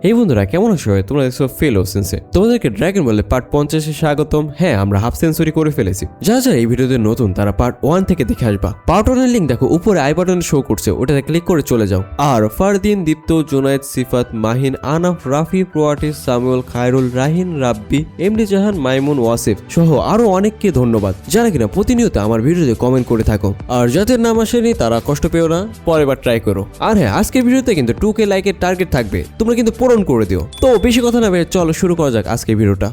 এই বন্ধুরা কেমন আছো? তোমরা দেখছো ফেলো সেন্সে। তোমাদেরকে ড্রাগন বলে পার্ট 50-এ স্বাগতম। হ্যাঁ, আমরা হাফ সেঞ্চুরি করে ফেলেছি। যারা যারা এই ভিডিওতে নতুন তারা পার্ট 1 থেকে দেখে আসবা। পার্ট 1 এর লিংক দেখো উপরে আই বাটনে শো করছে, ওটাতে ক্লিক করে চলে যাও। আর ফারদিন, দীপ্ত, জুনায়েদ, সিফাত, মাহিন, আনাফ, রাফি, প্রোয়াটিস, সামুয়েল, খায়রুল, রাহিন, রাব্বি, এমডি জাহান, মাইমুন, ওয়াসিফ সহ আরো অনেককে ধন্যবাদ যারা কিনা প্রতিনিয়ত আমার ভিডিওতে কমেন্ট করে থাকো। আর যাদের নাম আসেনি তারা কষ্ট পেও না, পরের বার ট্রাই করো। আর হ্যাঁ, আজকের ভিডিওতে কিন্তু 2K লাইকের টার্গেট থাকবে, তোমরা কিন্তু পূরণ করে দিও। তো বেশি কথা না বলে চলো শুরু করা যাক আজকের ভিডিওটা।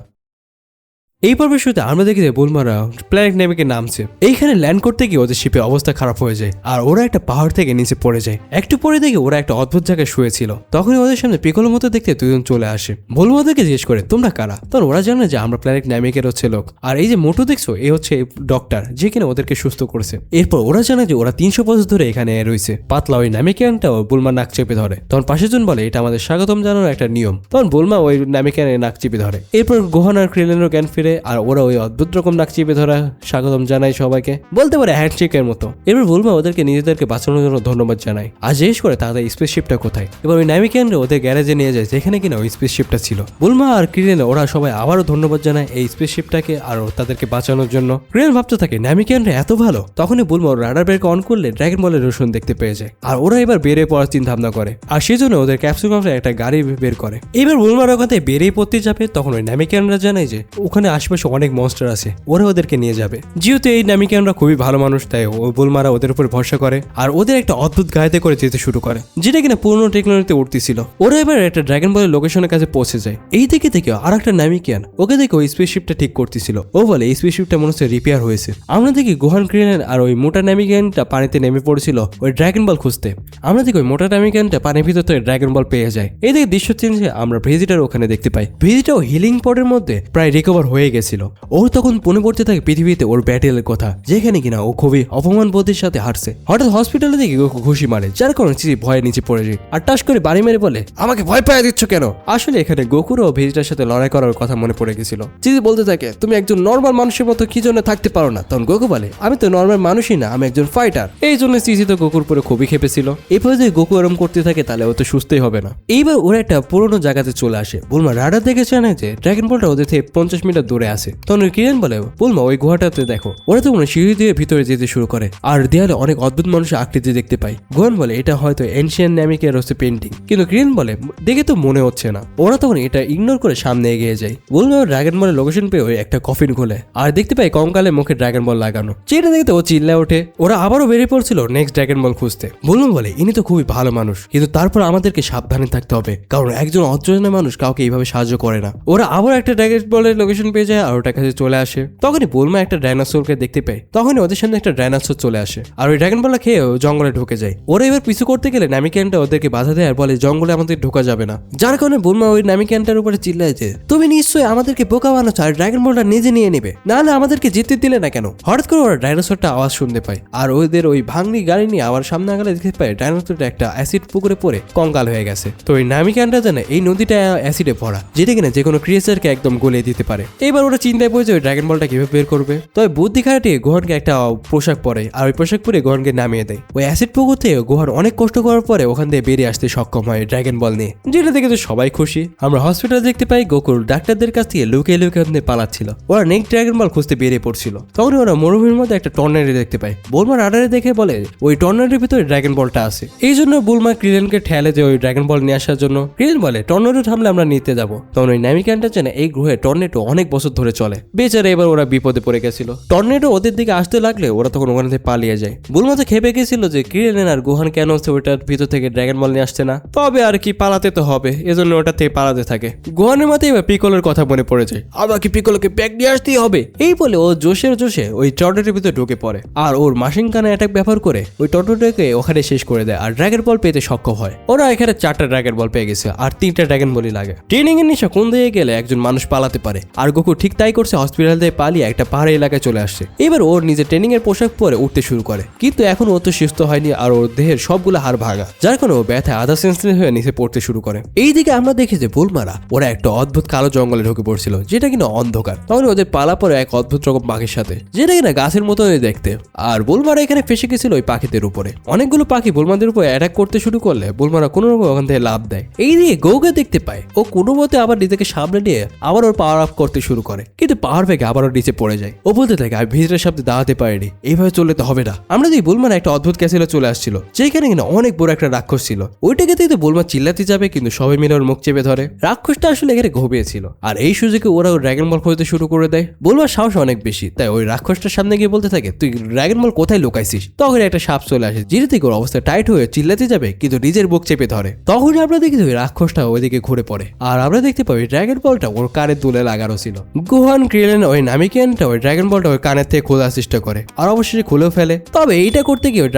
এই পর্বের শুরুতে আমরা দেখি যে বুলমারা প্ল্যানেট নেমিকে নামছে। এইখানে ল্যান্ড করতে গিয়ে ওদের শিপের অবস্থা খারাপ হয়ে যায় আর ওরা একটা পাহাড় থেকে নিচে পড়ে যায়। একটু পরে দেখে ওরা একটা অদ্ভুত জায়গায় শুয়েছিল। তখনই ওদের সামনে পিকোলোর মতো দেখতে দুজন চলে আসে। বুলমা ওদেরকে জিজ্ঞেস করে তোমরা কারা। তখন ওরা জানে যে আমরা প্ল্যানেট নেমিকের হচ্ছে লোক। আর এই যে মোটো দেখছো এই হচ্ছে ডক্টর যে কিনা ওদেরকে সুস্থ করছে। এরপর ওরা জানে যে ওরা 300 বছর ধরে এখানে রয়েছে। পাতলা ওই নামিকিয়ানটাও বুলমার নাক চেপে ধরে। তখন পাশের জন বলে এটা আমাদের স্বাগতম জানানোর একটা নিয়ম। তখন বুলমা ওই নামিকিয়ানের নাক চেপে ধরে। এরপর গোহান আর ক্রিলেনের জ্ঞান ফিরে আর ওরা ওই অদ্ভুত রকম নাক চিপে ধরা স্বাগতম জানাই সবাইকে, বলতে পারে হ্যান্ডশেকের মতো। এবার বুলমা ওদেরকে নিজেদেরকে বাঁচানোর জন্য ধন্যবাদ জানায় আর জিজ্ঞেস করে তাদের স্পেসশিপটা কোথায়। এবার ওই নামিকিয়ানরা ওদের গ্যারেজে নিয়ে যায় যেখানে কিনা ওই স্পেসশিপটা ছিল। বুলমা আর ক্রিলেন ওরা সবাই আবারও ধন্যবাদ জানায় এই স্পেসশিপটাকে আর তাদেরকে বাঁচানোর জন্য। ক্রিলেন ভাবতে থাকে নামিকিয়ানরা এত ভালো। তখনই বুলমা ওর রাডার বেরকে অন করলে ড্রাগন বলের রোশন দেখতে পেয়ে যায় আর ওরা এবার বেরিয়ে পড়ার চিন্তা ভাবনা করে আর সেই জন্য ওদের ক্যাপসুকামে একটা গাড়ি বের করে। এবার বুলমার ওখান থেকে বেরিয়ে পড়তে যাবে তখন ওই নামিকিয়ানরা জানায় যে ওখানে আশেপাশে অনেক মনস্টার আছে, ওরা ওদেরকে নিয়ে যাবে। যেহেতু এই নামিকিয়ানরা খুবই ভালো মানুষ তাই বুলমারা ওদের উপর ভরসা করে আর ওদের একটা অদ্ভুত গাড়িতে করে যেতে শুরু করে যেটা কিনা পুরনো টেকনোলজিতে উঠতেছিল। ওরা এবার একটা ড্রাগন বলের লোকেশনের কাছে পৌঁছে যায়। এই দিকে থেকে আর একটা নামিকিয়ান ওকে দেখে ওই স্পেসশিপটা ঠিক করতেছিল। ও বলে এই স্পেসশিপটা মনে হচ্ছে রিপেয়ার হয়েছে। আমরা দেখি গোহান ক্রিলেন আর ওই মোটা নামিকিয়ানটা পানিতে নেমে পড়েছিল ওই ড্রাগন বল খুঁজতে। আমরা দেখি ওই মোটা নামিকিয়ানটা পানির ভিতর থেকে ড্রাগন বল পেয়ে যায়। এই দিকে দৃশ্য চেঞ্জে আমরা ভেজিটার ওখানে দেখতে পাই। ভেজিটাও হিলিং পডের মধ্যে প্রায় রিকভার হয়ে গেছিল। ও তখন মনে পড়তে থাকে পৃথিবীতে ওর ব্যাটেলের কথা যেখানে কিনা ও খুবই অপমান বোধের সাথে হাঁটছে। হঠাৎ হসপিটালে দেখি ও ঘুষি মারে যার কারণে চিজি ভয়ে নিচে পড়ে যায় আর টাস করে বাড়ি মেরে বলে আমাকে ভয় পাইয়ে দিচ্ছ কেন। আসলে এখানে গোকুর ও ভেজিটার সাথে লড়াই করার কথা মনে পড়ে গেছিল। চিজি বলতে থাকে তুমি একজন নর্মাল মানুষের মতো কি জন্য থাকতে পারো না। তখন গোকু বলে আমি তো নর্মাল মানুষই না, আমি একজন ফাইটার। এই জন্য চিজি তো গোকুর পরে খুবই খেপেছিল। এরপরে যদি গোকু এরম করতে থাকে তাহলে ও তো সুস্থই হবে না। এইবার ওরা একটা পুরোনো জায়গাতে চলে আসে। বুলমা রাডার দেখে জানে যে ড্রাগন বলটা ওদের থেকে 50 মিটার দূরে আছে। তখন কিরেন বলে বুলমা ওই গুহাটাতে দেখো। ওরা তো সিঁড়ি দিয়ে ভিতরে যেতে শুরু করে আর দেয়ালে অনেক অদ্ভুত মানুষের আকৃতি দেখতে পাই। গোহান বলে এটা হয়তো এনশিয়ান নামিকের হচ্ছে পেন্টিং, কিন্তু ক্রিয়েন বলে দেখে তো মনে হচ্ছে না। ওরা তখন এটা ইগনোর করে সামনে এগিয়ে যায়। বুলমা ড্রাগন বলের লোকেশন পেয়ে ওই একটা কফিন খোলে আর দেখতে পাই কঙ্কালে মুখে ড্রাগন বল লাগানো। যেটা দেখতে ও চিল্লায় ওঠে। ওরা আবারও বেরিয়ে পড়ছিল নেক্সট ড্রাগন বল খুঁজতে। বুলমা বলে ইনি তো খুবই ভালো মানুষ, কিন্তু তারপর আমাদেরকে সাবধানে থাকতে হবে কারণ একজন অজ্ঞানী মানুষ কাউকে এইভাবে সাহায্য করে না। ওরা আবার একটা ড্রাগন বলের লোকেশন পেয়ে যায় আর ওটার কাছে চলে আসে। তখনই বুলমা একটা ডাইনোসরকে দেখতে পায়। তখনই ওদের সামনে একটা ডাইনোসর চলে আসে আর ওই ড্রাগন বলটা খেয়ে জঙ্গলে ঢুকে যায়। ওরা এবার পিছু করতে গেলে নামিকিয়ানটা ওদেরকে বাধা দেয় আর বলে জঙ্গলে আমাদের ঢোকা যাবে না। যার কারণে বুলমা ওই নামিকিয়ানটার উপরে চিল্লায় যে তুমি নিশ্চয়ই আমাদেরকে বোকা বানাচ্ছ আর ড্রাগন বলটা নিজে নিয়ে নেবে, না না আমাদেরকে যেতে দিলে না কেন। হঠাৎ করে ওরা ডাইনোসরটা আওয়াজ শুনতে পায় আর ওদের ওই ভাঙনি গাড়ি নিয়ে আবার সামনে আগালে দেখতে পায় ডাইনোসরটা একটা অ্যাসিড পুকুরে পড়ে কঙ্কাল হয়ে গেছে। তো ওই নামিকিয়ানটা জানে এই নদীটা অ্যাসিডে ভরা যেটা কিনা যে কোনো ক্রিয়েচারকে একদম গলিয়ে দিতে পারে। এবার ওরা চিন্তায় পড়েছে ওই ড্রাগন বলটা কিভাবে বের করবে। তবে বুদ্ধি খাটিয়ে গোহানকে একটা পোশাক পরে আর ওই পোশাক পরে গোহানকে নামিয়ে দেয়। ওই অ্যাসিড পুকুর থেকে গোহান অনেক কষ্ট করার পরে ওখান থেকে বেরিয়ে আসতে সক্ষম হয় ড্রাগন বল নিয়ে, যেটা দেখে তো সবাই খুশি। আমরা হসপিটাল দেখতে পাই গোকুল ডাক্তারদের কাছ থেকে লুকিয়ে লুকিয়ে পালাচ্ছিল। ওরা নেক্সট ড্রাগন বল খুঁজতে বেরিয়ে পড়ছিল। তখন ওরা মরুভূমির মধ্যে একটা টর্নেডো দেখতে পায়। বুলমা রাডারে দেখে বলে ওই টর্নেডোর ভিতরে ড্রাগন বলটা আছে। এই জন্য বুলমা ক্রিলেনকে ঠেলে যে ওই ড্রাগন বল নিয়ে আসার জন্য। ক্রিলেন বলে টর্নেডো থামলে আমরা নিতে যাবো। তখন ওই নামিকিয়ানটা জানে এই গ্রহে টর্নেডো অনেক বছর ধরে চলে। বেচারা এবার ওরা বিপদে পড়ে গেছিল। টর্নেডো ওদের দিকে আসতে লাগলে ওরা তখন ওখান থেকে পালিয়ে যায়। বুলমা তো খেপে গেছিল যে ক্রিলেন আর গোহান কেন হচ্ছে ওটার ভিতর থেকে ড্রাগন বল নিয়ে আসছে না। তবে আর কি পালাতে তো হবে, এজন্য ওটা থেকে পালাতে থাকে। গোহানের মাথায় এবার পিকোলোর কথা মনে পড়ে যায়। আমাকে পিকোলোকে ব্যাগ নিয়ে আসতেই হবে। এই বলে ও জোশের জোশে ওই টর্নেডোর ভিতরে ঢুকে পড়ে আর ওর মাশিন গানে অ্যাটাক ব্যবহার করে ওই টর্নেডোকে ওখানে শেষ করে দেয় আর ড্রাগন বল পেতে সক্ষম হয়। ওরা এখানে 4টা ড্রাগন বল পেয়ে গেছে আর 3টা ড্রাগন বলই লাগে। ট্রেনিং এর নিশা কোন দিকে গেলে একজন মানুষ পালাতে পারে আর গোকু ঠিক তাই করছে, হসপিটাল থেকে পালিয়ে একটা পাহাড়ি এলাকায় চলে আসছে। এবার ওর নিজের ট্রেনিং এর পোশাক পরে উঠতে শুরু করে, কিন্তু এখন ও তো সুস্থ হয়নি আর ওর দেহের সবগুলো হাড় ভাঙা, যার কারণে ও ব্যথায় আধা সেন্সলেস হয়ে নিচে পড়তে শুরু করে। এইদিকে আমরা দেখি যে বুলমারা ওরা একটা অদ্ভুত কালো জঙ্গলে ঢুকে পড়ছিল, যেটা কিনা অন্ধকার। তখন ওদের পালা পরে এক অদ্ভুত রকম পাখির সাথে, যেটা কিনা গাছের মতো দেখতে। আর বুলমারা এখানে ফেসে গেছিল ওই পাখিদের উপরে। অনেকগুলো পাখি বুলমাদের উপর অ্যাটাক করতে শুরু করলে বুলমারা কোনো রকম ওখান থেকে লাভ দেয়। এইদিকে গৌকে দেখতে পায়, ও কোনো মতে আবার নিজেকে সামনে নিয়ে আবার ওর পাওয়ার আপ করতে শুরু করে, কিন্তু পাহাড় ভেঙে আবার ওর নিচে পড়ে যায়। ও বলতে থাকে আমি ভিতরের সামনে দাঁড়াতে পারিনি, এইভাবে চললে তো হবে না। আমরা দেখি বুলমারা একটা অদ্ভুত ক্যাসেলে চলে আসছিল, যেখানে কিনা অনেক বড় একটা রাক্ষস ছিল। ওইটাকে দেখতে বুলমা চিল্লাতে যাবে, কিন্তু সবাই মিলে ওর মুখ চেপে ধরে। রাক্ষসটা আসলে এখানে ঘুমিয়েছিল, আর এই সুযোগে ওরা ওর ড্রাগন বল খুঁজতে শুরু করে দেয়। বুলমার সাহস অনেক বেশি, তাই ওই রাক্ষসটার সামনে গিয়ে বলতে থাকে তুই ড্রাগন বল কোথায় লুকাইছিস। তখন একটা সাপ চলে আসে, যেটা থেকে ওর অবস্থা টাইট হয়ে চিল্লাতে যাবে, কিন্তু নিজের বুক চেপে ধরে। তখন আমরা দেখি ওই রাক্ষসটা ওইদিকে ঘুরে পড়ে, আর আমরা দেখতে পাই ড্রাগন বলটা ওর কানের দুলে লাগানো ছিল। গুহান ক্রিলেন ওই নামিকিয়ানটা ওই ড্রাগন বলটা ওই কানের থেকে খোলার চেষ্টা করে, আর অবশ্যই খুলেও ফেলে। তবে এইটা করতে গিয়ে ওই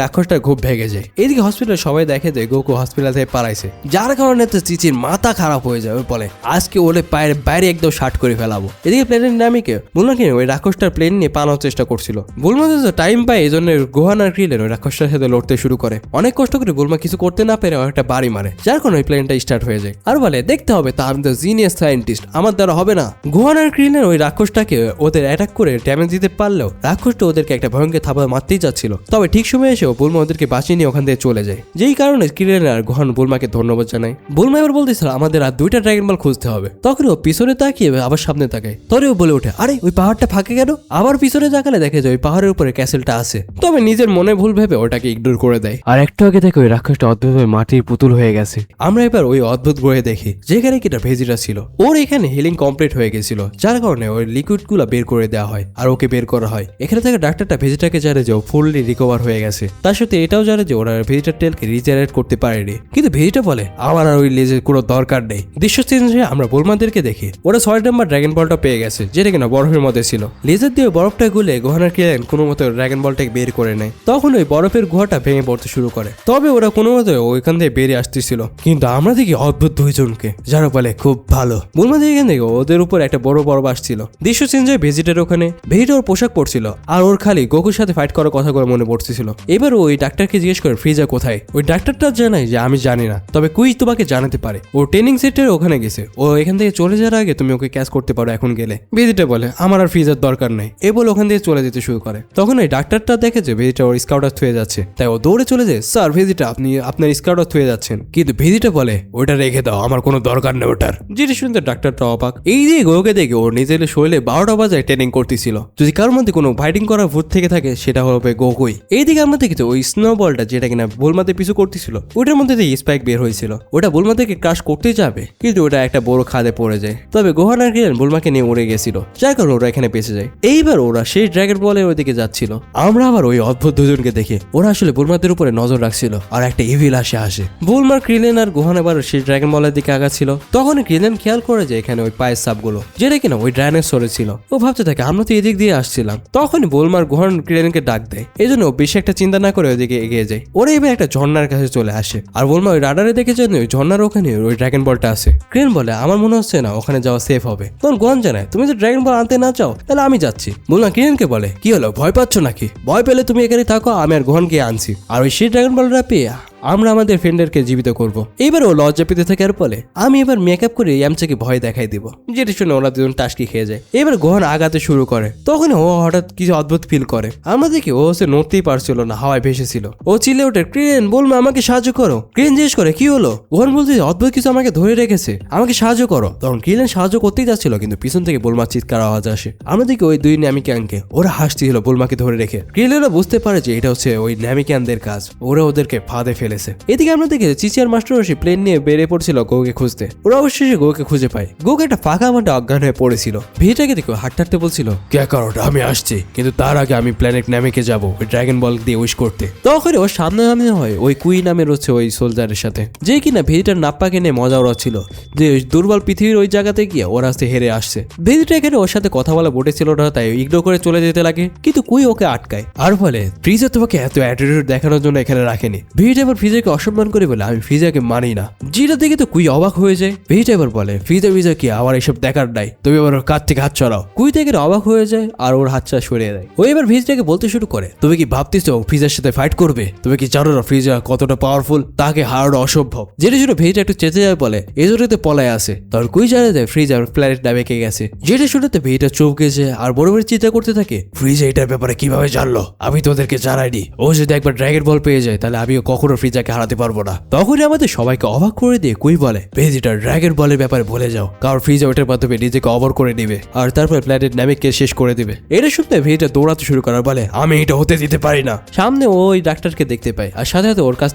রাক্ষসটার ঘুম ভেঙে যায়। এদিকে হসপিটালে সবাই দেখে যে গোকু হসপিটাল থেকে পালাইছে, যার কারণে তো চিচির মাথা খারাপ হয়ে যায়। বলে আজকে ওলে পায়ের বাইরে একদম শার্ট করে ফেলাবো। এদিকে প্লেনের নামিকে বুলমা কিনে ওই রাক্ষসটার প্লেন নিয়ে পালানোর চেষ্টা করছিল। বুলমা তো টাইম পায়, এই জন্য গুহান আর ক্রিলেন ওই রাক্ষসটার সাথে লড়তে শুরু করে। অনেক কষ্ট করে বুলমা কিছু করতে না পেরে একটা বাড়ি মারে, যার কারণে ওই প্লেনটা স্টার্ট হয়ে যায়। আর বলে দেখতে হবে, তা আমি তো জিনিয়াস সায়েন্টিস্ট, আমার দ্বারা হবে না। গুহান আর ক্রিলেন ওই রাক্ষসটাকে ওদের অ্যাটাক করে ড্যামেজ দিতে পারলেও রাক্ষসটা ওদেরকে একটা ভয়ঙ্কর থাবা মারতেই যাচ্ছিল। তবে ঠিক সময় এসেও বুলমা ওদেরকে বাঁচিয়ে নিয়ে ওখান থেকে চলে যায়, যেই কারণে ক্রিলেন আর গুহান বুলমাকে ধন্যবাদ জানায়। বুলমা এবার বলতেছিল আমাদের আর 2টা ড্রাগন বল খুঁজতে হবে। তখন ও পিছনে তাকিয়ে আবার সামনে তাকায়, তরেও বলে ওঠে আরে ওই পাহাড়টা ফাঁকে কেন। আবার পিছনে তাকালে দেখে যায় ওই পাহাড়ের উপরে ক্যাসেলটা আছে, তবে নিজের মনে ভুল ভেবে ওটাকে ইগনোর করে দেয়। আর একটু আগে থেকে ওই রাক্ষসটা অদ্ভুতভাবে মাটির পুতুল হয়ে গেছে। আমরা এবার ওই অদ্ভুত গ্রহে দেখি, যেখানে কিনা ভেজিটা ছিল। ওর এখানে হিলিং কমপ্লিট হয়ে গেছিল, যার কারণে ওই লিকুইড গুলা বের করে দেওয়া হয় আর ওকে বের করা হয়। এখানে থেকে ডাক্তারটা ভেজিটাকে জানে যে ও ফুললি রিকভার হয়ে গেছে, তার সাথে এটাও জানে যে ওরা ভেজিটার টেলকে রিজেনারেট করতে পারেনি। কিন্তু ভেজিটা বলে আমার আর ওই লেজের কোনো দরকার নেই। দৃশ্য চেঞ্জ হয়ে আমরা বুলমাদেরকে দেখি ওরা 6 নম্বর ড্রাগন বলটা পেয়ে গেছে, যেটা কিনা বরফের মধ্যে ছিল। লেজার দিয়ে বরফটা গুলে গুহানার ক্রিলেন কোনো মতো ড্রাগন বলটাকে বের করে নেয়। তখন ওই বরফের গুহাটা ভেঙে পড়তে শুরু করে, তবে ওরা কোনো মতো ওইখান থেকে বেরিয়ে আসতেছিল। কিন্তু আমরা দেখি অদ্ভুত 2জনকে, যারা বলে খুব ভালো। বুলমাদের এখান থেকে ওদের উপর একটা বড় বরফ আসছিল। দৃশ্য চেঞ্জ হয়ে ভেজিটার ওখানে ভেজিটা ওর পোশাক পরছিল, আর ওর খালি গোকুর সাথে ফাইট করার কথা করে মনে পড়তেছিল। এবার ওই ডাক্তারকে জিজ্ঞেস করে ফ্রিজা কোথায়। ওই ডাক্তারটা জানায় যে আমি জানি না, তবে কুই তোমাকে জানাতে পারে। ও ট্রেনিং সেন্টার ওখানে গেছে, ও এখান থেকে চলে যাওয়ার আগে তুমি ওকে ক্যাচ করতে পারো এখন গেলে। ভেজিটা বলে আমার আর ফ্রিজার দরকার নেই, এ বলে ওখান থেকে চলে যেতে শুরু করে। তখন ওই ডাক্তারটা দেখে যে ভেজিটা ওর স্কাউটার থুয়ে যাচ্ছে, তাই ও দৌড়ে চলে যায় স্যার ভেজিটা আপনি আপনার স্কাউটার থুয়ে যাচ্ছেন। কিন্তু ভেজিটা বলে ওটা রেখে দাও, আমার কোনো দরকার নেই ওটার। যেটা শুনতে ডাক্তারটা অবাক। এই দিয়ে ওকে দেখে ওর নিজের শরীরে 12টা বাজায় ট্রেনিং করতেছিল। যদি কারোর মধ্যে কোনো ফাইটিং করার ভূত থেকে থাকে সেটা হবে গোকুই। এইদিকে আমরা দেখি ওই স্নো বলটা যেটা কিনা বুলমাতে পিছু করতেছিল, ওটার মধ্যে থেকে স্পাইক বের হয়েছিল। ওটা বুলমাকে ক্রাশ করতে যাবে, কিন্তু ওটা একটা বড় খাদে পড়ে যায়। তবে গোহান আর ক্রিলেন বুলমাকে নিয়ে উড়ে গেছিল, যার কারণে ওরা এখানে বেঁচে যায়। এইবার ওরা সেই ড্রাগন বলের ওইদিকে যাচ্ছিল। আমরা আবার ওই অদ্ভুত 2জনকে দেখি ওরা আসলে বুলমাদের উপরে নজর রাখছিল, আর একটা ইভিল আসে। বুলমার ক্রিলেন আর গোহান আবার সেই ড্রাগন বলের দিকে আগাচ্ছিল। তখন ক্রিলেন খেয়াল করে যে এখানে ওই পায়ের সাপগুলো, যেটা কিনা ওই ডাইনোসরে ছিল। ও ভাবতে থাকে আমরা তো এদিক দিয়ে আসছিলাম। তখনই বুলমার গোহান ক্রিলেনকে ডাক দেয়, এই জন্য বেশি একটা চিন্তা না করে ওইদিকে এগিয়ে যায়। ওরা এবার একটা ঝর্ণার কাছে চলে আসে, আর বুলমা ওই রাডারে দেখে জানে ওই ঝর্ণার ওখানে ওই ড্রাগন বলটা আছে। ক্রিলেন বলে আমার মনে হচ্ছে না ওখানে যাওয়া সেফ হবে। তখন গোহান জানায় তুমি যদি ড্রাগন বল আনতে না চাও তাহলে আমি যাচ্ছি। বুলমা ক্রিলেনকে বলে কি হলো ভয় পাচ্ছ নাকি, ভয় পেলে তুমি এখানে থাকো, আমি আর গোহান গিয়ে আনছি। আর ওই সেই ড্রাগন বলটা পেয়ে আমরা আমাদের ফ্রেন্ডেরকে জীবিত করব। এবার ও লজ্জা পেতে থাকে আর বলে আমি এবার মেকআপ করে ইয়ামচাকে ভয় দেখাই দিব, যেটা শুনে ওরা 2জন টাস্কি খেয়ে যায়। এবার গোহান আগাতে শুরু করে, তখন ও হঠাৎ কিছু অদ্ভুত ফিল করে। আমরা দেখি ও সে নড়তেই পারছিল না, হাওয়ায় ভেসেছিল। ও চিল্লে ওঠে ক্রিলেন বলমা আমাকে সাহায্য করো। ক্রিলেন জিজ্ঞেস করে কি হলো। গোহান বলতে অদ্ভুত কিছু আমাকে ধরে রেখেছে, আমাকে সাহায্য করো। তখন ক্রিলেন সাহায্য করতেই যাচ্ছিল, কিন্তু পিছন থেকে বুলমার চিৎকার আওয়াজ আসে। আমরা দেখি ওই 2 ন্যামিক্যানকে ওরা হাসছিল বুলমাকে ধরে রেখে। ক্রিলেনও বুঝতে পারে যে এটা হচ্ছে ওই ন্যামিক্যানদের কাজ, ওরা ওদেরকে ফাঁদে ফেলেছে। এদিকে আমরা দেখি চিচিয়ার মাস্টার রশি প্লেন নিয়ে বেরিয়ে পড়ছিল গোকে খুঁজতে। ওরা অবশ্যই গোকে খুঁজে পায়। গোকে একটা ফাঁকা মাঠে অজ্ঞান হয়ে পড়েছিল। ভিটাকে দেখো হাঁটতে বলছিল কে কারোটা আমি আসছি, কিন্তু তার আগে আমি প্ল্যানেট নামেকে যাবো ওই ড্রাগন বল দিয়ে উইশ করতে। তখন ওর সামনে হয় ওই কুই নামের হচ্ছে ওই সোলজারের সাথে, যে কিনা ভেজিটার নাপ্পাকে নিয়ে মজা ওড়াচ্ছিল যে দুর্বল পৃথিবীর ওই জায়গাতে গিয়ে ওরা আসতে হেরে আসছে। ভেজিটা এখানে ওর সাথে কথা বলা বটেছিল না, তাই ইগনোর করে চলে যেতে লাগে, কিন্তু কুই ওকে আটকায়। আর ফলে ফ্রিজে তোমাকে এত অ্যাটিটিউড দেখানোর জন্য এখানে রাখেনি। ভিটা এবার ফ্রিজাকে অসম্মান করে বলে আমি ফ্রিজাকে মানি না। যেটা দেখে তো কুই অবাক হয়ে যায়। ভেজিটা এবার বলে ফ্রিজা কি আমার এইসব দেখার নাই, তুমি এবার ওর কাছ থেকে হাত ছড়াও। কুই থেকে অবাক হয়ে যায় আর ওর হাতটা সরিয়ে দেয়। ও এবার ভেজিটাকে বলতে শুরু করে তুমি কি ভাবতেছো ফ্রিজার সাথে ফাইট করবে? তুমি কি জানো না ফ্রিজা কতটা পাওয়ারফুল? তাকে হারানো অসম্ভব। যেটা শুনে ভেজিটা একটু চেঁচে যায় বলে এজোরেতে পলায় আসে। তখন কুই জানে যায় ফ্রিজার প্ল্যানেট নামেকে গেছে। যেটা শুনেতে ভেজিটা চমকেছে আর বড় বড় চিন্তা করতে থাকে ফ্রিজা এটার ব্যাপারে কিভাবে জানলো, আমি তোদেরকে জানাইনি। ও যদি একবার ড্রাগন বল পেয়ে যায় তাহলে আমিও কখনো ফ্রিজাকে হারাতে পারবো না। তখনই আমাদের সবাইকে অবাক করে দিয়ে কুই বলে ভেজিটা ড্রাগন বলের ব্যাপারে ভুলে যাও, কারণ ফ্রিজা ওটার মাধ্যমে নিজেকে অবর করে নিবে আর তারপর প্ল্যানেট নামিককে শেষ করে দিবে। এটা শুনতে ভেজিটা দৌড়াতে শুরু করার বলে আমি এটা হতে দিতে পারি না। সামনে ওই ডাক্তারকে দেখতে পায় আর সাথে সাথে ওর কাছ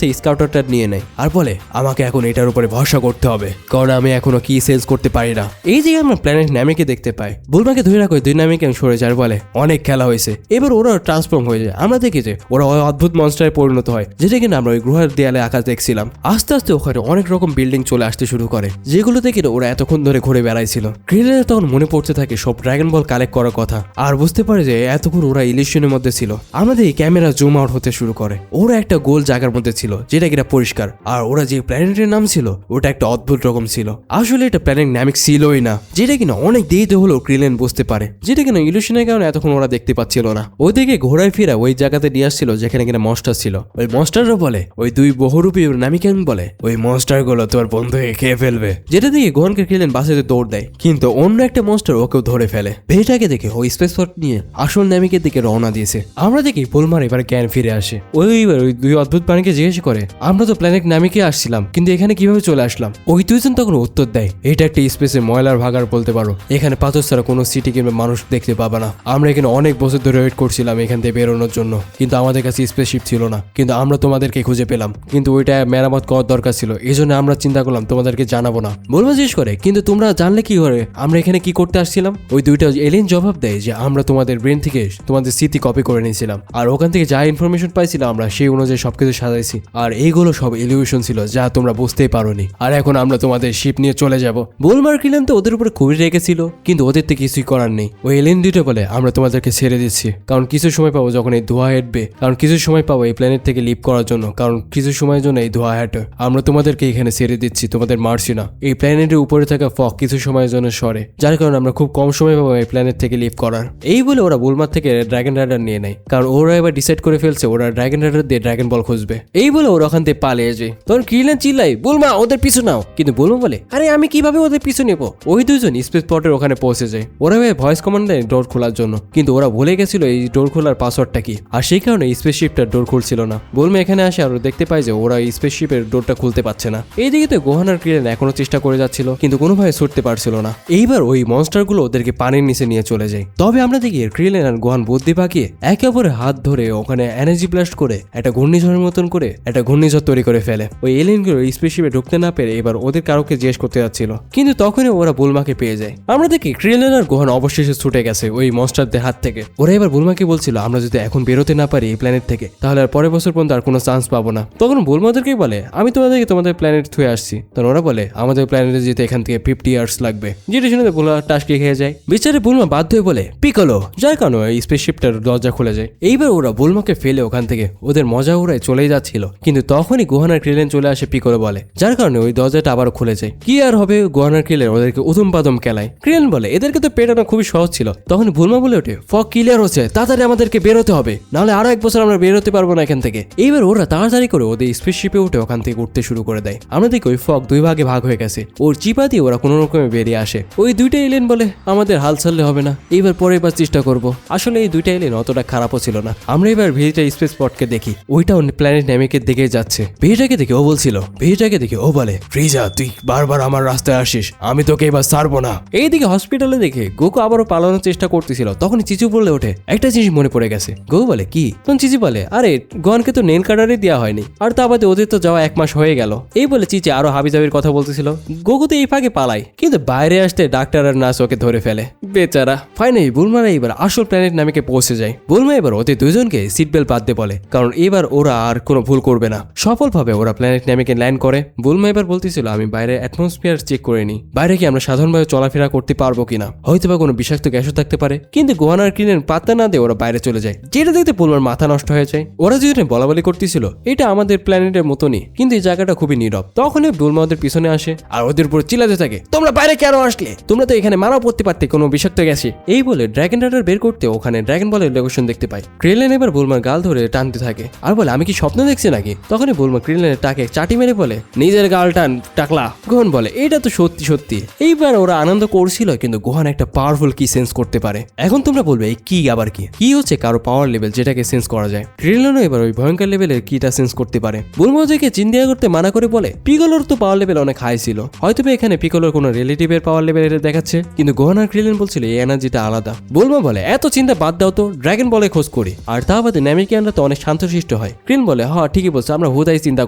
থেকে স্কাউটারটা নিয়ে নেয় আর বলে আমাকে এখন এটার উপরে ভরসা করতে হবে, কারণ আমি এখনো কি সেন্স করতে পারি না। এই যে আমরা প্ল্যানেট নামিকে দেখতে পাই, বুলমাকে ধরে রাখো দুই নামিকে সরে যায় বলে অনেক খেলা হয়েছে, এবার ওরা ট্রান্সফর্ম হয়ে যায়। আমরা দেখি যে ওরা ওই অদ্ভুত মনস্টারে পরিণত হয়, যেটা কিনা আমরা ওই গ্রহের দেয়ালে আকাশ দেখছিলাম। আস্তে আস্তে ওখানে অনেক রকম বিল্ডিং চলে আসতে শুরু করে, যেগুলো থেকে ওরা এতক্ষণ ধরে ঘুরে বেড়াইছিল। ক্রিলের তখন মনে পড়তে থাকে সব ড্রাগন বল কালেক্ট করার কথা আর বুঝতে পারে যে এতক্ষণ ওরা ইলিউশনের মধ্যে ছিল। আমাদের এই ক্যামেরা জুম আউট হতে শুরু করে, ওরা একটা গোল জায়গার মধ্যে ছিল যেটা কিনা পরিষ্কার, আর ওরা যে প্ল্যানেটের নাম ছিল ওটা একটা অদ্ভুত রকম ছিল। আসলে এটা প্ল্যানেট নামিক ছিলই না, যেটা কিনা অনেক দেরিতে হলেও ক্রিলেন বুঝতে পারে, যেটা কিনা ইলিউশনের কারণে এতক্ষণ ওরা দেখতে পাচ্ছিল না। ওইদিকে ঘোরায় ফিরা ওই জায়গাতে নিয়ে আসছিল যেখানে কিনা মনস্টার ছিল। ওই মনস্টাররা বলে ওই দুই বহুরূপী নামিকেন বলে ওই মনস্টার গুলো তোর বন্ধুকে খেয়ে ফেলবে, যেটা দিয়ে গোহানকে ক্রিলেন বাসাতে দৌড় দেয়, কিন্তু অন্য একটা মনস্টার ওকেও ধরে ফেলে। ভেজিটাকে দেখে ওই স্পেস শট নিয়ে আসল নামিকের দিকে রওনা দিয়েছে। আমরা দেখি বুলমার এবার জ্ঞান ফিরে আসে। ওই দুই অদ্ভুত প্রাণীকে জিজ্ঞেস করে আমরা তো প্ল্যানেট নামিকে আসছিলাম, কিন্তু এখানে কিভাবে চলে আসলাম? ওই দুইজন তখন উত্তর দেয় এটা একটা স্পেসে ময়লার ভাগার বলতে পারো, এখানে পাথর ছাড়া কোনো সিটি কিংবা মানুষ দেখতে পাবে না। আমরা এখানে অনেক বছর ধরে ওয়েট করছিলাম এখান থেকে বেরোনোর জন্য, কিন্তু আমাদের কাছে স্পেসশিপ ছিল না, কিন্তু আমরা তোমাদেরকে খুঁজে পেলাম, কিন্তু ওইটা মেরামত করার দরকার ছিল, এই জন্য আমরা চিন্তা করলাম তোমাদেরকে জানাবো না। বুলমা জিজ্ঞেস করে কিন্তু তোমরা জানলে কি করে আমরা এখানে কি করতে আসছিলাম? ওই দুইটা এলিয়েন জবাব দেয় যে আমরা তোমাদের ব্রেন থেকে তোমাদের স্মৃতি কপি করে নিয়েছিলাম, আর ওখান থেকে যা ইনফরমেশন পাইছিলাম আমরা সেই অনুযায়ী সবকিছু সাজাইছি, আর এইগুলো সব ইলিউশন ছিল যা তোমরা বুঝতেই পারোনি, আর এখন আমরা তোমাদের শিপ নিয়ে চলে যাব। বুলমার ক্রিলেন তো ওদের উপরে খুবই রেগেছিল, কিন্তু ওদের তো কিছুই করার নেই। ওই এলিয়েন দুইটা বলে আমরা তোমাদেরকে ছেড়ে দিচ্ছি, কারণ কিছু সময় পাবো যখন এই ধোঁয়া হেঁটবে, কারণ কিছু সময় পাবো এই প্ল্যানেট থেকে লিভ করার জন্য, কারণ কিছু সময়ের জন্য এই ধোঁয়া হেঁটে আমরা তোমাদেরকে এখানে ছেড়ে দিচ্ছি, তোমাদের মারছি না। এই প্ল্যানেটের উপরে থাকা ফগ কিছু সময়ের জন্য সরে, যার কারণে আমরা খুব কম সময় পাবো এই প্ল্যানেট থেকে লিভ করার। এই বলে ওরা বুলমার থেকে ড্রাগন রাইডার নিয়ে নেয়, কারণ ওরা এবার ডিসাইড করে ফেলছে ওরা ড্রাগন রাইডার দিয়ে ড্রাগন বল খুঁজবে। এই বলে ওরা ওখান থেকে পালিয়ে যায়। তখন ক্রিলেন চিল্লাই বুলমা ওদের পিছু নাও, কিন্তু বুলমা বলে আরে আমি কিভাবে ওদের পিছু নেব? ওই দুজন স্পেস পটের ওখানে পৌঁছে যায়। ওরা ভয়েস কমান্ড দেয় ডোর খোলার জন্য, কিন্তু ওরা ভুলে গেছিল এই ডোর খোলার পাসওয়ার্ডটা কি, আর সেই কারণে স্পেসশিপটার ডোর খুলছিল না। বুলমা এখানে আসে আর দেখতে পায় যে ওরা স্পেসশিপের ডোরটা খুলতে পারছে না। এইদিকে তো গোহান আর ক্রিলেন এখনো চেষ্টা করে যাচ্ছিল, কিন্তু কোনোভাবে ছুটতে পারছিল না। এইবার ওই মনস্টারগুলো ওদেরকে পানির নিচে নিয়ে চলে যায়। তবে আমরা দেখি ক্রিলেন আর গোহান বুদ্ধি পাকিয়ে একে অপরের হাত ধরে ওখানে এনার্জি ব্লাস্ট করে একটা ঘূর্ণিঝড়ের মতন করে একটা ঘূর্ণিঝড় তৈরি করে ফেলে। ওই এলিয়েনগুলো স্পেসশিপে ঢুকতে না পেরে এবার ওদের কারোকে জিজ্ঞেস করতে যাচ্ছিল, কিন্তু তখনই ওরা বুলমাকে পেয়ে যায়। আমরা দেখি ক্রিলেন আর গোহান অবশেষে ছুটে গেছে ওই মনস্টারদের হাত থেকে। ওরা এবার বুলমাকে বলছিল আমরা যদি এখন বেরোতে না পারি এই প্ল্যানেট থেকে তাহলে আর পরের বছর পর্যন্ত আর কোনো চান্স পাবো না। তখন বুলমা ওদেরকেই বলে আমি তোমাদেরকে তোমাদের প্ল্যানেট থুয়ে আসছি। তখন ওরা বলে আমাদের প্ল্যানেটে যেতে এখান থেকে 50 ইয়ার্স লাগবে, যেটা শুনে বুলমা টাস্কি খেয়ে যায়। বিচারে বুলমা বাধ্য হয়ে বলে পিকলো, যার কারণে এই স্পেসশিপটার দরজা খুলে যায়। এইবার ওরা বুলমাকে ফেলে ওখান থেকে ওদের মজা উড়ায় চলেই যাচ্ছিল, কিন্তু তখনই গোহান আর ক্রিলেন চলে আসে পিকলো বলে, যার কারণে ওই দরজাটা আবারও খুলে যায়। কি আর হবে, গোহান আর ক্রিলেন ওদেরকে উদম পাদম খেলায়। ক্রিলেন বলে এদেরকে তো পেটানো খুবই সহজ ছিল। তখন বুলমা বলে ওঠে ফগ ক্লিয়ার হচ্ছে, তাড়াতাড়ি আমাদেরকে বেরোতে হবে, নাহলে আরো এক বছর আমরা বেরোতে পারবো না এখান থেকে। এইবার ওরা তাড়াতাড়ি করে ওদের স্পেসশিপে উঠে ওখান থেকে উঠতে শুরু করে দেয়। আমরা দেখি ওই ফগ দুই ভাগে ভাগ হয়ে গেছে, ওর চিপা দিয়ে ওরা কোনো রকমে বেরিয়ে আসে। ওই দুইটা এলিয়েন বলে আমাদের হাল ছাড়লে হবে না, এইবার পরের বার চেষ্টা করবো। আসলে এই দুইটা এলিয়েন অতটা খারাপও ছিল না। আমরা এবার ভেজিটা স্পেস পটকে দেখি, ওইটাও প্ল্যানেট নামিকের দিকে যাচ্ছে। ভেজিটাকে দেখে ও বলছিল, ভেজিটাকে দেখে ও বলে ফ্রিজা তুই বারবার আমার রাস্তায় আসিস, আমি তোকে এবার ছাড়বো না। এইদিকে হসপিটালে দেখে গোকু আবারও পালানোর চেষ্টা করতেছিল। তখন চিচু বলে ওঠে একটা জিনিস মনে পড়ে গেছে। গোকু বলে কি? তখন চিচি বলে আরে গোহানকে তো নেল কাটারই দেওয়া হয়নি, আর তা বাদে ওদের তো যাওয়া 1 মাস হয়ে গেল। এই বলে চিচি আরো হাবিজাবির কথা বলতেছিল। গোকু তো এই ফাঁকে পালায়, কিন্তু বাইরে আসতে ডাক্তার আর নার্স ওকে ধরে ফেলে বেচারা। ফাইনালি বুলমারা এবার আসল প্ল্যানেট নামিকে পৌঁছে যায়। বুলমা এবার ওদের দুজনকে সিট বেল্ট বাঁধতে বলে, কারণ এবার ওরা আর কোনো ভুল করবে না। সফলভাবে ওরা প্ল্যানেট নামিকে ল্যান্ড করে। বুলমা এবার বলতেছিল আমি বাইরে অ্যাটমসফিয়ার চেক করে নিই, বাইরে কি আমরা সাধারণভাবে চলাফেরা করতে পারবো কিনা, হয়তো বা কোনো বিষাক্ত গ্যাসও থাকতে পারে। কিন্তু গোহান আর ক্রিলেন পাত্তা না দিয়ে ওরা বাইরে চলে যায়, যেটা দেখতে বুলমার মাথা নষ্ট হয়ে যায়। ওরা দুজনে বলাবলি করতেছিল এটা আমাদের প্ল্যানেটের মতনই, কিন্তু এই জায়গাটা খুবই নীরব। তখনই বুলমা ওদের পিছনে আসে আর ওদের উপর চিল্লাতে থাকে, তোমরা বাইরে কেন আসলে? তোমরা তো এখানে মারাও পড়তে পারতে, কোনো বিষাক্ত গেছে। এই বলে ড্রাগন রাডার বের করতে ওখানে ড্রাগন বলের লোকেশন দেখতে পায়। ক্রিলেন এবার বুলমার গাল ধরে টানতে থাকে আর বলে, আমি কি স্বপ্ন দেখছি নাকি? তখনই বুলমা ক্রিলেনের টাকে চাটি মেরে বলে, নিজের গাল টান টাকলা। গোহান বলে, এটা তো সত্যি সত্যি। এইবার ওরা আনন্দ করছিল, কিন্তু গোহান একটা পাওয়ারফুল কি সেন্স করতে পারে। এখন তোমরা বলবে এই কি আবার কি হচ্ছে কারো পাওয়ার লেভেল যেটাকে সেন্স করা যায়। ক্রিলেনও এবার ওই ভয়ঙ্কর লেভেলের কিটা সেন্স করতে পারে। বুলমা ওদেরকে চিন্তা করতে মানা করে বলে, পিকলোর তো পাওয়ার লেভেল অনেক হাই ছিল, হয়তো এখানে পিকলোর কোনো রিলেটিভের পাওয়ার লেভেল দেখাচ্ছে, কিন্তু গোহান আর ক্রিলেন বলছিল এই এনার্জিটা আলাদা। বুলমা বলে, এত চিন্তা বাদ দাও তো, ড্রাগন বলে খোঁজ করি। আর তা বাদে নামিকিয়ানরা তো অনেক শান্তশিষ্ট হয়। ক্রিলেন বলে, হ্যাঁ ঠিকই বলছো, আমরা হুদাই চিন্তা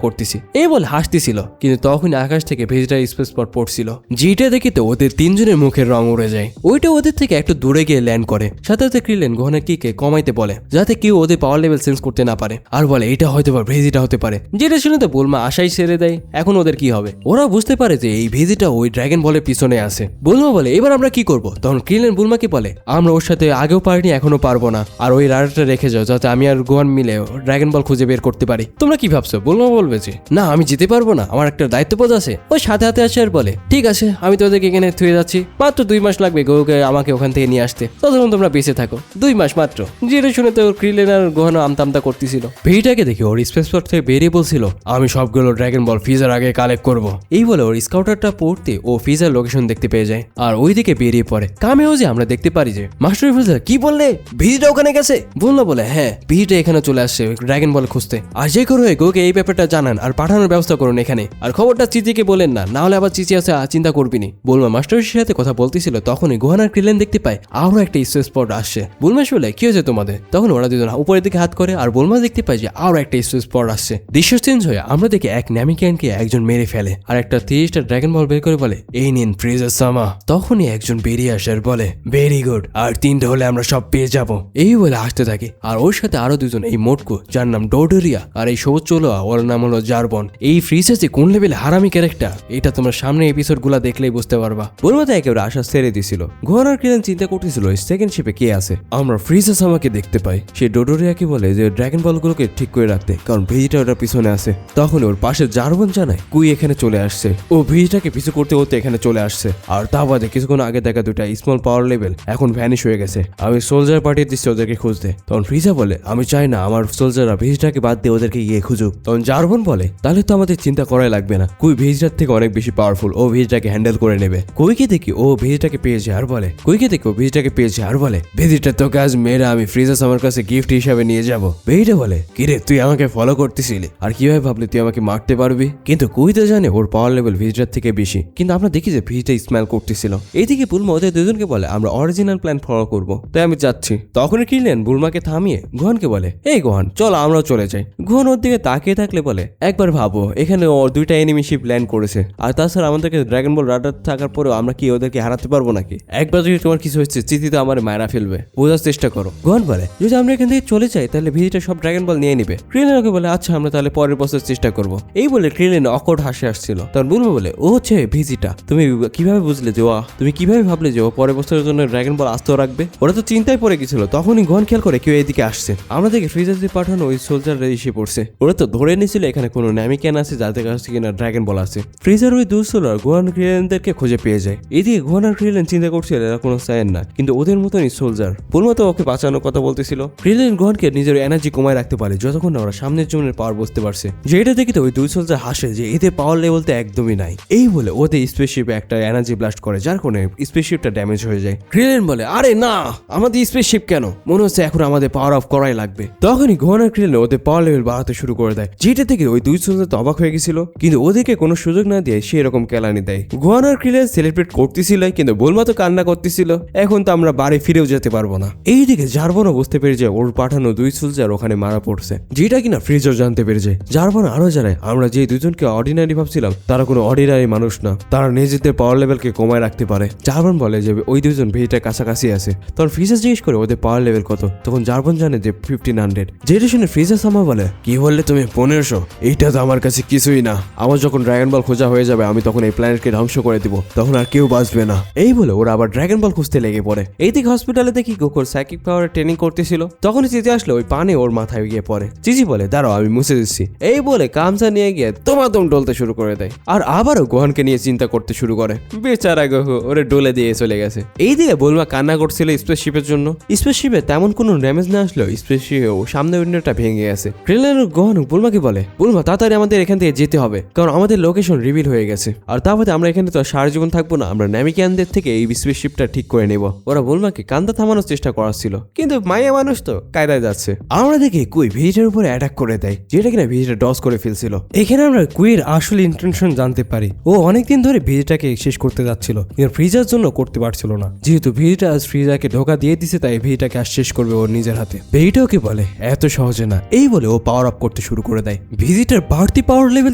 করতেছি। এই বলে হাসতেছিল, কিন্তু তখন আকাশ থেকে ভিজিটার স্পেস স্পট পড়ছিল, যেটা দেখি তো ওদের তিনজনের মুখের রং উড়ে যায়। ওইটা ওদের থেকে একটু দূরে গিয়ে ল্যান্ড করে। সাথে সাথে ক্রিলেন গোহানের কিকে কমাইতে বলে, যাতে কেউ ওদের পাওয়ার লেভেল সেন্স করতে না পারে। আর বলে এটা হয়তো বা ভেজিটা হতে পারে, যেটা শুনে তো বুলমা আশাই ছেড়ে দেয়। এখন ওদের কি হবে? ওরা বুঝতে পারে যে এই ভেজিটা ওই ড্রাগন বলের পিছনে আছে। বুলমা বলে, এবার আমরা কি করব? তখন ক্রিলেন বুলমাকে বলে, আমরা ওর সাথে আগেও পারিনি, এখনো পারবো না, আর ওই রাডারটা রেখে যাও যাতে আমি আর গোহান মিলে ড্রাগন বল খুঁজে বের করতে পারি। তোমরা কি ভাবছো? বুলমা বলবে যে, না আমি যেতে পারবো না, আমার একটা দায়িত্ববোধ আছে। ওই সাথে হাতে আসে আর বলে, ঠিক আছে আমি তোদেরকে এখানে থুয়ে যাচ্ছি, মাত্র 2 মাস লাগবে গোকে আমাকে ওখান থেকে নিয়ে আসতে, ততক্ষণ তোমরা বেঁচে থাকো। 2 মাস মাত্র। যেটা শুনে তো ক্রিলেন আর গোহানো আমতামতা করতেছিল। ভিটাকে দেখে ওর স্পেস পথ থেকে বেরিয়ে বলছিল, আমি সবগুলো ড্রাগন বল ফিজার আগে কালেক্ট করবো। এই বলে ওর স্কাউটারটা পড়তে ও ফিজার লোকেশন দেখতে পেয়ে যায় আর ওইদিকে বেরিয়ে পড়ে। কামেও যে আমরা দেখতে পারি যে মাস্টার ফিজার কি বললে, ভিজিটা ওখানে গেছে? বুলমা বলে, হ্যাঁ ভিজিটা এখানে চলে আসছে ড্রাগন বল খুঁজতে। আর যে করে গোকে এই ব্যাপারটা জানান আর পাঠানোর ব্যবস্থা করুন এখানে, আর খবরটা চিচিকে বলেন না, না হলে আবার চিচি আছে চিন্তা করবিনি। বুলমা মাস্টারের সাথে কথা বলতেছিল, তখনই গোহান আর ক্রিলেন দেখতে পায় আরো একটা স্পেস স্পট আসছে। বুলমা বলে, কি হয়েছে তোমাদের? তখন ওরা দুজন উপরের দিকে হাত করে আর বুলমা দেখতে পায় যে আরো একটা স্পেস স্পট আসছে। দৃশ্য চেঞ্জ হয়ে আমরা দেখি এক নামিকিয়ানকে একজন মেরে ফেলে আর একটা 30টা ড্রাগন বল বের করে বলে, এই নিন ফ্রিজার সামা। তখনই একজন বেরিয়ে আসে আর বলে, ভেরি গুড, আর 3টে হলে আমরা সব পেয়ে যাব। এই বলে আসতে থাকে আর ওর সাথে আরো দুজন, এই মোটকো যার নাম ডোডোরিয়া আর এই সবুজ চলোয়া ওর নাম হলো জারবন। এই ফ্রিজে যে কোন লেভেলে হারামি ক্যারেক্টার এটা তোমরা সামনে এপিসোড গুলা দেখলেই বুঝতে পারবা। বুলমাতে একেবারে আশা ছেড়ে দিছিল। গোহান আর ক্রিলেন চিন্তা করতেছিল সেকেন্ড শিপে কে আছে। আমরা ফ্রিজার সামাকে দেখতে পাই, সে ডোডোরিয়াকে বলে যে ড্রাগন বলগুলোকে ঠিক করে রাখতে, কারণ ভিজিটা ওটা পিছনে আছে। তখন ওর পাশে জারবন জানায় কুই এখানে চলে আসছে, ও ভিজিটাকে পিছু করতে করতে এখানে চলে আসছে। আর তা বাদে কিছুক্ষণ আগে দেখা দুটা স্মল পাওয়ার লেভেল এখন ভ্যানিশ হয়ে গেছে, আমি সোলজার পাঠিয়ে দিচ্ছি ওদেরকে খুঁজতে। তখন ফ্রিজা বলে, আমি চাই না আমার সোলজাররা ভিজিটাকে বাদ দিয়ে ওদেরকে গিয়ে খুঁজুক। তখন জারবন বলে, তাহলে তো আমাদের চিন্তা করাই লাগবে না, কুই ভিজিটার থেকে অনেক বেশি পাওয়ারফুল, ও ভিজিটাকে হ্যান্ডেল করে নেবে। কুইকে দেখি ও ভিজিটাকে পেয়েছে আর বলে, কুইকে দেখি ও ভিজিটাকে পেয়েছে আর বলে, ভিজিটার তো কাজ মেয়েরা আমি ফ্রিজাস আমার কাছে গিফট হিসাবে নিয়ে যাব। ভিজিটা বলে, কিরে তুই আমাকে ফলো করতেছিলি আর কিভাবে ভাবলি তুই আমাকে মারতে পারবি? কিন্তু কুই তো জানে ওর পাওয়ার লেভেল ভিজিটার থেকে বেশি, কিন্তু আমরা দেখি যে ভিজিটা স্মেল করতেছিল। এইদিকে বুলমা ওদের দুজনকে বলে, আমরা অরিজিনাল প্ল্যান ফলো করবো, তাই আমি যাচ্ছি। তখন কিনলেন বুলমাকে থামিয়ে গোহানকে বলে, এই গোহান চল আমরাও চলে যাই। গোহান ওর দিকে তাকিয়ে থাকলে বলে, একবার ভাবো এখানে ওর 2টা এনিমি শিপ ল্যান্ড করেছে, আর তাছাড়া আমাদেরকে ড্রাগন বল রাডার থাকার পরেও আমরা কি ওদেরকে হারাতে পারবো নাকি? একবার যদি তোমার কিছু হচ্ছে চিতি তো আমার মায়েরা ফেলবে, বোঝার চেষ্টা করো। গোহান বলে, যদি আমরা এখান থেকে চলে যাই তাহলে ভিজিটা সব ড্রাগন বল নিয়ে নিবে। ক্রিলেন ওকে বলে, আচ্ছা আমরা তাহলে পরের বছর চেষ্টা করবো। এই বলে ক্রিলেন অকট হাসি আসছিল। তখন বুলমা বলে, ও হচ্ছে ভিজিটা, তুমি কিভাবে বুঝলে যে তুমি কিভাবে ভাবলে যে ও পরের বছরের জন্য ড্রাগন বল আস্ত রাখবে? ওরা তো চিন্তায় পড়ে গেছিল। তখনই গোহান খেয়াল করে কেউ এদিকে আসছে। আমরা দেখি ফ্রিজার দিয়ে পাঠানো ওই সোলজার এসে পড়ছে। ওরা তো ধরে নিয়েছিল এখানে কোনো নামিকিয়ান আছে যাদের কাছে কিনা ড্রাগন বল আছে। ফ্রিজার ওই দুঃসলার গোহান ক্রিলেনদেরকে খুঁজে পেয়ে যায়। এদিকে গোহান আর ক্রিলেন চিন্তা করছিল এরা কোনো সায়েন না, কিন্তু ওদের মতনই সোলজার। বুলমা তো ওকে বাঁচানোর কথা বলতেছিল। ক্রিলেন গোহানকে নিজের এনার্জি কমায় রাখতে পারে যতক্ষণ না ওরা সামনের জনের পাওয়ার বুঝতে পারছে। যেটা দেখি তো ওই দুই সোলজার হাসে যে এদের পাওয়ার লেভেল তো একদমই নাই। এই বলে ওদের স্পেসশিপে একটা এনার্জি ব্লাস্ট করে, যার কারণে স্পেসশিপটা ড্যামেজ হয়ে যায়। ক্রিলেন বলে, আরে না আমাদের স্পেসশিপ কেন? মনে হচ্ছে এখন আমাদের পাওয়ার অফ করাই লাগবে। তখনই গোহান আর ক্রিলেন ওদের পাওয়ার লেভেল বাড়াতে শুরু করে দেয়, যেটা থেকে ওই দুই সোলজার তো অবাক হয়ে গেছিল, কিন্তু ওদেরকে কোনো সুযোগ না দিয়ে সে এরকম কেলানি দেয়। গোহান আর ক্রিলেন সেলিব্রেট করতেছিল, কিন্তু বুলমা তো কান্না করতেছিল। এখন তো আমরা বাড়ি ফিরেও যেতে পারবো না। এইদিকে জারবনও বুঝতে পেরে যায় ওর পাঠানো দুই সোলজার ওখানে মারা পড়ছে, যেটা কিনা ফ্রিজও জানতে পেরে যায়। জারবন আরো জানায়, আমরা যে দুজনকে অর্ডিনারি ভাবছিলাম তারা কোনো অর্ডিনারি মানুষ না, তারা নিজেদের পাওয়ার লেভেলকে কমায় রাখতে পারে। জারবন বলে যে ওই দুজন ভিজিটার কাছাকাছি আছে। তখন ফ্রিজার জিজ্ঞেস করে ওদের পাওয়ার লেভেল কত। তখন জারবন জানে যে 1500। যেটা শুনে ফ্রিজার সামা বলে, কি বললে তুমি 1500? এইটা তো আমার কাছে কিছুই না। আমার যখন ড্রাগন বল খোঁজা হয়ে যাবে আমি তখন এই প্ল্যানেটকে ধ্বংস করে দিব, তখন আর কেউ বাঁচবে না। এই বলে ওরা আবার ড্রাগন বল খুঁজতে লেগে পড়ে। এইদিকে হসপিটালে দেখি গোকুর সাইকিক পাওয়ারের ট্রেনিং করতেছিল। তখন চিতে আসলে ওই পানে ওর মাথায় গিয়ে পড়ে। চিজি বলে দাঁড়াও আমি মুছে দিচ্ছি, এই বলে গামছা নিয়ে গিয়ে তোমাদম ডলতে শুরু করে দেয়। আর আবারও গোহানকে নিয়ে চিন্তা করতে শুরু করে। বেচারা গহু ওরে ডলে দিয়ে চলে গেছে। এইদিকে বুলমা কান্না করছিল স্পেসশিপের জন্য। স্পেসশিপে তেমন কোনো ড্যামেজ না আসলেও স্পেসশিপেও সামনে উইন্ডোটা ভেঙে গেছে। ক্রিলেনের গোহান বুলমাকে বলে বুলমা তাড়াতাড়ি আমাদের এখান থেকে যেতে হবে, কারণ আমাদের লোকেশন রিভিল হয়ে গেছে। আর তারপরে আমরা এখানে তো সারা জীবন থাকবো না, আমরা ন্যামিকিয়ানদের থেকে এই স্পেসশিপটা ঠিক করে নেব। ওরা বুলমাকে কান্দা থামানোর চেষ্টা করাচ্ছিল, কিন্তু মায়া মানুষ তো কায়দায় যাচ্ছে। আমরা দেখি কুই ভিজিটার উপরে অ্যাটাক করে দেয়, যেটা কিনা ভিজিটার ডস করে ফেলছিল। এখানে আমরা কুইয়ের আসল ইন্টেনশন জানতে পারি। ও অনেকদিন ধরে ভিজিটাকে শেষ করতে যাচ্ছিল, কিন্তু ফ্রিজার জন্য করতে পারছিল না। যেহেতু ভিজিটা আজ ফ্রিজাকে ধোকা দিয়ে দিছে, তাই ভিজিটাকে আজ শেষ করবে ওর নিজের হাতে। ভিজিটা ওকে বলে এত সহজে না, এই বলে ও পাওয়ার আপ করতে শুরু করে দেয়। ভিজিটার বাড়তি পাওয়ার লেভেল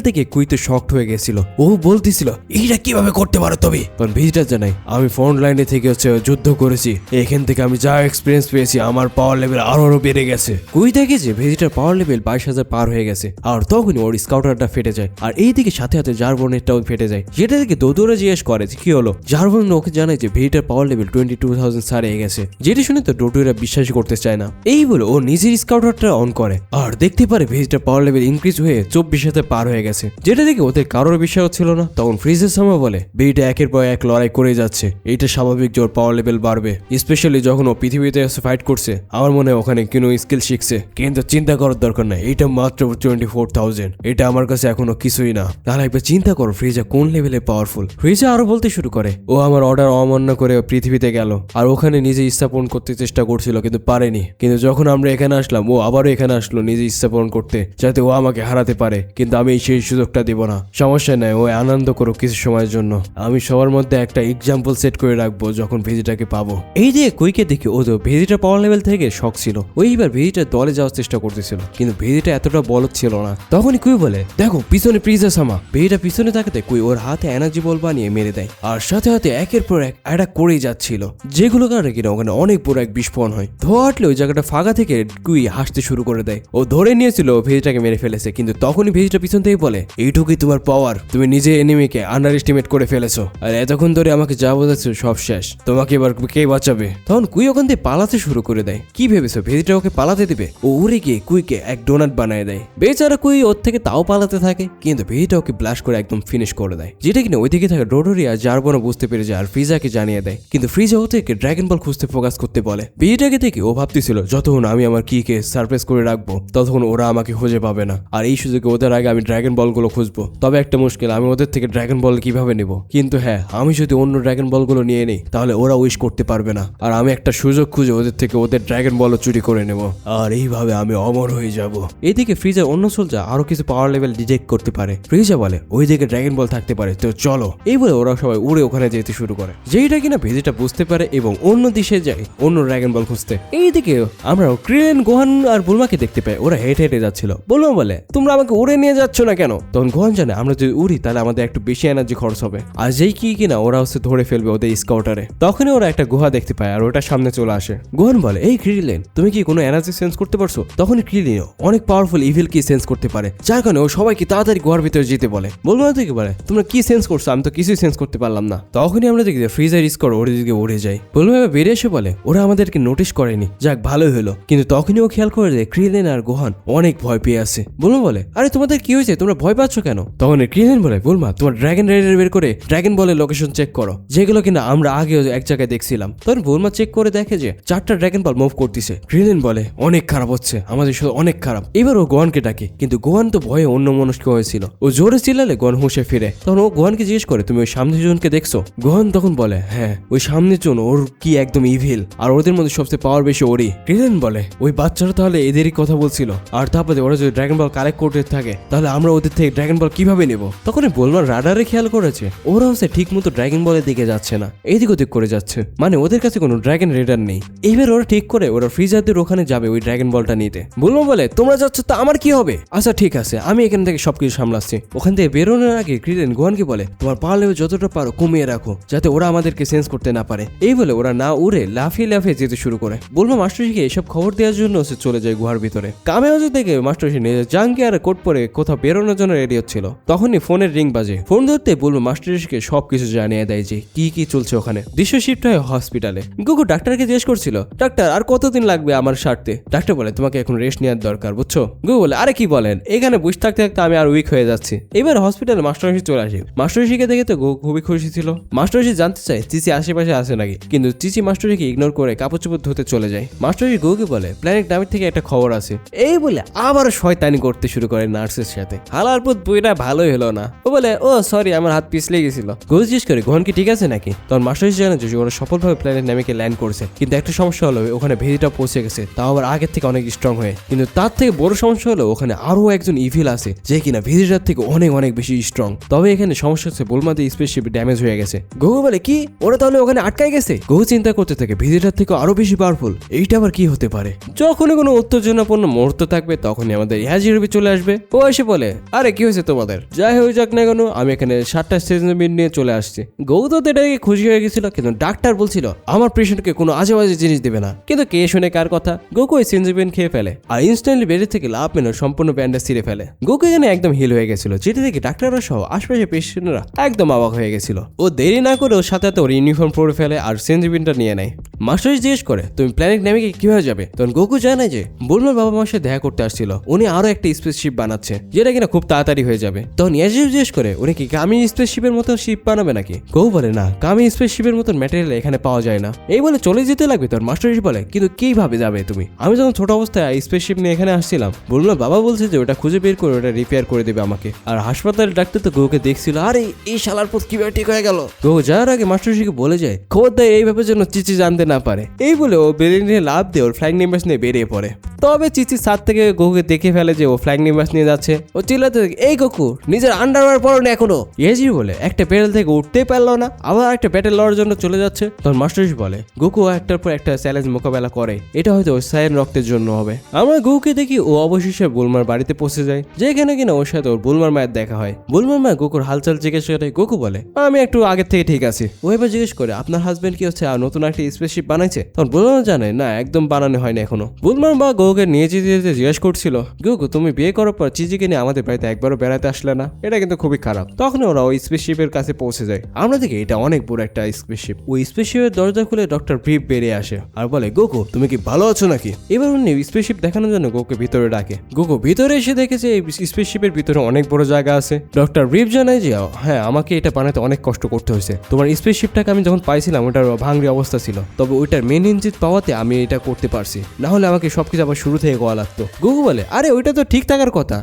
থেকে কুই তো শকড হয়ে গেছিল। ও বলতেছিল এইটা কিভাবে করতে পারো তুমি, কারণ ভিজিটার জানাই আমি ফ্রন্ট লাইনে থেকে যুদ্ধ করেছি, এখান থেকে আমি যা এক্সপিরিয়েন্স পেয়েছি আমার পাওয়ার লেভেল আরো বেড়ে গেছে। কুই দেখে যে ভিজিটার পাওয়ার লেভেল 22,000 পার হয়ে গেছে, আর তখনই ওর স্কাউটারটা ফেটে যায়। আর এইদিকে সাথে সাথে জার্বনেরটাও ফেটে যায়, যেটা থেকে দৌড়ে জিজ্ঞেস করে যে কি হলো। জার্বন ওকে জানায় যে ভিজিটার পাওয়ার লেভেল 22,000 ছাড়িয়ে গেছে, যেটা শুনে তো ডোডোরা বিশ্বাস করতে চায় না। এই বলে ও নিজের স্কাউটারটা অন করে আর দেখতে পারে ভিজিটার পাওয়ার লেভেল ইনক্রিজ হয়ে 24,000 পার হয়ে গেছে, যেটা দেখে ওদের কারোর বিষয় হচ্ছিল না। তখন ফ্রিজের সময় বলে ভিজিটা একের পর এক লড়াই করে যাচ্ছে, এটা স্বাভাবিক যে ওর পাওয়ার লেভেল বাড়বে, স্পেশালি যখন ও পৃথিবীতে ফাইট করছে। আমার মনে হয় ওখানে কোনো স্কিল শিখছে, কিন্তু চিন্তা করার দরকার নাই, এটা মাত্র 24,000, এটা আমার কাছে এখনো কিছুই না। তাহলে একবার চিন্তা করো ফ্রিজা কোন লেভেলে পাওয়ারফুল। ফ্রিজা আরো বলতে শুরু করে ও আমার অর্ডার অমান্য করে পৃথিবীতে গেল, আর ওখানে নিজে স্থাপন করতে চেষ্টা করছিল কিন্তু পারেনি। কিন্তু যখন আমরা এখানে আসলাম ও আবারও এখানে আসলো নিজে স্থাপন করতে, যাতে ও আমাকে হারাতে পারে, কিন্তু আমি সেই সুযোগটা দেব না। সমস্যা নাই, ও আনন্দ করো কিছু সময়ের জন্য, আমি সবার মধ্যে একটা এক্সাম্পল সেট করে রাখবো যখন ভিজিটাকে পাবো। এই দিয়ে কুইকে দেখে ও তো ভিজিটার পাওয়ার লেভেল থেকে শক ছিল। ওইবার ভিজিটার দলে যাওয়ার চেষ্টা করতেছিল, কিন্তু ভিজিটা এতটা বলদ ছিল না। তখনই কুই বলে দেখো পিছনে প্রিজা সামা। ভিজিটা পিছনে তাকাতে কুই ওর হাতে এনার্জি বল বানিয়ে মেরে দেয়, আর সাথে সাথে একের পর এক অ্যাটাক করেই যাচ্ছিল, যেগুলো কারণে কিনা ওখানে অনেক বড় এক বিস্ফোরণ হয়। ধোয়া হাঁটলে ওই জায়গাটা ফাঁকা থেকে কুই হাসতে শুরু করে দেয়। ও ধরে নিয়েছিল ভিজিটাকে মেরে ফেলেছে, কিন্তু তখনই ভিজিটা পিছন থেকে বলে এইটুকুই তোমার পাওয়ার, তুমি নিজে এনিমিকে আন্ডার এস্টিমেট করে ফেলেছো, আর এতক্ষণ ধরে আমাকে যা বোঝাচ্ছো সব শেষ, তোমাকে এবার কে বাঁচাবে। তখন কুই ওখান থেকে পালাতে শুরু করে দেয়। কি ভেবেছো ভিজিটা ওকে পালাতে দিবে? ও উড়ে গিয়ে কুইকে এক ডোনাট বানিয়ে দেয়। বেচারা কুই ওর থেকে তাও পালাতে থাকে, কিন্তু ভিজিটা ওকে ব্লাস্ট করে একদম ফিনিশ করে দেয়, যেটা কিনা ওইদিকে থাকা ডোডোরিয়া জার্বনও বুঝতে পেরে যায় আর ফ্রিজাকে জানিয়ে দেয়। কিন্তু ফ্রিজা ও থেকে ড্রাগন বল খুঁজতে ফোকাস করতে বলে। ভিজিটাকে থেকে ও ভাবতেছিল যতক্ষণ আমি আমার কিকে সারপ্রাইজ করে রাখবো ততক্ষণ ওরা আমাকে খুঁজে পাবে না, আর এই সুযোগে ওদের আগে আমি ড্রাগন বলগুলো খুঁজবো। তবে একটা মুশকিল, আমি ওদের থেকে ড্রাগন বল কিভাবে নেব? কিন্তু হ্যাঁ, আমি যদি অন্য ড্রাগন বলগুলো নিয়ে নেই তাহলে ওরা উইশ করতে পারবে না, আর আমি একটা সুযোগ খুঁজে ওদের থেকে ওদের ড্রাগন বলও চুরি করে নেব, আর এইভাবে আমি অমর হয়ে যাব। এইদিকে ফ্রিজার অন্য সোলজার আরো কিছু পাওয়ার লেভেল ডিটেক্ট করতে পারে। ফ্রিজা বলে ওইদিকে ড্রাগন বল থাকতে পারে, তো চলো। এই বলে ওরা সবাই উড়ে ওখানে যেতে শুরু করে, যেইটা কিনা ভিজিটা বুঝতে পারে এবং অন্য দিশে যায় অন্য ড্রাগন বল খুঁজতে। এইদিকে আমরা ক্রিলেন, গোহান আর বুলমাকে দেখতে পাই, ওরা হেঁটে হেঁটে যাচ্ছিল। বুলমা বলে তোমরা আমাকে উড়ে নিয়ে যাচ্ছ না কেন? তখন গোহান জানে আমরা যদি উড়ি তাহলে আমাদের একটু বেশি এনার্জি খরচ হবে, আর যেই কি কিনা ওরা হচ্ছে ধরে ফেলবে ওদের স্কাউটারে। তখনই ওরা একটা গুহা দেখতে পায় আর ওটা সামনে চলে আসে। গোহান বলে এই ক্রিলেন তুমি কি কোনো এনার্জি সেন্স করতে পারছো? তখনই ক্রিলেন অনেক পাওয়ারফুল ইভিল কি সেন্স করতে পারে, যার কারণে ও সবাইকে তাড়াতাড়ি গুহার ভিতরে যেতে বলে। বুলমা থেকে বলে তোমরা কি সেন্স করছো? আমি তো কিছুই সেন্স করতে পারলাম না। তখনই আমরা দেখি ফ্রিজার স্কোর ওর দিকে উড়ে যায়। বুলমা বেরিয়ে এসে বলে ওরা আমাদেরকে নোটিস করেনি, যাক ভালোই হলো। কিন্তু তখনই ও খেয়াল করে যে ক্রিলেন আর গোহান অনেক ভয় পেয়ে আছে। বুলমা বলে আরে তোমাদের কি হয়েছে, তোমরা ভয় পাচ্ছ কেন? তখন ক্রিলেন বলে বুলমা তোমার ড্রাগন রাইডার বের করে ড্রাগন বলের লোকেশন চেক করো, যেগুলো কিনা আমরা আগেও এক জায়গায় দেখছিলাম। তখন বুলমা চেক করে দেখে যে 4টা ড্রাগন বল মুভ করতেছে। ক্রিলেন বলে অনেক খারাপ হচ্ছে, আমাদের সাথে অনেক খারাপ। এবার ও গোহানকে ডাকে, কিন্তু গোহান তো ভয়ে অন্য মনস্ক হয়েছিল। ও জোরে চিল্লালে গোহান হুঁশে ফিরে। তখন ও গোহানকে জিজ্ঞেস করে তুমি ওই সামনের জনকে দেখছো? গোহান তখন বলে হ্যাঁ, ওই সামনের জন ওর কি একদম ইভিল, আর ওদের মধ্যে সবচেয়ে পাওয়ার বেশি ওরই। ক্রিলেন বলে ওই বাচ্চারা তাহলে এদেরই কথা বলছিল, আর তারপরে ওরা যদি ড্রাগন বল কালেক্ট করতে থাকে তাহলে আমরা ওদের থেকে ড্রাগন বল কিভাবে নেব? তখন বুলমার রাডারে খেয়াল করেছে ওরা হচ্ছে ঠিক মতো ড্রাগন বলের দিকে যাচ্ছে না, এইদিক ওদিক করে যাচ্ছে, মানে ওদের কাছে কোনো ড্রাগন রেডার নেই। এইবার ওরা ঠিক করে ওরা ফ্রিজারদের ওখানে যাবে ওই ড্রাগন বলটা নিতে। বুলমা বলে তোমরা যাচ্ছ তা আমার কি হবে? আচ্ছা ঠিক আছে, আমি এখান থেকে সবকিছু সামলাচ্ছি। ওখান থেকে বেরোনোর আগে ক্রিলেন গোহানকে বলে তোমার পাওয়ার লেভেল যতটা পারো কমিয়ে রাখো, যাতে ওরা আমাদেরকে সেন্স করতে না পারে। এই বলে ওরা না উড়ে লাফিয়ে লাফিয়ে যেতে শুরু করে। বুলমা মাস্টারশিকে এসব খবর দেওয়ার জন্য সে চলে যায় গুহার ভিতরে। কামেওয়াজু থেকে মাস্টারশি নিজের জাঙ্গি আর কোট পরে কোথাও বেরোনোর জন্য রেডি হচ্ছিল। তখনই ফোনের রিং বাজে। ফোন ধরতে বুলমা মাস্টারশিকে সবকিছু জানিয়ে দেয় যে কি চলছে ওখানে। দৃশ্য শিফট হয় হসপিটালে। গুগু ডাক্তারকে জিজ্ঞেস করছিল ডাক্তার আর কতদিন লাগবে আমার সারতে? ডাক্তার বলে তোমাকে এখন রেস্ট নেওয়ার দরকার, বুঝছো? গুগু বলে আরে কি বলেন, এখানে বসে থাকতে থাকতে আমি আর উইক হয়ে যাচ্ছি। এবার হসপিটালে মাস্টারমশাই চলে আসে। মাস্টারমশাইকে দেখে তো গুগু খুবই খুশি ছিল। মাস্টারমশাই জানতে চায় চিচি আশেপাশে আছে নাকি, কিন্তু চিচি মাস্টারকে ইগনোর করে কাপড় চোপড় ধুতে চলে যায়। মাস্টারমশাই গুগুকে বলে প্ল্যানেট নামের থেকে একটা খবর আছে। এই বলে আবারও শয়তানি করতে শুরু করে নার্সের সাথে। হালারপুত বইটা ভালোই হলো না। ও বলে ও সরি, আমার হাত পিছলে গেছিল। গুগু জিজ্ঞেস করে গ্রহণ কি ঠিক আছে নাকি? তখন মাস্টারমশাই জানে যে ওরা সফলভাবে প্ল্যানেট নামিকে ল্যান্ড করছে, কিন্তু একটা সমস্যা হলো ওখানে ভেজিটা পৌঁছে গেছে, তাও আবার আগের থেকে অনেক স্ট্রং হয়ে। কিন্তু তার থেকে বড় সমস্যা হলো ওখানে আরো একজন ইভিল আছে যে কিনা ভেজিটার থেকে অনেক অনেক বেশি স্ট্রং। তবে এখানে সমস্যা হচ্ছে বুলমাতে স্পেসশিপ ড্যামেজ হয়ে গেছে। গুগু বলে কি, ওরা তাহলে ওখানে আটকায় গেছে? গুগু চিন্তা করতে থাকে ভেজিটার থেকে আরো বেশি পাওয়ারফুল, এইটা আবার কি হতে পারে? যখনই কোনো উত্তেজনাপূর্ণ মুহূর্ত থাকবে তখনই আমাদের ইয়াজিরবি চলে আসবে। ও এসে বলে আরে কি হয়েছে তোমাদের? যাই হয়ে যাক না কেন, আমি এখানে 7টা সিজনবিন নিয়ে চলে আসছি। গুগু তো এটাকে খুশি হয়ে গেছিল, কিন্তু ডাক্তার বলছিল আমার পেশেন্টকে কোনো আজে বাজে জিনিস দেবে না। কিন্তু কে শুনে কার কথা? গুগু ওই সিনজিবিন খেয়ে ফেলে আর ইনস্ট্যান্টলি বেডের থেকে লাভ মেনে সম্পূর্ণ ব্যান্ডেজ ছিঁড়ে ফেলে। গুগু এখানে একদম হিল হয়ে গেছিল, যেটা থেকে ডাক্তাররা সহ আশপাশের পেশেন্টরা একদম অবাক হয়ে গেছিল। ও দেরি না করে ওর সাথে ওর ইউনিফর্ম পরে ফেলে আর সিনজিবিনটা নিয়ে নেয়। মাস্টার জিজ্ঞেস করে তুমি প্ল্যানেট নামিকে কিভাবে যাবে? তখন গুগু জানায় যে বুলমার বাবা মার সাথে দেখা করতে আসছিল, উনি আরো একটা স্পেসশিপ বানাচ্ছে যেটা কিনা খুব তাড়াতাড়ি হয়ে যাবে। তখন ইয়াজির জিজ্ঞেস করে উনি কি কামি স্পেসশিপের মতো শিপ বানাবে নাকি? গুগু বলে না, কামি স্পেসশিপের মতো ম্যাটেরিয়াল এখানে পাওয়া যায় না। এই বলে চলে যেতে লাগবে। তোর মাস্টার বলে কিন্তু কিভাবে যাবে তুমি? আমি যখন ছোট অবস্থায় স্পেসশিপ নিয়ে এখানে আসছিলাম, বুলমার বাবা বলছে যে ওটা খুঁজে বের করে ওটা রিপেয়ার করে দেবে আমাকে। আর হাসপাতালের ডাক্তার তো গুগুকে দেখছিল, আরে এই শালার পথ কিভাবে ঠিক হয়ে গেল। গুগু যাওয়ার আগে মাস্টারজিকে বলে যায় খবরদার এইভাবে যেন চিচি জানতে না পারে। এই বলে ও বেরিয়ে নিয়ে লাভ দিয়ে ওর ফ্লাইং নিম্বাস নিয়ে বেরিয়ে পড়ে। তবে চিচি সাত থেকে গুগুকে দেখে ফেলে যে ও ফ্লাইং নিম্বাস নিয়ে যাচ্ছে। ও চিল্লাতে থাকে এই গুগু নিজের আন্ডারওয়্যার পরো না এখনো। ইয়েজি বলে একটা প্যাডেল থেকে উঠতেই পারলো না, আবার একটা ব্যাটেল লড়ার জন্য চলে যাচ্ছে। তখন মাস্টারজি বলে গুগু একটার পর একটা চ্যালেঞ্জ মোকাবেলা করে, এটা হয়তো ওই সাইন রক্তের জন্য হবে। আমরা গুগুকে দেখি ও অবশেষে বুলমার বাড়িতে পৌঁছে যায়, যেখানে কিনা ওর সাথে ওর বুলমার মায়ের দেখা হয়। বুলমার মা গুগুর হালচাল জিজ্ঞেস করে। গুগু বলে আমি একটু আগের থেকে ঠিক আছি। ও এবার জিজ্ঞেস করে আপনার হাজবেন্ড কি হচ্ছে আর নতুন একটা স্পেসশিপ বানাইছে? তখন বুলমার জানে না, একদম বানানো হয়নি এখনো। বুলমার মা গুগুকে নিয়ে যেতে যেতে জিজ্ঞেস করছিল গুগু তুমি বিয়ে করার পর চিজিকে নিয়ে আমাদের বাড়িতে একবারও বেড়াতে আসলে না, এটা কিন্তু খুবই খারাপ। তখন ওরা ওই স্পেসশিপের কাছে পৌঁছে যায়। আমরা দেখি এটা অনেক বড় একটা স্পেসশিপ। ওই স্পেসশিপের দরজা খুলে ডক্টর ব্রিফ বেরিয়ে আসে আর বলে গুগু তুমি কি ভালো আছো নাকি? এবার উনি স্পেসশিপ দেখানোর জন্য গুগুকে ভিতরে ডাকে। গুগু ভিতরে এসে দেখেছে এই স্পেসশিপের ভিতরে অনেক বড় জায়গা আছে। ডক্টর ব্রিফ জানায় যে হ্যাঁ আমাকে এটা বানাতে অনেক কষ্ট করতে হয়েছে। তোমার স্পেসশিপটাকে আমি যখন পাইছিলাম ওটার ভাঙড়ি অবস্থা ছিল, তবে ওইটার মেন ইঞ্জিন পাওয়াতে আমি এটা করতে পারছি, না হলে আমাকে সবকিছু আবার শুরু থেকে করা লাগতো। গুগু বলে আরে ওইটা তো ঠিক থাকার কথা।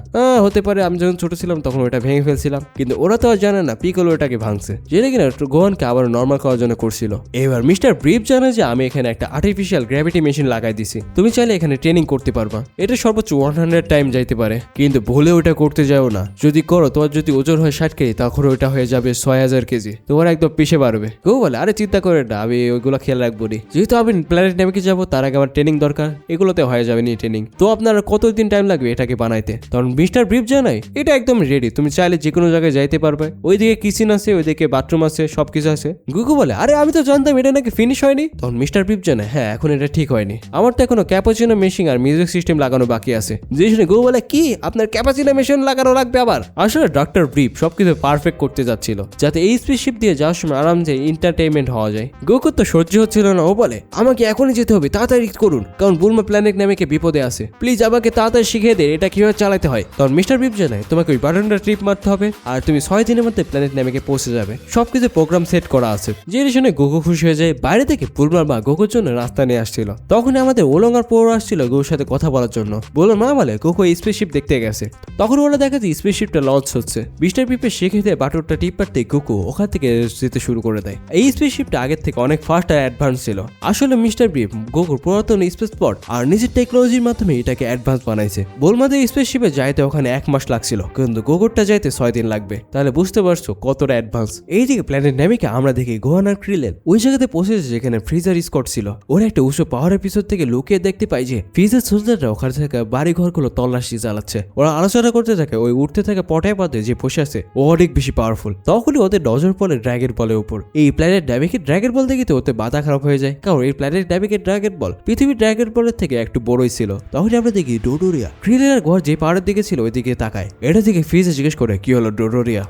হতে পারে আমি যখন ছোট ছিলাম তখন ওটা ভেঙে ফেলছিলাম, কিন্তু ওরা তো আর জানে না পিকল ওটাকে ভাঙছে, যেটা কিনা গোহানকে আবার নর্মাল করার জন্য করছিল। এবার মিস্টার ব্রিফ জানে যে আমি এখানে একটা আর্টিফিশিয়াল গ্র্যাভিটি মেশিন লাগাই দিছি, তুমি চাইলে এখানে ট্রেনিং করতে পারবা। এটা সর্বোচ্চ 100 টাইম যাইতে পারে, কিন্তু ভুলে ওটা করতে যাও না। যদি করো তোমার যদি ওজন হয় 60 কেজি, তখন ওটা হয়ে যাবে 6000 কেজি, তোমার একদম পিছে বাড়বে। কেউ বলে আরে চিন্তা করে না, আমি ওইগুলো খেয়াল রাখবো নি, যেহেতু আমি প্ল্যানেট নামিকে যাবো তার আগে আমার ট্রেনিং দরকার, এগুলোতে হয়ে যাবে নি ট্রেনিং। তো আপনার কতদিন টাইম লাগবে এটাকে বানাইতে? তখন মিস্টার ব্রিফ জানাই এটা একদম রেডি, তুমি চাইলে যে কোনো জায়গায় যাইতে পারবে। ওইদিকে কিচেন আছে, ওইদিকে বাথরুম আছে, সবকিছু আছে। গুগু বলে আরে আমি তো জানতাম এটা নাকি ফিনিশ হয়নি। তখন মিস্টার ব্রিফ জানায় হ্যাঁ এখন এটা ঠিক হয়নি, আমার তো এখনো ক্যাপাচিনো মেশিন আর মিউজিক সিস্টেম লাগানো বাকি আছে। যে শুনে গুগু বলে কি আপনার ক্যাপাচিনো মেশিন লাগানো লাগবে আবার? আসলে ডক্টর ব্রিফ সবকিছু পারফেক্ট করতে যাচ্ছিল যাতে এই স্পেসশিপ দিয়ে যাওয়ার সময় আরামসে এন্টারটেইনমেন্ট হওয়া যায়। গুগু তো সহ্য হচ্ছিল না, ও বলে আমাকে এখনই যেতে হবে, তাড়াতাড়ি করুন, কারণ বুলমা প্ল্যানেট নামিকে বিপদে আছে, প্লিজ আমাকে তাড়াতাড়ি শিখিয়ে দে এটা কিভাবে চালাতে হয়। তখন মিস্টার ব্রিফ জানায় তোমাকে ওই বাটনটা ট্রিপ মারতে হবে আর তুমি 6 দিনের মধ্যে প্ল্যানেট নামিকে পৌঁছে যাবে, সবকিছু প্রোগ্রাম সেট করা আছে। যে শুনে গুগু খুশি হয়ে যায়। বাইরে থেকে বুলমার মা গুগুর জন্য রাস্তা নিয়ে আসছিল, তখন আমাদের ওলঙ্গার পৌর আসছিল গুগুর সাথে কথা বলার জন্য। বুলমার মা বলে গুগু এই স্পেসশিপ দেখতে গেছে। তখন ওরা দেখে যে স্পেসশিপটা লঞ্চ হচ্ছে। মিস্টার ব্রিফের শিখে দিয়ে বাটনটা টিপ পারতে গুগু ওখান থেকে যেতে শুরু করে দেয়। এই স্পেসশিপটা আগের থেকে অনেক ফাস্ট আর অ্যাডভান্স ছিল। আসলে মিস্টার ব্রিফ গুগুর পুরাতন স্পেস পড আর নিজের টেকনোলজির মাধ্যমে এটাকে অ্যাডভান্স বানাইছে। বুলমাদের স্পেসশিপে যাইতে ওখানে 1 মাস লাগছিল, কিন্তু গুগুরটা যাইতে 6 দিন লাগবে। তাহলে বুঝতে পারছো কতটা অ্যাডভান্স। এইদিকে প্ল্যানেট নামিকে আমরা দেখি গোহান আর ক্রিলেন ওই জায়গাতে পৌঁছেছে যেখানে ফ্রিজার স্কট ছিল। ওরা একটা উঁচু পাহাড়ের পিছন থেকে লুকিয়ে দেখতে পাই যে ফ্রিজার সোলজাররা ওখানে থাকা বাড়ি ঘরগুলো তল্লাশি চালাচ্ছে। ওরা আলোচনা করতে থাকে ওই উঠতে থাকা পটায় পাতে যে বসে আছে ও অনেক বেশি পাওয়ারফুল। তখনই ওদের নজর পড়ে ড্র্যাগের বলের উপর। এই প্ল্যানেট নামিকে ড্র্যাগের বল দেখে ওতে মাথা খারাপ হয়ে যায়। যায়, কারণ এই প্ল্যানেট নামিকের ড্রাগন বল পৃথিবীর ড্রাগন বলের থেকে একটু বড়ই ছিল। তখন আমরা দেখি ডোডোরিয়া ক্রিলের ঘর যে পাহাড়ের দিকে ছিল ওইদিকে তাকায়। এটা থেকে ফ্রিজে জিজ্ঞেস করে কি হলো ডোডোরিয়া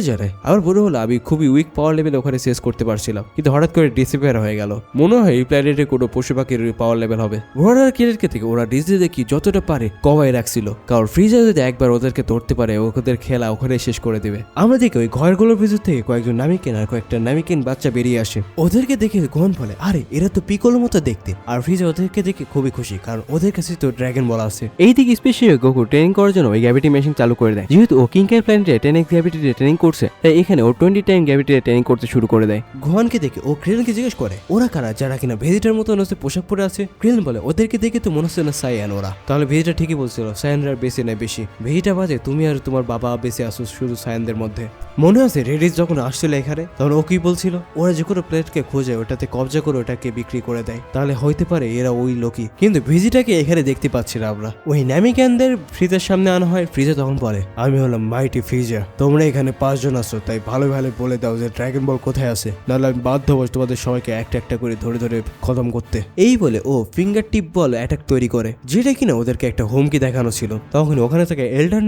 জানে আমার মনে হলো আমি খুবই উইক পাওয়ার লেভেল ওখানে শেষ করতে পারছিলাম, কিন্তু হঠাৎ করে ডিসঅ্যাপিয়ার হয়ে গেল। মনে হয় এই প্ল্যানেটে কোনো পশু পাখির পাওয়ার লেভেল হবে। ঘোড়ার কিলেরকে থেকে ওরা নিজেদের কি যতটা পারে কমাই রাখছিল, কারণ ফ্রিজে যদি একবার ওদেরকে ধরতে পারে ওদের খেলা ওখানে শেষ করে দেবে। আমরা দেখি ওই ঘরগুলোর ভিতর থেকে কয়েকজন নামিকেন আর কয়েকটা নামিকেন বাচ্চা বেরিয়ে আসে। ওদেরকে দেখে গহন বলে আরে এরা তো পিকোলোর মতো দেখতে, আর ফ্রিজে ওদেরকে দেখে খুবই খুশি কারণ ওদের কাছে তো ড্রাগন বল আছে। এইদিকে স্পেশালি গোকু ট্রেনিং করার জন্য ওই গ্র্যাভিটি মেশিন চালু করে দেয়। যেহেতু ও কিংকের প্ল্যানেটে 10x গ্র্যাভিটিতে ট্রেনিং করছে, তাই এখানে ও 20 টাইম গ্র্যাভিটিতে ট্রেনিং করতে শুরু করে দেয়। গোহানকে দেখে ও ক্রিলকে জিজ্ঞেস করে ওরা কারা যারা কিনা ভেজিটার মতো পোশাক পরে আছে। ক্রিল বলে ওদেরকে দেখে তো মনে হচ্ছে না সায়ান ওরা। তাহলে ভেজিটা ঠিকই বলছিল, সায়ানরা বেশি নাই বেশি। ভেজিটা বাদে তুমি আর তোমার বাবা বেঁচে আসো শুধু সায়ানদের মধ্যে। মনে আছে রেডিস যখন আসছিল এখানে তখন ও কি বলছিল ওরা যে কোনো প্লেটকে খোঁজে ওটাতে কবজা করে ওটাকে বিক্রি করে দেয়, তাহলে হইতে পারে এরা ওই লোকই। কিন্তু ভেজিটাকে এখানে দেখতে পাচ্ছি না আমরা। ওই নামিক্যানদের ফ্রিজের সামনে আনা হয়। ফ্রিজে তখন বলে আমি হলাম মাইটি ফ্রিজা, তোমরা এখানে 5 জন আছো, তাই ভালো ভালো বলে দাও যে ড্রাগন বল কোথায় আছে, নাহলে আমি বাধ্য হবো তোমাদের সবাইকে একটা একটা করে ধরে ধরে খতম করতে। এই বলে ও ফিঙ্গার টিপ বল অ্যাটাক তৈরি করে, যেটা কিনা ওদেরকে একটা হুমকি দেখানো ছিল। তখন ওখানে থেকে এল্ডার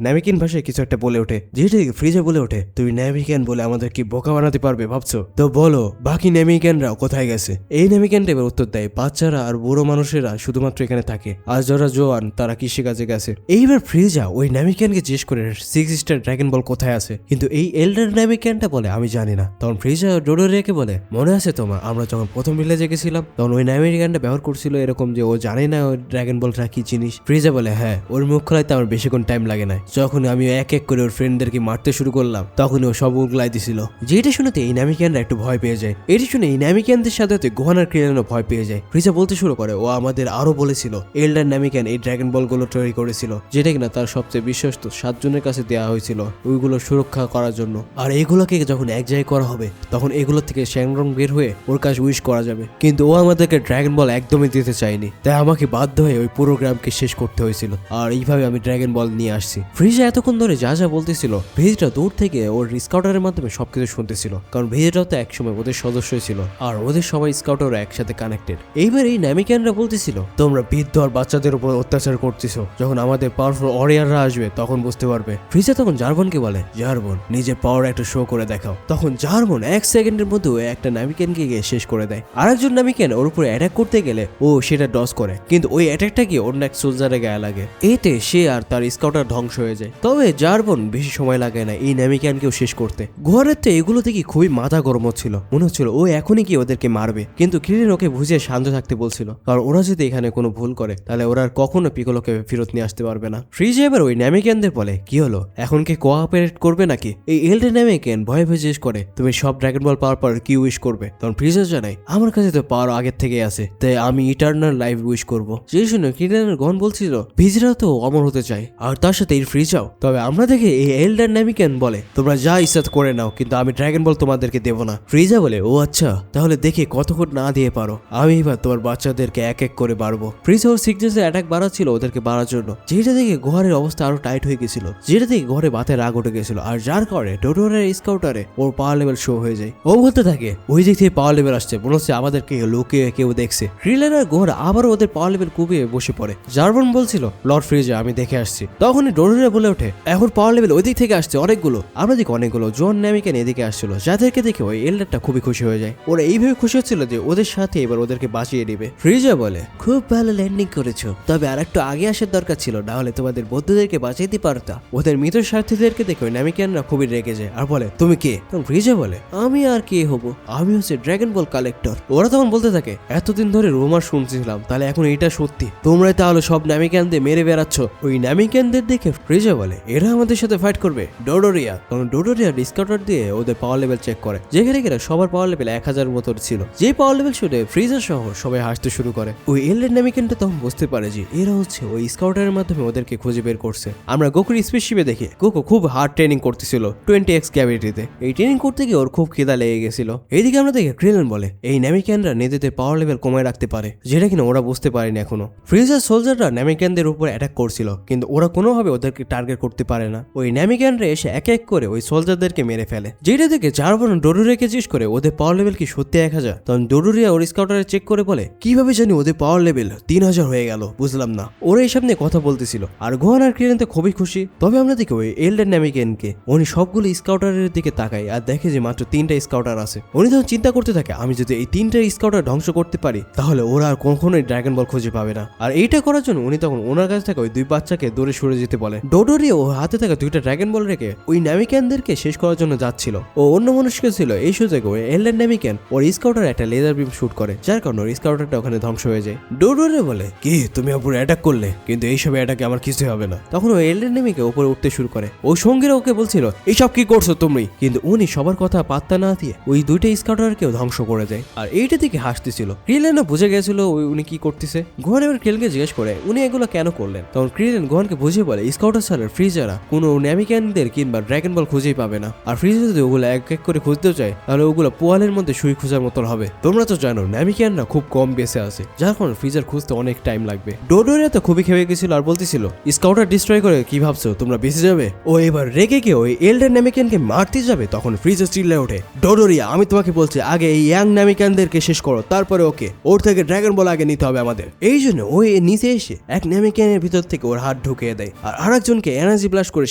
নামিক্যান ভাষায় কিছু একটা বলে ওঠে, যেটা ফ্রিজে বলে ওঠে তুমি নামিক্যান বলে আমাদের কি বোকা বানাতে পারবে ভাবছো? তো বলো বাকি নামিক্যানরা কোথায় গেছে? এই নামিক্যানটা এবার উত্তর দেয় বাচ্চারা আর বুড়ো মানুষেরা শুধুমাত্র এখানে থাকে, আর যারা জোয়ান তারা কৃষি কাজে গেছে। এইবার ফ্রিজা ওই নামিক্যানকে জিজ্ঞেস করে 6 স্টার ড্রাগন বল কোথায় আছে, কিন্তু এই এল্ডার নামিক্যানটা বলে আমি জানি না। তখন ফ্রিজা ডোডোরিয়াকে বলে মনে আছে তোমার আমরা যখন প্রথম ভিলেজে গেছিলাম তখন ওই নামিক্যানটা ব্যবহার করছিল এরকম যে ও জানে না ওই ড্রাগন বলটা কি জিনিস। ফ্রিজা বলে হ্যাঁ ওর মুখ খোলাইতে আমার বেশিক্ষণ টাইম লাগে না, যখন আমি এক এক করে ওর ফ্রেন্ডদেরকে মারতে শুরু করলাম তখন ও সব উগলাই দিছিল। যেটা শুনেতে এই নামিক্যানরা একটু ভয় পেয়ে যায়। এটি শুনে এই নামিক্যানদের সাথে গোহানার ক্রিয়ানো ভয় পেয়ে যায়। ফ্রিজা বলতে শুরু করে ও আমাদের আরো বলেছিল এল্ডার নামিক্যান এই ড্রাগন বল গুলো তৈরি করেছিল, যেটা কিনা তার সবচেয়ে বিশ্বস্ত 7 জনের কাছে দেওয়া হয়েছিল ওইগুলো সুরক্ষা করার জন্য, আর এইগুলোকে যখন এক জায়গায় করা হবে তখন এগুলো থেকে শ্যাংরং বের হয়ে ওর কাছে উইশ করা যাবে। কিন্তু ও আমাদেরকে ড্রাগন বল একদমই দিতে চায়নি, তাই আমাকে বাধ্য হয়ে ওই পুরো গ্রামকে শেষ করতে হয়েছিল, আর এইভাবে আমি ড্রাগন বল নিয়ে আসছি। ফ্রিজা এতক্ষণ ধরে যা যা বলতেছিল ভেজিটা দূর থেকে ওর স্কাউটারের মাধ্যমে সবকিছু শুনতেছিল, কারণ ভেজিটাও তো একসময় ওদের সদস্যই ছিল আর ওদের সবাই স্কাউটাররা একসাথে কানেক্টেড। এইবার এই নামিক্যানরা বলতেছিল তোমরা বৃদ্ধ আর বাচ্চাদের উপর অত্যাচার করতেছো, যখন আমাদের পাওয়ারফুল ওয়ারিয়াররা আসবে তখন বুঝতে পারবে। ফ্রিজা তখন জার্বনকে বলে জার্বন নিজের পাওয়ার একটা শো করে দেখাও। তখন জার্বন 1 সেকেন্ডের মধ্যে একটা নামিক্যানকে গিয়ে শেষ করে দেয়। আরেকজন নামিক্যান ওর উপরে অ্যাটাক করতে গেলে ও সেটা ডজ করে, কিন্তু ওই অ্যাটাকটা গিয়ে অন্য এক সোলজারের গায়ে লাগে। এতে সে আর তার স্কাউটার ধ্বংস হয়ে যায়। তবে জার্বন বেশি সময় লাগে না এই নামিক্যানকেও শেষ করতে। ঘরের তো এগুলো থেকে খুবই মাথা গরম হচ্ছিল, মনে হচ্ছিল ও এখনই কি ওদেরকে মারবে, কিন্তু কিরিন ওকে বুঝিয়ে শান্ত থাকতে বলছিল, কারণ ওরা যদি এখানে কোনো ভুল করে তাহলে ওরা আর কখনো পিকোলোকে ফেরত নিয়ে আসতে পারবে না। ফ্রিজে এবার ওই নামিক্যানদের বলে কি হলো এখন কি কোঅপারেট করবে নাকি? এই এল্ডার নামিক্যান ভয়ে ভয়ে জিজ্ঞেস করে তুমি সব ড্রাগন বল পাওয়ার পর কি উইশ করবে? তখন ফ্রিজে জানায় আমার কাছে তো পাওয়ার আগের থেকে আছে, তাই আমি ইটারনাল লাইফ উইশ করব। যে শুনে কিরিনের গন বলছিল ভিজরা তো অমর হতে চায় আর তার সাথে এই ফ্রিজাও। তবে আমরা দেখে এই এল্ডার নামিক্যান বলে তোমরা যা ইচ্ছা করে নাও, কিন্তু আমি ড্রাগন বল তোমাদেরকে দেব না। ফ্রিজা বলে ও আচ্ছা তাহলে দেখি কতক্ষণ না দিয়ে পারো, আমি এবার তোমার বাচ্চাদেরকে এক এক করে বাড়বো। ফ্রিজা ওর সিগনেসে অ্যাটাক বাড়াচ্ছিল ওদেরকে বাড়ার জন্য, যেটা দেখে ঘরের অবস্থা আরো টাইট হয়ে গেছিল, যেটা দেখে ঘরে বাতে রাগ উঠে গেছিল, আর যার কারণে ডোডোরের স্কাউটারে ওর পাওয়ার লেভেল শো হয়ে যায়। ও বলতে থাকে ওই দিক থেকে পাওয়ার লেভেল আসছে, মনে হচ্ছে আমাদেরকে লুকিয়ে কেউ দেখছে। ক্রিলেন আর ঘোর আবারও ওদের পাওয়ার লেভেল কুবিয়ে বসে পড়ে। জার্বন বলছিল লর্ড ফ্রিজা আমি দেখে আসছি। তখনই ডোডোরে বলে ওঠে এখন পাওয়ার লেভেল ওই দিক থেকে আসছে অনেকগুলো। আমরা দেখি অনেকগুলো জন নামিক্যান এদিকে আসছিল, যাদেরকে দেখে ওই এল্ডারটা খুবই খুশি হয়ে যায়। ওরা এইভাবে খুশি হচ্ছিল যে ওদের সাথে এবার ওদেরকে বাঁচিয়ে দিবে। ফ্রিজা বলে খুব ভালো ল্যান্ডিং করেছো, তবে আর একটু আগে আসার দরকার ছিল, না হলে তোমাদের বন্ধুদেরকে বাঁচাইতে পারতা। ওদের মৃত স্বার্থীদেরকে দেখে ওই নামিক্যানরা খুবই রেগে যায় আর বলে তুমি কে? তখন ফ্রিজা বলে আমি আর কে হব, আমি হচ্ছে ড্রাগন বল কালেক্টর। ওরা তখন বলতে থাকে এতদিন ধরে রোমার শুনছিলাম, তাহলে এখন এটা সত্যি, তোমরাই তাহলে সব নামিক্যানদের মেরে বেড়াচ্ছ। ওই নামিক্যানদের দেখে ফ্রিজা বলে এরা আমাদের সাথে ফাইট করবে ডোডোরিয়া। তখন ডোডোরিয়া ডিসকাউন্টার দিয়ে ওদের পাওয়ার লেভেল চেক করে, যেখানে কিনা সবার পাওয়ার লেভেল 1000 মতো ছিল। যে পাওয়ার লেভেল শুনে ফ্রিজা সহ সবাই হাসতে শুরু করে। ওই এল্ডার নামিক্যানটা তখন বুঝতে পারে যে এরা হচ্ছে ওই স্কাউটারের মাধ্যমে ওদেরকে খুঁজে বের করছে। আমরা গোকুর স্পেসশিপে দেখি গোকু খুব হার্ড ট্রেনিং করতেছিল 20x গ্র্যাভিটিতে। এই ট্রেনিং করতে গিয়ে ওর খুব খিদা লেগে গেছিল। এইদিকে আমরা দেখি ক্রিলেন বলে এই নামিক্যানরা নিজেদের পাওয়ার লেভেল কমায় রাখতে পারে, যেটা কিনা ওরা বুঝতে পারেনি এখনো। ফ্রিজার সোলজাররা নামিক্যানদের উপর অ্যাটাক করছিল, কিন্তু ওরা কোনোভাবে ওদেরকে টার্গেট করতে পারে না। ওই নামিক্যানরা এসে এক এক করে ওই সোলজারদেরকে মেরে ফেলে, যেটা দেখে জার্বন ডোডোরেকে জিজ্ঞেস করে ওদের পাওয়ার লেভেল কি সত্যি দেখা যায় তখন ডোডোরিয়া ওর স্কাউটারে চেক করে বলে কিভাবে জানি ওদের পাওয়ার লেভেল 3000 হয়ে গেল, বুঝলাম না। ওরা এইসব নিয়ে কথা বলতেছিল আর গোহান আর ক্রিলেন তো খুবই খুশি। তবে আমরা দেখি ওই এল্ডেন নামিকেনকে উনি সবগুলো স্কাউটারের দিকে তাকায় আর দেখে যে মাত্র 3টা স্কাউটার আছে। উনি তখন চিন্তা করতে থাকে আমি যদি এই 3টা স্কাউটার ধ্বংস করতে পারি তাহলে ওরা আর কখনোই ড্রাগন বল খুঁজে পাবে না। আর এইটা করার জন্য উনি তখন ওনার কাছে থাকা ওই 2 বাচ্চাকে দৌড়ে সরে যেতে বলে। ডোডোরিয়া ও হাতে থাকা 2টা ড্রাগন বল রেখে ওই নামিকেনদেরকে শেষ করার জন্য যাচ্ছিল। ও অন্য মনস্ক ছিল। এই সুযোগে ওই এল্ডেন নামিকেন ওর স্কাউটার একটা লেজার বিম শুট করে, যার কারণে ওর স্কাউটারটা ওখানে ধ্বংস হয়ে যায়। ডোডোরিয়া বলে কি তুমি উপরে অ্যাটাক করলে, কিন্তু এইসব অ্যাটাকে আমার কিছুই হবে না। তখন ওই এল্ডেন নামিকে উপরে উঠতে শুরু করে। ওই সঙ্গীরা ওকে বলছিল এইসব কি করছো তুমি, কিন্তু উনি সবার কথা পাত্তা না দিয়ে ওই 2টা স্কাউটারকেও ধ্বংস করে যায়। আর এইটা দিকে হাসতেছিল। ক্রিলেনও বুঝে গেছিল উনি কি করতেছে। গোহান এবার ক্রিলেনকে জিজ্ঞেস করে উনি এগুলো কেন করলেন। তখন ক্রিলেন গোহানকে বুঝিয়ে বলে স্কাউটার ছাড়া ফ্রিজাররা কোনো ন্যামিক্যানদের কিংবা ড্রাগন বল খুঁজেই পাবে না। আর ফ্রিজার যদি ওগুলো এক এক করে খুঁজতে চায় তাহলে ওগুলো পোয়ালের মধ্যে সুই খোঁজার মতো হবে। তোমরা তো জানো ন্যামিক্যানরা খুব কম বেঁচে আছে, যার কারণে ফ্রিজার খুঁজতে অনেক টাইম লাগবে। ডোডোরিয়া তো খুবই খেয়ে গেছিল আর বলতেছিল স্কাউটার ডিস্ট্রয় করে কি ভাবছো তোমরা বেঁচে যাবে। ও এবার রেগে গিয়ে ওই এল্ডেন নামিক্যানকে মারতে যাবে, তখন ফ্রিজার চিল্লায় ওঠে ডোডোরিয়া আমি তোমাকে বলছি আগে এই ইয়াং নামিক্যানদেরকে শেষ করো, তারপরে ওকে ওর থেকে ড্রাগন বল আগে নিতে হবে আমাদের। এই জন্য ওই নিচে এসে এক নামিক্যানের ভিতর থেকে ওর হাত ঢুকিয়ে দেয় আর আরেকজনকে এনার্জি ব্লাস্ট করে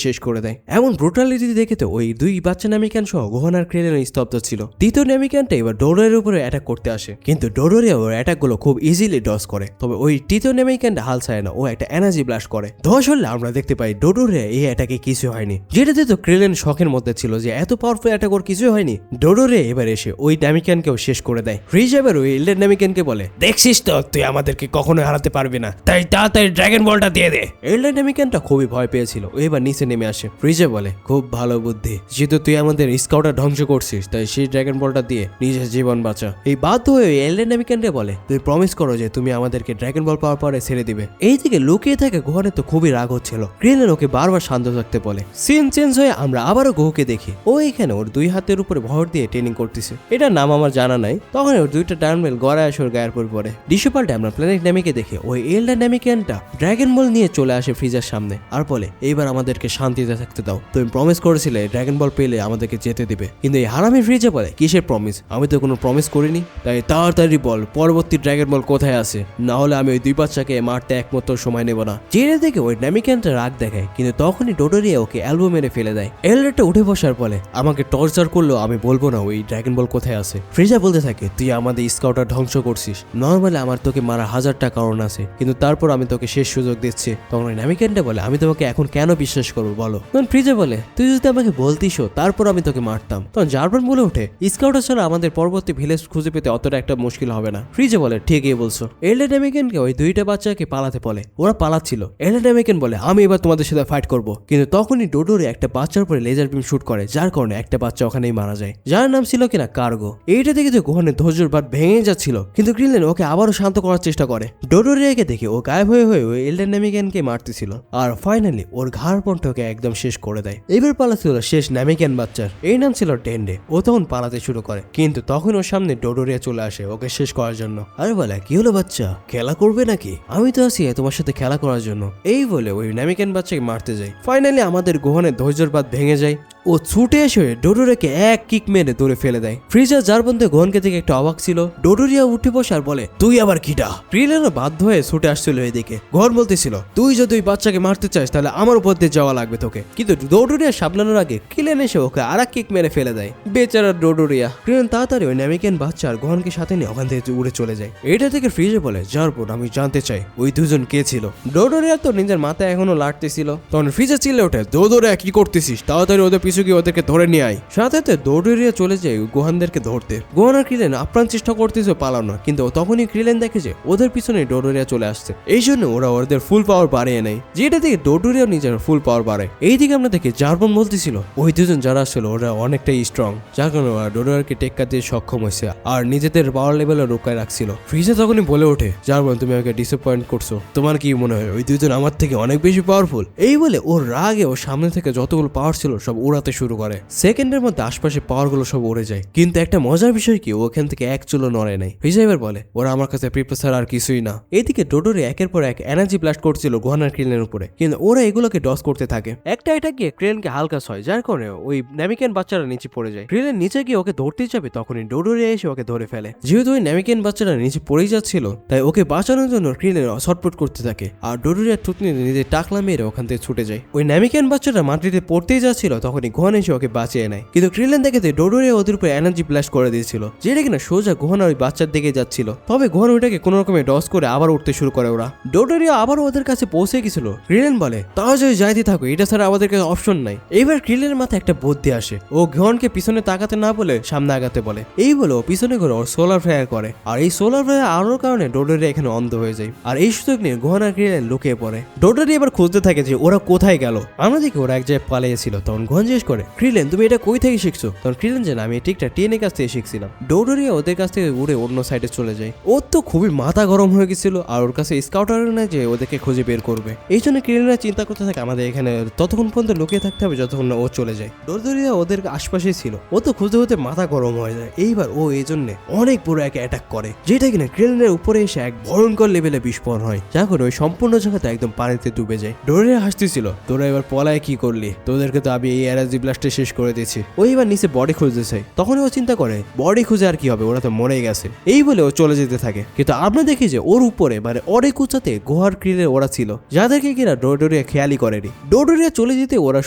শেষ করে দেয়। এমন ব্রুটালিটি দেখে তো ওই 2 বাচ্চা নামিক্যান সহ গোহান আর ক্রিলেন স্তব্ধ ছিল। দ্বিতীয় নামিক্যানটা এবার ডোডোরিয়ার উপরে অ্যাটাক করতে আসে, কিন্তু ডোডোরিয়া ওর অ্যাটাকগুলো খুব ইজিলি ডজ করে। তবে ওই তৃতীয় নামিক্যানটা হাল ছাড়ে না, ও একটা এনার্জি ব্লাস্ট করে। ধস হলে আমরা দেখতে পাই ডোডোরিয়া এই অ্যাটাকে কিছু হয়নি, যেটাতে তো ক্রিলেন শখের মধ্যে ছিল যে এত পাওয়ারফুল অ্যাটাক ওর কিছু হয়নি। ডোডোরিয়া এবার এসে ওই নামিক্যানকেও শেষ করে দেয়। ফ্রিজ এবার ওই এল্ডেন নামিক্যানকে বলে দেখছিস তো তুই আমাদেরকে কখনো হারাতে পারবি না, তাই তাড়াতাড়ি ড্রাগন বলটা দিয়ে দে। এল্ডেন নামিক্যানটা খুবই ভয় পেয়েছিল, ও এবার নিচে নেমে আসে। ফ্রিজে বলে খুব ভালো বুদ্ধি, যেহেতু তুই আমাদের স্কাউটার ধ্বংস করছিস তাই সেই ড্রাগন বলটা দিয়ে নিজের জীবন বাঁচা। এই বাধ্য হয়ে এল্ডেন নামিক্যানকে বলে তুই প্রমিস করো যে তুমি আমাদেরকে ড্রাগন বল পাওয়ার পরে ছেড়ে দিবে। এইদিকে লুকিয়ে থাকে গোহানের তো খুবই রাগ হচ্ছিল। ক্রিলেন ওকে বারবার শান্ত থাকতে বলে। সিন চেঞ্জ হয়ে আমরা আবারও গোহকে দেখি। ও এখানে ওর 2 হাতের উপরে ভর দিয়ে ট্রেনিং করতেছে। এটার নাম আমার জানা নাই। তখন ওর 2টা ডাম্বেল গড়ায় আসে ওর গায়ের পর পরে। ডিশে পাল্টে আমরা প্ল্যানেট নামিকে দেখে ওই এল্ডেন নামিক্যানটা ড্রাগন বল নিয়ে চলে আসে ফ্রিজের সামনে আর বলে এইবার আমাদেরকে শান্তিতে থাকতে দাও, তুমি প্রমিস করেছিলে ড্রাগন বল পেলে আমাদেরকে যেতে দিবে। কিন্তু এই হারামি ফ্রিজে বলে কিসের প্রমিস, আমি তো কোনো প্রমিস করিনি, তাই তাড়াতাড়ি বল পরবর্তী ড্রাগন বল কোথায় আছে, না হলে আমি ওই 2 বাচ্চাকে মারতে একমাত্র সময় নেব না। জেনে দেখে ওই নামিক্যানটা রাগ দেখায়, কিন্তু তখনই ডোডোরিয়া ওকে অ্যালবো মেরে ফেলে দেয়। এল্ডেনটা উঠে বসার বলে আমাকে টর্চার করলেও আমি বলবো না ওই ড্রাগন বল কোথায় আছে। ফ্রিজা বলতে থাকে তুই আমাদের স্কাউটার ধ্বংস করছিস, নর্মালি আমার তোকে মারা 1000টা কারণ আছে, কিন্তু তারপর আমি তোকে শেষ সুযোগ দিচ্ছি। তখন ওই নামিক্যানটা বলে আমি তোমাকে এখন কেন বিশ্বাস করবো বলো। তখন ফ্রিজা বলে তুই যদি আমাকে বলতিসও তারপর আমি তোকে মারতাম। তখন জার্মান বলে ওঠে স্কাউটার ছাড়া আমাদের পরবর্তী ভিলেজ খুঁজে পেতে অতটা একটা মুশকিল হবে না। ফ্রিজে বলে ঠিকই বলছো। এল্ডেন নামিক্যানকে ওই 2টা বাচ্চাকে পালাতে বলে, ওরা পালাচ্ছিল। এল্ডেন নামিক্যান বলে আমি এবার তোমাদের সাথে ফাইট করব, কিন্তু তখনই ডোডোরে একটা বাচ্চার উপরে লেজার বিম শুট করে, যার কারণে একটা বাচ্চা ওখানেই মারা যায়, যার নাম ছিল কিনা কার্গো। এইটা দেখে তো গোহানের ধৈর্যের বাঁধ ভেঙে যাচ্ছিল, কিন্তু ক্রিলেন ওকে আবারও শান্ত করার চেষ্টা করে। ডোডোরিয়াকে দেখে ও গায়েব হয়ে ওই এল্ডেন নামিক্যানকে মারতেছিল আর ফাইনালি ওর ঘাড় পন্টকে একদম শেষ করে দেয়। এবার পালা ছিল শেষ নামিক্যান বাচ্চার, এই নাম ছিল ডেন্ডে। ও তখন পালাতে শুরু করে, কিন্তু তখন ওর সামনে ডোডোরিয়া চলে আসে ওকে শেষ করার জন্য। আরে বলে কি হলো বাচ্চা, খেলা করবে নাকি? আমি তো আছি তোমার সাথে খেলা করার জন্য, এই বলে ওই নামিক্যান বাচ্চাকে মারতে যায়। ফাইনালি আমাদের গোহানের ধৈর্যের বাঁধ ভেঙে যায়। ও ছুটে এসে ডোডোরিয়াকে এক কিক মেরে দৌড়ে ফেলে দেয়। ফ্রিজার যার বন্ধু গোহানকে থেকে একটু অবাক ছিল। ডোডোরিয়া উঠে বসে আর বলে তুই আবার কিটা? ক্রিলেনও বাধ্য হয়ে ছুটে আসছিল এদিকে। গোহান বলতেছিল তুই যদি ওই বাচ্চাকে মারতে চাস তাহলে আমার উপর দিয়ে যাওয়া লাগবে তোকে, কিন্তু ডোডোরিয়া সামলানোর আগে ক্রিলেন এসে ওকে আর এক কিক মেরে ফেলে দেয়। বেচারা ডোডোরিয়া। ক্রিলেন তাড়াতাড়ি ওই নামিক্যান বাচ্চা আর গোহানকে সাথে নিয়ে ওখান থেকে উড়ে চলে যায়। এটা থেকে ফ্রিজে বলে জারপন আমি জানতে চাই ওই 2জন কে ছিল। ডোডোরিয়া তো নিজের মাথায় এখনো লাড়তেছিল। তখন ফ্রিজে চিল্লে ওঠে ডোডোরিয়া কি করতেছিস, তাড়াতাড়ি ওদের পিছু গিয়ে ওদেরকে ধরে নিয়ে আয়। সাথে ডোডোরিয়া চলে যায় গোহানদেরকে ধরতে। গোহান আর ক্রিলেন আপ্রাণ চেষ্টা করতেছে পালানো, কিন্তু তখনই ক্রিলেন দেখে যে ওদের পিছনে ডোডোরিয়া চলে আসছে। এই জন্য ওরা ওদের ফুল পাওয়ার বাড়িয়ে নেয়, যেটা থেকে ডোডোরিয়া নিজের ফুল পাওয়ার বাড়ায়। এইদিকে আমরা দেখি জার্বন বলতেছিল ওই 2জন যারা আসছিল ওরা অনেকটাই স্ট্রং, যার কারণে ওরা ডোডোরিয়াকে টেক্কা দিয়ে সক্ষম হয়েছে আর নিজেদের পাওয়ার লেভেলে রোকায় রাখছিল। ফ্রিজে তখনই বলে ওঠে জার্বন তুমি আমাকে ডিসঅ্যাপয়েন্ট করছো, তোমার কি মনে হয় ওই 2জন আমার থেকে অনেক বেশি পাওয়ারফুল? এই বলে ওর রাগে ওর সামনে থেকে যতগুলো পাওয়ার ছিল সব ওরা মারতে শুরু করে। সেকেন্ডের মধ্যে আশপাশে পাওয়ারগুলো সব উড়ে যায়, কিন্তু একটা মজার বিষয় কি ওখান থেকে এক চুলো নড়ে নাই। ফ্রিজা এবার বলে ওরা আমার কাছে প্রিপেসার আর কিছুই না। এদিকে ডোডোরি একের পর এক এনার্জি ব্লাস্ট করছিল গুহানার ক্রিলেনের উপরে, কিন্তু ওরা এগুলোকে ডস করতে থাকে। একটা এটা গিয়ে ক্রিলেনকে হালকা হয়, যার কারণে ওই নামিকেন বাচ্চারা নিচে পড়ে যায়। ক্রিলেন নিচে গিয়ে ওকে ধরতে যাবে, তখনই ডোডোরি এসে ওকে ধরে ফেলে। যেহেতু ওই নামিকেন বাচ্চারা নিচে পড়েই যাচ্ছিল, তাই ওকে বাঁচানোর জন্য ক্রিলেন ছটফট করতে থাকে, আর ডোডোরিয়া থুতনি নিজের টাকলা মেরে ওখান থেকে ছুটে যায়। ওই নামিকেন বাচ্চারা মাটিতে পড়তেই যাচ্ছিল, তখনই গুহান এসে ওকে বাঁচিয়ে নেয়। কিন্তু ক্রিলেন দেখে ডোডোরিয়া ওদের উপর এনার্জি ব্লাস্ট করে দিয়েছিল, যেটা কিনা সোজা গুহানা ওই বাচ্চার দিকে যাচ্ছিল। তবে গুহান ওইটাকে কোনো রকমে ডস করে আবার উঠতে শুরু করে। ওরা ডোডোরিয়া আবার ওদের কাছে পৌঁছে গেছিল। ক্রিলেন বলে তাও যদি যাইতে থাকো, এটা ছাড়া আমাদের কাছে অপশন নাই। এইবার ক্রিলেনের মাথায় একটা বুদ্ধি আসে, ও গুহানকে পিছনে তাকাতে না বলে সামনে আগাতে বলে। এই বলে ও পিছনে করে ওর সোলার ফ্লায়ার করে, আর এই সোলার ফ্লায়ার আলোর কারণে ডোডোরিয়া এখানে অন্ধ হয়ে যায়। আর এই সুযোগ নিয়ে গুহান আর ক্রিলেন লুকিয়ে পড়ে। ডোডোরিয়া এবার খুঁজতে থাকে যে ওরা কোথায় গেল। আমরা দেখি ওরা এক জায়গায় পালিয়েছিল। তখন গুহান জিজ্ঞেস করে ক্রিলেন তুমি এটা কই থেকে শিখছো? তখন ক্রিলেন জানে আমি ঠিকটা টিএনএ কাছ থেকে শিখছিলাম। ডোডোরিয়া ওদের কাছ থেকে উড়ে অন্য সাইডে চলে যায়। ওর তো খুবই মাথা গরম হয়ে গেছিল, আর ওর কাছে স্কাউটার না যে ওদেরকে খুঁজে বের করবে। এই জন্য ক্রিলেনরা চিন্তা করতে থাকে আমাদের এখানে ততক্ষণ পর্যন্ত লুকিয়ে থাকতে হবে যতক্ষণ না ও চলে যায়। ডোডোরিয়া ওদের আশপাশে ছিল, ও তো খুঁজতে হতে মাথা গরম হয়ে যায়। এইবার ও এই জন্য অনেক বড় এক অ্যাটাক করে, যেটা কিনা ক্রিলেনের উপরে এসে এক ভয়ঙ্কর লেভেলে বিস্ফোরণ হয়, যা করে ওই সম্পূর্ণ জায়গাটা একদম পানিতে ডুবে যায়। ডোডোরিয়া হাসতেছিল, তোরা এবার পলায় কি করলি? তোদেরকে তো আমি এই এনার্জি ব্লাস্টে শেষ করে দিয়েছি। ও এবার নিচে বডি খুঁজতে চাই, তখন ও চিন্তা করে বডি খুঁজে আর কি হবে, ওরা তো মরে গেছে। এই বলে ও চলে যেতে থাকে। কিন্তু আমরা দেখি যে ওর উপরে মানে অনেক উঁচাতে গুহার ক্রিলের ওরা ছিল, যাদেরকে কিনা ডোডোরিয়া খেয়ালই করেনি। ডোডোরিয়া চলে যেতে ওরা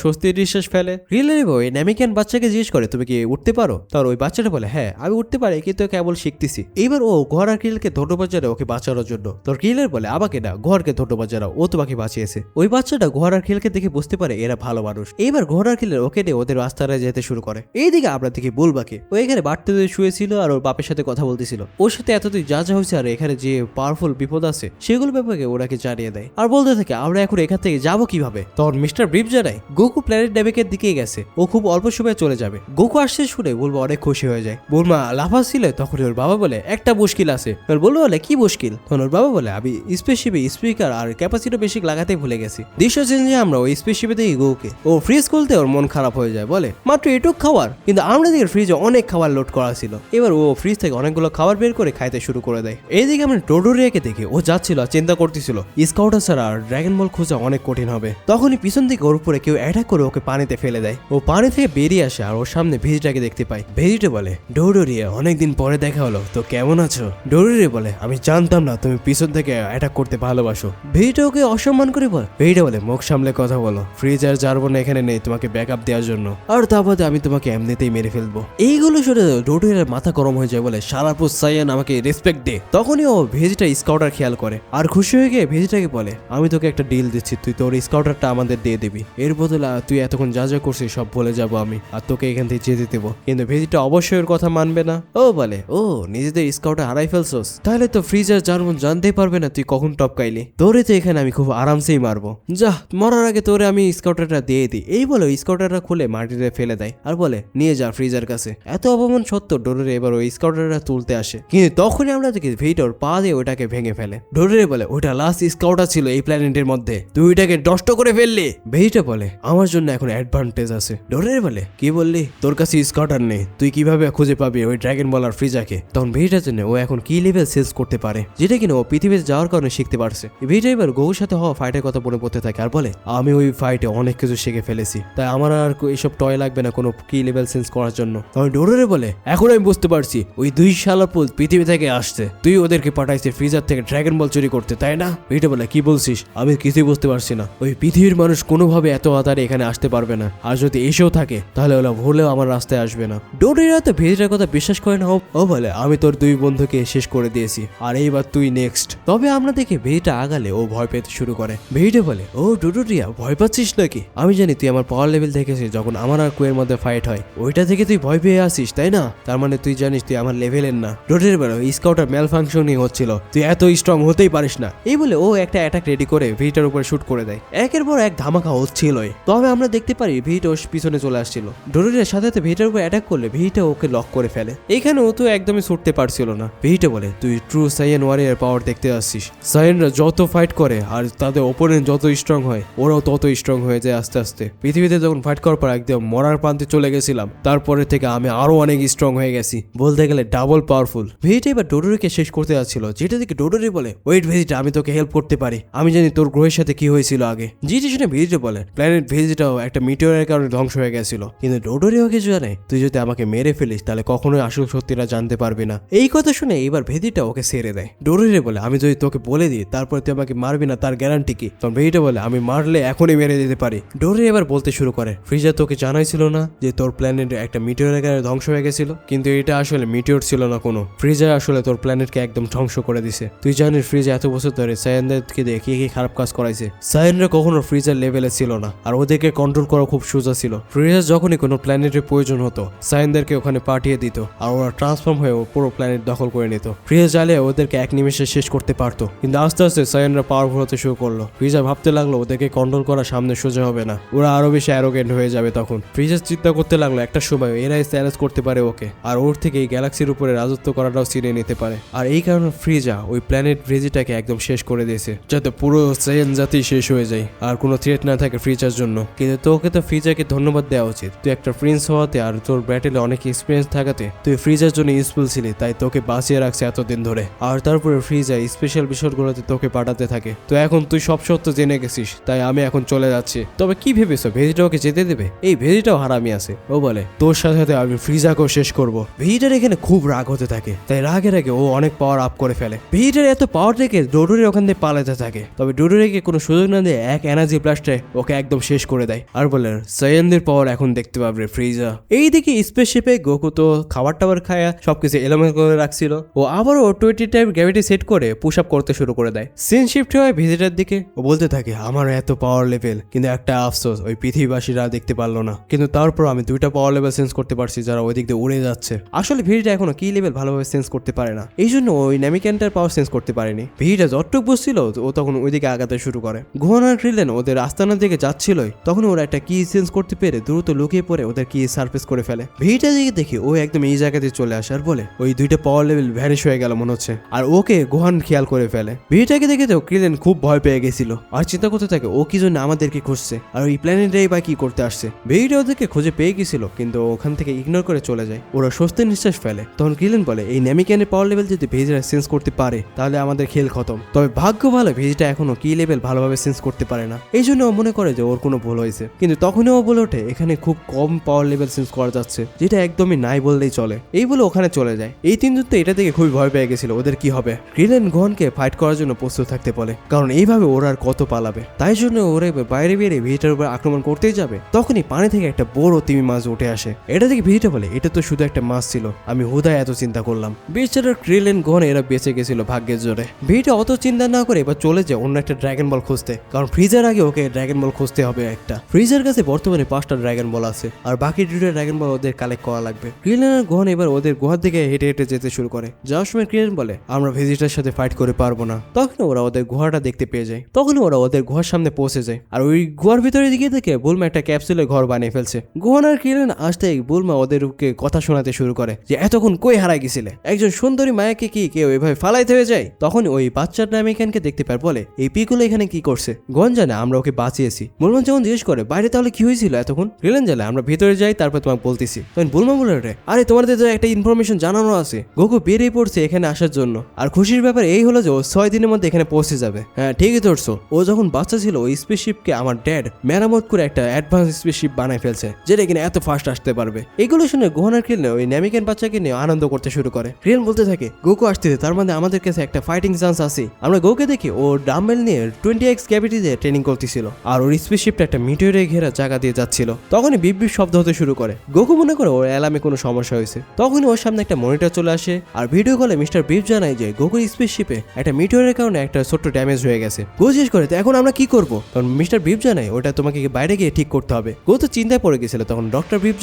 স্বস্তির নিঃশ্বাস ফেলে। ক্রিলের ওই নামিকান বাচ্চাকে জিজ্ঞেস করে তুমি কি উঠতে পারো? তার ওই বাচ্চাটা বলে হ্যাঁ আমি উঠতে পারি, কিন্তু কেবল শিখতেছি। এইবার ও গুহার আর ক্রিলকে ধন্যবাদ জানায় ওকে বাঁচানোর জন্য। তোর ক্রিলের বলে আমাকে না, গুহারকে ধন্যবাদ জানাও, ও তোমাকে বাঁচিয়েছে। ওই বাচ্চাটা গুহার আর ক্রিলকে দেখে বুঝতে পারে এরা ভালো মানুষ। এইবার গুহার আর ক্রিলের ওকে নিয়ে ওদের রাস্তায় যেতে শুরু করে। এইদিকে আমরা দেখি বুলবাকে, ও এখানে বাড়তে শুয়েছিল আর ওর বাপের সাথে কথা বলতেছিল। ওর সাথে এতদিন যা যা হয়েছে আর এখানে যে পাওয়ারফুল বিপদ আছে সেগুলো ব্যাপারে ওরাকে জানিয়ে দেয়, আর বলতে থাকে আমরা এখন এখান থেকে যাবো কিভাবে। তখন মিস্টার ব্রিফ জানায় গোকু প্ল্যানেট ডেবেকের দিকে গেছে, ও খুব অল্প সময়ে চলে যাবে। গোকু আসছে শুনে বুলবা অনেক খুশি হয়ে যায়। বুলমা লাফাচ্ছিল, তখন ওর বাবা বলে একটা মুশকিল আছে। বলবো বলে কি মুশকিল? তখন ওর বাবা বলে আমি স্পেসশিপে স্পিকার আর ক্যাপাসিটি বেশি লাগাতে ভুলে গেছি। দৃশ্য চেঞ্জে আমরা ওই স্পেসশিপে দেখি গোকুকে, ও ফ্রিজ খুলতে ওর মন খারাপ হয়ে যায়, বলে মাত্র এটুক খাবার, কিন্তু আমরা দেখি ফ্রিজে অনেক খাবার লোড করা ছিল। এবার ও ফ্রিজ থেকে অনেকগুলো খাবার বের করে খাইতে শুরু করে দেয়। এইদিকে আমরা ডোডোরিয়াকে দেখি ও যাচ্ছিল চিন্তা করতেছিল স্কাউটার ছাড়া আর ড্রাগন বল খোঁজা অনেক কঠিন হবে। তখনই পিছন থেকে ওর উপরে কেউ অ্যাটাক করে ওকে পানিতে ফেলে দেয়। ও পানি থেকে বেরিয়ে আসে আর ওর সামনে ভেজিটাকে দেখতে পায়। ভেজিটা বলে ডোডোরিয়া অনেকদিন পরে দেখা হলো, তো কেমন আছো? ডোডোরিয়া বলে আমি জানতাম না তুমি পিছন থেকে অ্যাটাক করতে ভালোবাসো। ভেজিটা ওকে অসম্মান করে বলে। ভেজিটা বলে মুখ সামলে কথা বলো, ফ্রিজ আর জারবো না এখানে নেই তোমাকে ব্যাকআপ দেওয়ার জন্য, আর তা বাদে আমি তোমাকে এমনিতেই মেরে ফেলবো। এইগুলো শুনে ডোডোরিয়ার মাথা গরম হয়ে যায়, বলে সারাপুর সাইয়ান আমাকে রেসপেক্ট দে। তখনই ও ভেজিটা স্কাউটার খেয়াল করে আর খুশি হয়ে গিয়ে ভেজিটাকে বলে আমি তোকে একটা ডিল দিচ্ছি, তুই তোর স্কাউটারটা আমাদের দিয়ে দিবি, এর বদলে তুই এতক্ষণ যা যা করছিস সব ভুলে যাবো আমি, আর তোকে এখান থেকে যেতে দেবো। কিন্তু ভেজিটা অবশ্যই ওর কথা মানবে না। ও বলে ও নিজেদের স্কাউটার হারাই ফেলছোস, তাহলে তো ফ্রিজার জার্মন জানতেই পারবে না তুই কখন টপকাইলি, তোরে তো এখানে আমি খুব আরামসেই মারবো, যা মরার আগে তোরে আমি স্কাউটারটা দিয়ে দিই। এই বলে স্কাউটারটা খুলে মাটিতে ফেলে দেয় আর বলে নিয়ে যা ফ্রিজার কাছে। এত অপমান সত্ত্বেও ডোডোরে এবার ওই স্কাউটারটা তুলতে আসে, কিন্তু তখনই আমরা দেখি ভেজিটা পা দিয়ে ওটাকে ভেঙে ফেলে। ডোডোরে বলে ওটা লাস্ট স্কাউটার ছিল এই প্ল্যানেটের মধ্যে, তুই ওইটাকে নষ্ট করে ফেললি। ভেজিটা বলে আমার জন্য এখন অ্যাডভান্টেজ আছে। ডোডোরে বলে কি বললি? তোর কাছে স্কাউটার নেই, তুই কিভাবে খুঁজে পাবি ওই ড্রাগন বল আর ফ্রিজাকে? তখন ভেজিটার জন্য ও এখন কি লেভেল সেলস করতে পারে, যেটা কিনা ও পৃথিবীতে যাওয়ার কারণে শিখতে পারছে। ভেজিটা এবার গৌর সাথে হওয়া ফাইটের কথা মনে পড়তে থাকে আর বলে আমি ওই ফাইটে অনেক কিছু শিখে ফেলেছি, তাই আমার আর এইসব টয় লাগবে না কোনো কি লেভেল সেন্স করার জন্য। তখন ডোডোরে বলে এখন আমি বুঝতে পারছি ওই দুই শালা পুল পৃথিবী থেকে আসছে, তুই ওদেরকে পাঠাইছিস ফ্রিজার থেকে ড্রাগন বল চুরি করতে, তাই না? ভেজিটা বলে কি বলছিস? আমি কিছুই বুঝতে পারছি না, ওই পৃথিবীর মানুষ কোনোভাবে এত তাড়াতাড়ি এখানে আসতে পারবে না, আর যদি এসেও থাকে তাহলে ওরা ভুলেও আমার রাস্তায় আসবে না। ডোডোরিয়া তো ভেজিটার কথা বিশ্বাস করে না। ও বলে আমি তোর দুই বন্ধুকে শেষ করে দিয়েছি, আর এইবার তুই নেক্সট। তবে আমরা দেখি ভেজিটা আগালে ও ভয় পেতে শুরু করে। ভেজিটা বলে ও ডোডোরিয়া ভয় পাচ্ছিস নাকি? আমি জানি তুই আমার পাওয়ার লেভেল দেখেছিস যখন আমার আর কুয়ের মধ্যে ফাইট হয়, ওইটা থেকে তুই ভয় পেয়ে আসিস তাই না? তার মানে তুই জানিস তুই আমার লেভেলের না। ডোডোরিয়া বলে স্কাউটার ম্যাল ফাংশনিং হচ্ছিল, তুই এত স্ট্রং হতেই পারিস না। এই বলে ও একটা অ্যাটাক রেডি করে ভেজিটার উপরে শুট করে দেয়। একের পর এক ধামাকা হচ্ছিলই। তবে আমরা দেখতে পারি ভেজিটা ওর পিছনে চলে আসছিল। ডোডোরিয়ার সাথে সাথে ভেজিটার উপর অ্যাটাক করলে ভেজিটা ওকে লক করে ফেলে। এখানে ও তো একদমই ছুটতে পারছিল না। ভেজিটা বলে তুই ট্রু সাইয়ান ওয়ারিয়ার পাওয়ার দেখতে আসছিস, সাইয়ানরা যত ফাইট করে আর তাদের ওপোনেন্ট যত স্ট্রং হয় ওরাও তত স্ট্রং হয়ে যায় আস্তে আস্তে। পৃথিবীতে যখন ফাইট করার পর একদম মরার প্রান্তে চলে গেছিলাম, তারপরে থেকে আমি আরো অনেক স্ট্রং হয়ে গেছি, বলতে গেলে ডাবল পাওয়ারফুল। ভেজিটা এবার ডোডোরিকে শেষ করতে যাচ্ছিল, যেটা থেকে ডোডোরি বলে ওয়েট ভেজিটা, আমি তোকে হেল্প করতে পারি, আমি জানি তোর গ্রহের সাথে কি হয়েছিল আগে। যেটি শুনে ভেজিটা বলে প্ল্যানেট ভেজিটাও একটা মিটিওরের কারণে ধ্বংস হয়ে গেছিল, কিন্তু ডোডোরিও কিছু জানে, তুই যদি আমাকে মেরে ফেলিস তাহলে কখনোই আসল সত্যিটা জানতে পারবি না। এই কথা শুনে এবার ভেজিটা ওকে ছেড়ে দেয়। ডোডোরি বলে আমি যদি তোকে বলে দিই তারপর তুই আমাকে মারবি না, তার গ্যারান্টি কি? তখন ভেজিটা বলে আমি মারলে এখনই মেরে দিতে পারি। ডোডোরি এবার বলতে শুরু করে ফ্রিজা তোকে জানাইছিল না যে তোর প্ল্যানেট একটা মিটিওরের কারণে ধ্বংস হয়ে গেছিল, কিন্তু এটা আসলে মিটিওর ছিল না কোনো, ফ্রিজা আসলে তোর প্ল্যানেটকে একদম ধ্বংস করে দিছে। তুই জানিস ফ্রিজা এত বছর ধরে সায়ানদেরকে দিয়ে কি কি খারাপ কাজ করাইছে। সায়ানরা কখনো ফ্রিজার লেভেলে ছিল না, আর ওদেরকে কন্ট্রোল করা খুব সোজা ছিল। ফ্রিজা যখনই কোনো প্ল্যানেটের প্রয়োজন হতো সায়ানদেরকে ওখানে পাঠিয়ে দিত, আর ওরা ট্রান্সফর্ম হয়ে পুরো প্ল্যানেট দখল করে নিত। ফ্রিজা চাইলে ওদেরকে এক নিমেষে শেষ করতে পারতো, কিন্তু আস্তে আস্তে সায়ানরা পাওয়ারফুল হতে শুরু করলো। ফ্রিজা ভাবতে লাগলো ওদেরকে কন্ট্রোল করা সামনে সোজা হবে না, ওরা আরো বেশি অ্যারোগেন্ট হয়ে যাবে। তখন ফ্রিজা চিন্তা করতে লাগলো একটা সময় এরাই চ্যালেঞ্জ করতে পারে ওকে, আর ওর থেকে এই গ্যালাক্সির উপরে রাজত্ব করাটাও ছিনিয়ে নিতে পারে। আর এই কারণে ফ্রিজা ওই প্ল্যানেট ভেজিটাকে একদম শেষ করে দিয়েছে, যাতে পুরো সায়ান জাতি শেষ হয়ে যায় আর কোনো থ্রেট না থাকে ফ্রিজার জন্য। কিন্তু তোকে তো ফ্রিজাকে ধন্যবাদ দেওয়া উচিত, তুই একটা প্রিন্স হওয়াতে আর তোর ব্যাটেলে অনেক এক্সপিরিয়েন্স থাকাতে তুই ফ্রিজার জন্য ইউজফুল ছিলি, তাই তোকে বাঁচিয়ে রাখছে এতদিন ধরে। আর তারপরে ফ্রিজা স্পেশাল বিষয়গুলোতে তোকে পাঠাতে থাকে। তো এখন তুই সব সত্য জেনে গেছিস, তাই আমি এখন চলে যাচ্ছি। তবে কি ভেবেছো ভেজিটা ওকে যেতে দেবে? এই ভেজিটাও হারামি আছে। ও বলে তোর সাথে সাথে আমি ফ্রিজাকেও শেষ করব। ভেজিটার এখানে খুব রাগ হতে থাকে, তাই রাগের আগে ও অনেক পাওয়ার আপ করে ফেলে। ভেজিটার এত পাওয়ার দেখে ডোডোরি ওখান থেকে পালাতে থাকে, তবে ডোডোরিকে কোনো সুযোগ না দিয়ে এক এনার্জি ব্লাস্টে ওকে একদম শেষ করে দেয়, আর বলে সায়ানদের পাওয়ার এখন দেখতে পাবে ফ্রিজা। এইদিকে স্পেসশিপে গোকু তো খাবার টাবার খায়া সবকিছু এলোমেলো করে রাখছিল, ও আবারও 20 টাইপ গ্র্যাভিটি সেট করে পুশ আপ করতে শুরু করে দেয়। সিন শিফট হয় ভিজিটার দিকে, ও বলতে থাকে আমার এত পাওয়ার লেভেল, কিন্তু একটা আফসোস ওই পৃথিবীবাসীরা দেখতে পারলো না, কিন্তু তারপর আমি 2টা পাওয়ার লেভেল সেন্স করতে পারছি যারা ওই দিক দিয়ে উড়ে যাচ্ছে। আসলে ভিডিটা এখনো কি লেভেল ভালোভাবে সেন্স করতে পারে না, এই জন্য ওই নেমিক্যান্টার পাওয়ার সেন্স করতে পারেনি। ভিডিটা যতটুক বসছিল ও তখন ওইদিকে আগাতে শুরু করে। গুহান আর ক্রিলেন ওদের আস্তানার দিকে যাচ্ছিলই, তখন ওরা একটা কি সেন্স করতে পেরে দ্রুত লুকিয়ে পড়ে ওদের কি সার্ফেস করে ফেলে। ভিডিটা দিকে দেখে ও একদম এই জায়গাতে চলে আসে আর বলে ওই 2টা পাওয়ার লেভেল ভ্যানিশ হয়ে গেল মনে হচ্ছে, আর ওকে গুহান খেয়াল করে ফেলে। ভিডিটাকে দেখে তো ক্রিলেন খুব ভয় পেয়ে গেছিল আর চিন্তা করতে থাকে ও কি জন্য আমাদেরকে খুঁজছে আর ওই প্ল্যানেটেই বা কি করতে আসছে। ভিডিটা ওদেরকে খুঁজে পেয়ে গেছিল, কিন্তু ওখান থেকে ইগনোর করে চলে যায়। ওরা স্বস্তির নিঃশ্বাস ফেলে। তখন ক্রিলেন বলে এই নেমিক্যানের পাওয়ার লেভেল যদি ভেজিটা সেন্স করতে পারে তাহলে আমাদের খেল খতম। তবে ভাগ্য ভালো ভেজিটা এখনো কি লেভেল ভালোভাবে সেন্স করতে পারে না, এই জন্য ও মনে করে যে ওর কোনো ভুল হয়েছে। কিন্তু তখনই ও বলে ওঠে এখানে খুব কম পাওয়ার লেভেল সেন্স করা যাচ্ছে, যেটা একদমই নাই বললেই চলে। এই বলে ওখানে চলে যায়। এই তিনজন তো এটা দেখে খুবই ভয় পেয়ে গেছিল ওদের কি হবে। ক্রিলেন গুহানকে ফাইট করার জন্য প্রস্তুত থাকতে বলে, কারণ এইভাবে ওরা আর কত পালাবে। তাই জন্য ওরা বাইরে বেরিয়ে ভিজিটার উপর আক্রমণ করতেই যাবে, তখনই পানি থেকে একটা বড় তিমি মাছ উঠে আসে। এটা দেখে ভিজিটা বলে এটা তো শুধু একটা মাছ ছিল, আমি হুদায় এত চিন্তা করলাম। বেচারা ক্রিলেন গুহান এরা বেঁচে গেছিল ভাগ্যের জোরে। ভিজিটা অত চিন্তা না করে এবার চলে যায় অন্য একটা ড্রাগন বল খুঁজতে, কারণ ফ্রিজার আগে ওকে ড্রাগন বল খুঁজতে হবে একটা। ফ্রিজার কাছে বর্তমানে 5টা ড্রাগন বল আছে, আর বাকি 2টা ড্রাগন বল ওদের কালেক্ট করা লাগবে। ক্রিলেন আর গুহান এবার ওদের গুহার দিকে হেঁটে হেঁটে যেতে শুরু করে। যাওয়ার সময় ক্রিলেন বলে আমরা ভিজিটার সাথে ফাইট করে পারবো না। তখন ওরা ওদের গুহাটা দেখতে পেয়ে যায়, তখন ওরা ওদের গুহার সামনে পৌঁছে যায়, আর ওই গুহার ভিতরে দিকে থেকে বুলমা একটা ক্যাপসুলের ঘর বানিয়ে ফেলছে। গুহান আর ক্রিলেন আসতেই বুলমা ওদেরকে কথা শোনাতে শুরু করে যে এতক্ষণ কই হারাই গেছিলে, একজন সুন্দরী মায়াকে কি কেউ এভাবে ফালাইতে হয়ে যায়। তখন ওই বাচ্চার নামিকানকে দেখতে পার, বলে এই পিকুলো এখানে কি করছে। গুহান জানে আমরা ওকে বাঁচিয়েছি। বুলমা যখন জিজ্ঞেস করে বাইরে তাহলে কি হয়েছিল এতক্ষণ, ক্রিলেন জানে আমরা ভিতরে যাই তারপর তোমাকে বলতেছি। তখন বুলমা বলে ওঠে আরে তোমাদের তো একটা ইনফরমেশন জানানো আছে, গোকু বেরিয়ে পড়ছে এখানে আসার জন্য, আর খুশির ব্যাপার এই হলো যে ও 6 দিনের মধ্যে এখানে পৌঁছে যাবে। হ্যাঁ ঠিকই ধরছো, ও যখন বাচ্চা ছিল ওই স্পেসশিপকে আমার ড্যাড মেরামত করে একটা অ্যাডভান্স স্পেসশিপ বানায় ফেলছে, যেটা কিনা এত ফাস্ট আসতে পারবে। এগুলো শুনে গুহান আর ক্রিলেন ওই নেমিক্যান বাচ্চাকে নিয়ে আনন্দ করতে শুরু করে। ক্রিলেন বলতে থাকে গোকু আসতেছে, তার মানে আমাদের কাছে একটা ফাইটিং চান্স আছে। আমরা গোকে দেখি ও ডাম্বেল নিয়ে 20x গ্র্যাভিটি দিয়ে ট্রেনিং করতেছিল, আর ওর স্পেসশিপটা একটা মিটিওরে ঘেরা জায়গা দিয়ে যাচ্ছিল। তখনই বিপ বিপ শব্দ হতে শুরু করে। গোকু মনে করে ওর অ্যালার্মে কোনো সমস্যা হয়েছে। তখনই ওর সামনে একটা মনিটর চলে আসে, আর ভিডিও কলে মিস্টার বিপ জানায় যে গোকুর স্পেসশিপে একটা মিটিওরের কারণে একটা ছোট্ট ড্যামেজ হয়ে গেছে। গো জিজ্ঞেস করে এখন আমরা কি করবো, তখন মিস্টার বিপ জানায় ওটা তোমাকে বাইরে গিয়ে ঠিক করতে হবে। গো তো চিন্তায় পড়ে গেছিল। তখন ডক্টর বিপ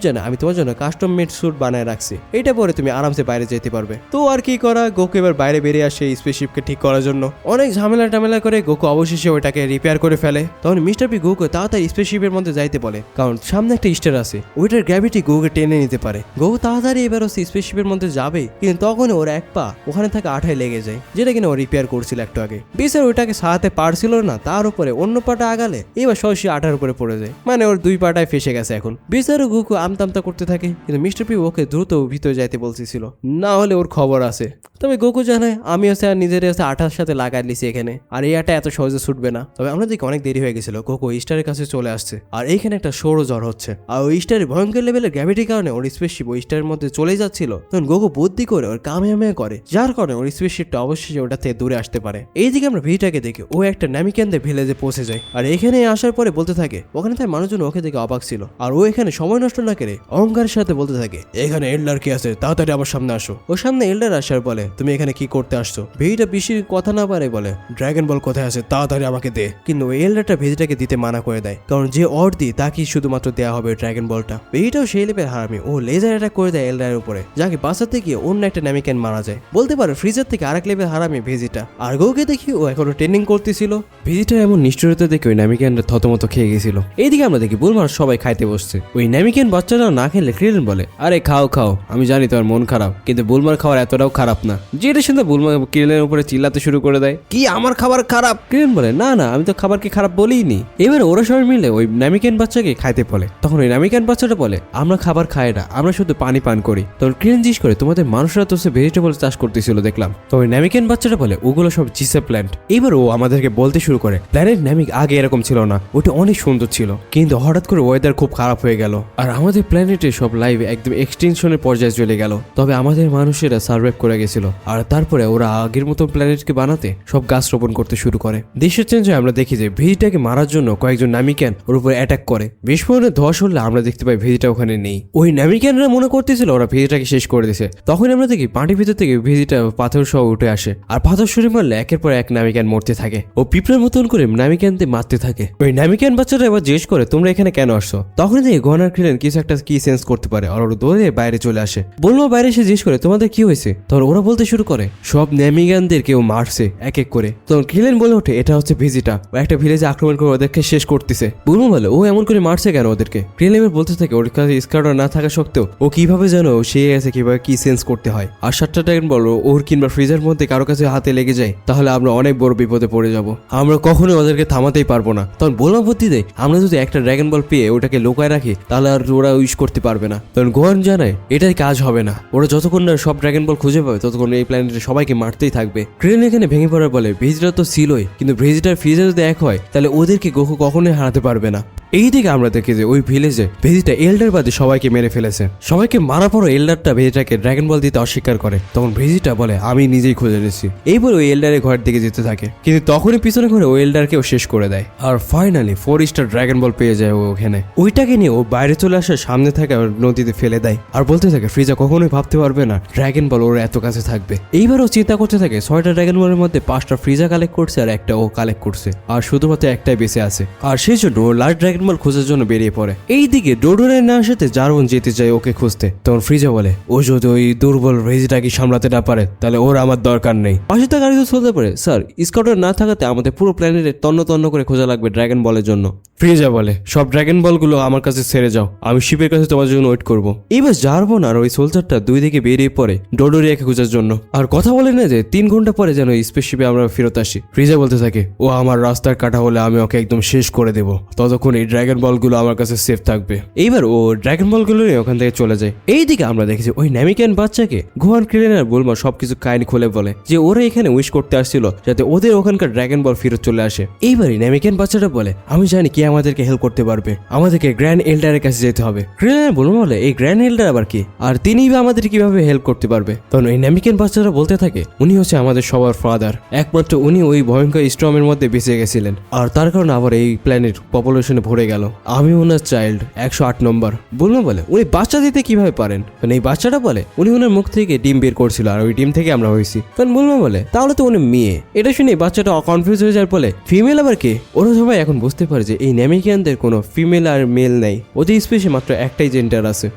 জানায় আমি তোমার জন্য কাস্টম মেড স্যুট বানায় রাখছি, এটা পরে তুমি আরামসে বাইরে যেতে পারবে। তো আর কি করা, গোকু এবার বাইরে বেরিয়ে আসে স্পেসশিপকে ঠিক করার জন্য। অনেক ঝামেলা টামেলা করে গোকু অবশেষে ওটাকে রিপেয়ার করে ফেলে। তখন মিস্টার বি গোকু তাড়াতাড়ি স্পেসশিপের মধ্যে যাইতে বলে, কারণ সামনে একটা স্টার আছে, ওইটার গ্র্যাভিটি গোকুকে টেনে নিতে পারে। গোকু তাড়াতাড়ি এবার স্পেসশিপের মধ্যে যাবে, কিন্তু তখন ওর এক পা ওখানে থাকা আঠায় লেগে যায়, যেটা কিনা ও রিপেয়ার করছিল একটু আগে। বিচার ওইটাকে সারাতে পারছিল না, তার উপরে অন্য পাটা আগালে এবার সরাসরি আঠার উপরে উপরে পড়ে যায়, মানে ওর দুই পাটায় ফেসে গেছে। এখন বেচারা গোকু আমতামতা করতে থাকে, কিন্তু মিস্টার পি ওকে দ্রুত ভিতরে যাইতে বলতেছিল, না হলে ওর খবর আছে। তবে গোকু জানায় আমি হচ্ছে আর নিজের হচ্ছে আঠার সাথে লাগাই নিছি এখানে, আর এই আটা এত সহজে ছুটবে না। তবে আমরা দেখি অনেক দেরি হয়ে গেছিল, গোকু স্টারের কাছে চলে আসছে, আর এইখানে একটা সৌরঝড় হচ্ছে, আর ওই স্টারের ভয়ঙ্কর লেভেলের গ্র্যাভিটির কারণে ওর স্পেসশিপ ওই স্টারের মধ্যে চলে যাচ্ছিল। তখন গোকু বুদ্ধি করে ওর কামেয়ামেয়া করে, যার কারণে ওর স্পেসশিপটা অবশ্যই ওটা থেকে দূরে আসতে পারে। এইদিকে আমরা ভিটাকে দেখি ও একটা নামিকেন্দ্রে ভিলেজে পৌঁছে যায়, আর এখানে আসার পরে বলতে থাকে ওখানে তার মানুষজন ওকে দেখে অবাক ছিল, আর ও এখানে সময় নষ্ট না করে অহংকারের সাথে বলতে থাকে এখানে এল্ডার কি আছে, তাড়াতাড়ি আমার সামনে আসো। ওর সামনে এল্ডার আসার বলে তুমি এখানে কি করতে আসছো? ভিটা বেশি কথা না পারে বলে ড্রাগন বল কোথায় আছে, তাড়াতাড়ি আমাকে দে। কিন্তু ওই এল্ডারটা ভিটাকে দিতে মানা করে দেয়, কারণ যে অর্ধি তাকে শুধুমাত্র দেওয়া হবে ড্রাগন বলটা। ভিটাও সেই লেভেল হারামি, ও লেজার অ্যাটাক করে দেয় এল্ডারের উপরে, যাকে বাঁচাতে গিয়ে অন্য একটা নামিকেন মারা যায়। বলতে পারো ফ্রিজার থেকে আরেক লেভেল হারামি ভিজিটা। আর গোকে দেখি ও এখনো ট্রেনিং করতেছিল। ভিজিটা এমন নিষ্ঠুরতা দেখে ওই নামিকেনটা থতমত খেয়ে গেছিল। এইদিকে আমরা দেখি বুলমার সবাই খাইতে বসছে। ওই নামিকেন বাচ্চাটাও না খেলে ক্রিলেন বলে আরে খাও খাও, আমি জানি তোমার মন খারাপ, কিন্তু বুলমার খাবার এতটাও খারাপ না। যেটা শুনে বুলমার ক্রিলেনের উপরে চিল্লাতে শুরু করে দেয় কি আমার খাবার খারাপ। ক্রিলেন বলে না না, আমি তো খাবারকে খারাপ বলিনি। এবার ওরা সবাই মিলে ওই নামিকেন বাচ্চাকে খাইতে বলে। তখন ওই নামিকেন বাচ্চাটা বলে আমরা খাবার খাই না, আমরা শুধু পানি পান করি। তখন ক্রিলেন জিজ্ঞেস করে তোমাদের মানুষরা তো ভেজিটেবল চাষ করতেছিল দেখলাম। তো ওই নামিকেন বাচ্চাটা বলে ওগুলো সব জিসে প্ল্যান্ট। এবার ও আমাদেরকে বলতে শুরু করে প্ল্যানেট নামিক আগে এরকম ছিল না, ওটা অনেক সুন্দর ছিল, কিন্তু হঠাৎ করে ওয়েদার খুব খারাপ হয়ে গেল, আর আমাদের প্ল্যানেটে সব লাইফ একদম এক্সটেনশনের পর্যায়ে চলে গেল। তবে আমাদের মানুষেরা সার্ভাইভ করে গেছিল, আর তারপরে ওরা আগের মতো প্ল্যানেটকে বানাতে সব গাছ রোপণ করতে শুরু করে। দেশের চেঞ্জ হয়ে আমরা দেখি যে ভেজিটাকে মারার জন্য কয়েকজন নামিক্যান ওর উপর অ্যাটাক করে। বিস্ফোরণের ধস হলে আমরা দেখতে পাই ভেজিটা ওখানে নেই। ওই নামিক্যানরা মনে করতেছিল ওরা ভেজিটাকে শেষ করে দিয়েছে। তখন আমরা দেখি পানির ভিতর থেকে ভেজিটা পাথর সহ উঠে আসে, আর পাথর সরে মারলে একের পর এক নামিক্যান মরতে থাকে। ও পিঁপড়ের মতন করে নামিক্যানতে মারতে থাকে। ওই নামিক্যান বাচ্চাটা এবার জিজ্ঞেস করে তোমরা এখানে কেন আসছো? তখন দেখি গনার ক্রিলেন কিছু একটা কি সেন্স করতে পারে, আর ওরা দৌড়ে বাইরে চলে আসে। বললো বাইরে এসে জিজ্ঞেস করে তোমাদের কি হয়েছে? তখন ওরা বলতে শুরু করে সব নামিক্যানদের কেউ মারছে এক এক করে। তখন ক্রিলেন বলে ওঠে এটা হচ্ছে ভিজিটা, ও একটা ভিলেজে আক্রমণ করে ওদেরকে শেষ করতেছে। বুলমো বলে ও এমন করে মারছে কেন ওদেরকে? ক্রিলেন বলতে থাকে ওর কাছে স্কার্টার না থাকা সত্ত্বেও ও কিভাবে জানো সে আছে কিভাবে কি সেন্স করতে হয়। আর সাতটা ড্রাগন বলো ওর কিংবা ফ্রিজের মধ্যে কারো কাছে হাতে লেগে যায় তাহলে আমরা অনেক বড় বিপদে পড়ে যাব, আমরা কখনোই ওদেরকে থামাতেই পারবো না। তখন বলমা বুদ্ধি দেয় আমরা যদি একটা ড্রাগন বল পেয়ে ওটাকে লোকায় রাখি তাহলে আর ওরা ইউজ করতে পারবে না। তখন গোয়ান জানায় এটাই কাজ হবে না, ওরা যতক্ষণ না সব ড্রাগন বল খুঁজে পাবে ততক্ষণ এই প্ল্যানেটে সবাইকে মারতেই থাকবে। ক্রেন এখানে ভেঙে পড়ার বলে ভেজিটা তো ছিলই, কিন্তু ভেজিটার ফ্রিজে যদি এক হয় তাহলে ওদেরকে গোকু কখনোই হারাতে পারবে না। এই দিকে আমরা দেখি যে ওই ভিলেজে ভেজিটা এল্ডার বাদে সবাইকে মেরে ফেলেছে। সবাইকে মারার পরও এল্ডারটা ভেজিটাকে ড্রাগন বল দিতে অস্বীকার করে। তখন ভেজিটা বলে আমি নিজেই খুঁজে নিচ্ছি। এইবার ওই এল্ডারের ঘরের দিকে যেতে থাকে, কিন্তু তখনই পিছনে ঘুরে ওই এল্ডারকেও শেষ করে দেয়। আর ফাইনালি 4 স্টার ড্রাগন বল পেয়ে যায় ও ওখানে। ওইটাকে নিয়ে ও বাইরে চলে আসে, সামনে থাকা নদীতে ফেলে দেয়, আর বলতে থাকে ফ্রিজা কখনোই ভাবতে পারবে না ড্রাগন বল ওর এত কাছে থাকবে। এইবার ও চিন্তা করতে থাকে 6টা ড্রাগন বলের মধ্যে 5টা ফ্রিজা কালেক্ট করছে আর একটা ও কালেক্ট করছে, আর শুধুমাত্র একটাই বেঁচে আছে। আর সেই জন্য ও লাস্ট ড্রাগন বল খোঁজার জন্য বেরিয়ে পড়ে। এইদিকে ডোডোরের নার সাথে জারুন যেতে চায় ওকে খুঁজতে। তখন ফ্রিজা বলে ও যদি ওই দুর্বল ভেজিটাকে সামলাতে না পারে তাহলে ওর আমার দরকার নেই। পাশে থাকা আরেকজন চলতে পারে স্যার স্কাউটার না থাকাতে আমাদের পুরো প্ল্যানেটে তন্ন তন্ন করে খোঁজা লাগবে ড্রাগন বলের জন্য। ফ্রিজা বলে সব ড্রাগন বলগুলো আমার কাছে ছেড়ে যাও, আমি শিপের কাছে তোমার জন্য ওয়েট করবো। এবার জারবন আর ওই সোলজারটা দুই দিকে বেরিয়ে পড়ে ডোডোরিয়াকে খোঁজার জন্য। আর কথা বলে না যে 3 ঘন্টা পরে যেন স্পেসশিপে আমরা ফেরত আসি। ফ্রিজা বলতে থাকে ও আমার রাস্তার কাটা হলে আমি ওকে একদম শেষ করে দেবো, ততক্ষণ এই ড্রাগন বলগুলো আমার কাছে সেফ থাকবে। এইবার ও ড্রাগন বলগুলো নিয়ে ওখান থেকে চলে যায়। এইদিকে আমরা দেখেছি ওই নামিক্যান বাচ্চাকে গোয়ান ক্রিলেন আর বুলমা সবকিছু কাহিনী খুলে বলে যে ওরা এখানে উইশ করতে আসছিল যাতে ওদের ওখানকার ড্রাগন বল ফেরত চলে আসে। এইবারই নামিক্যান বাচ্চাটা বলে আমি জানি কে আমাদেরকে হেল্প করতে পারবে, আমাদেরকে গ্র্যান্ড এল্ডারের কাছে যেতে হবে। ক্রিলেন আর বুলমা বলে এই গ্র্যান্ড এল্ডার আবার কি, আর তিনিই বা আমাদের কিভাবে হেল্প করতে পারবে? তখন ওই নামিক্যান বাচ্চারা বলতে থাকে উনি হচ্ছে আমাদের সবার ফাদার, একমাত্র উনি ওই ভয়ঙ্কর স্টর্মের মধ্যে বেঁচে গেছিলেন, আর তার কারণে আবার এই প্ল্যানেট পপুলেশনে ভরে গেল। আমি ওনার চাইল্ড 108 নম্বর। বুলমা বলে উনি বাচ্চা দিতে কিভাবে পারেন? এই বাচ্চাটা বলে উনি ওনার মুখ থেকে ডিম বের করছিল আর ওই ডিম থেকে আমরা হয়েছি। তখন বুলমা বলে তাহলে তো উনি মেয়ে। এটা শুনে বাচ্চাটা কনফিউজ হয়ে যাওয়ার বলে ফিমেল আবার কে? ওরা সবাই এখন বুঝতে পারে যে এই নামিকিয়ানদের কোনো ফিমেল আর মেল নাই, ওদের স্পেসে মাত্র একটাই জেন্ডার আছে।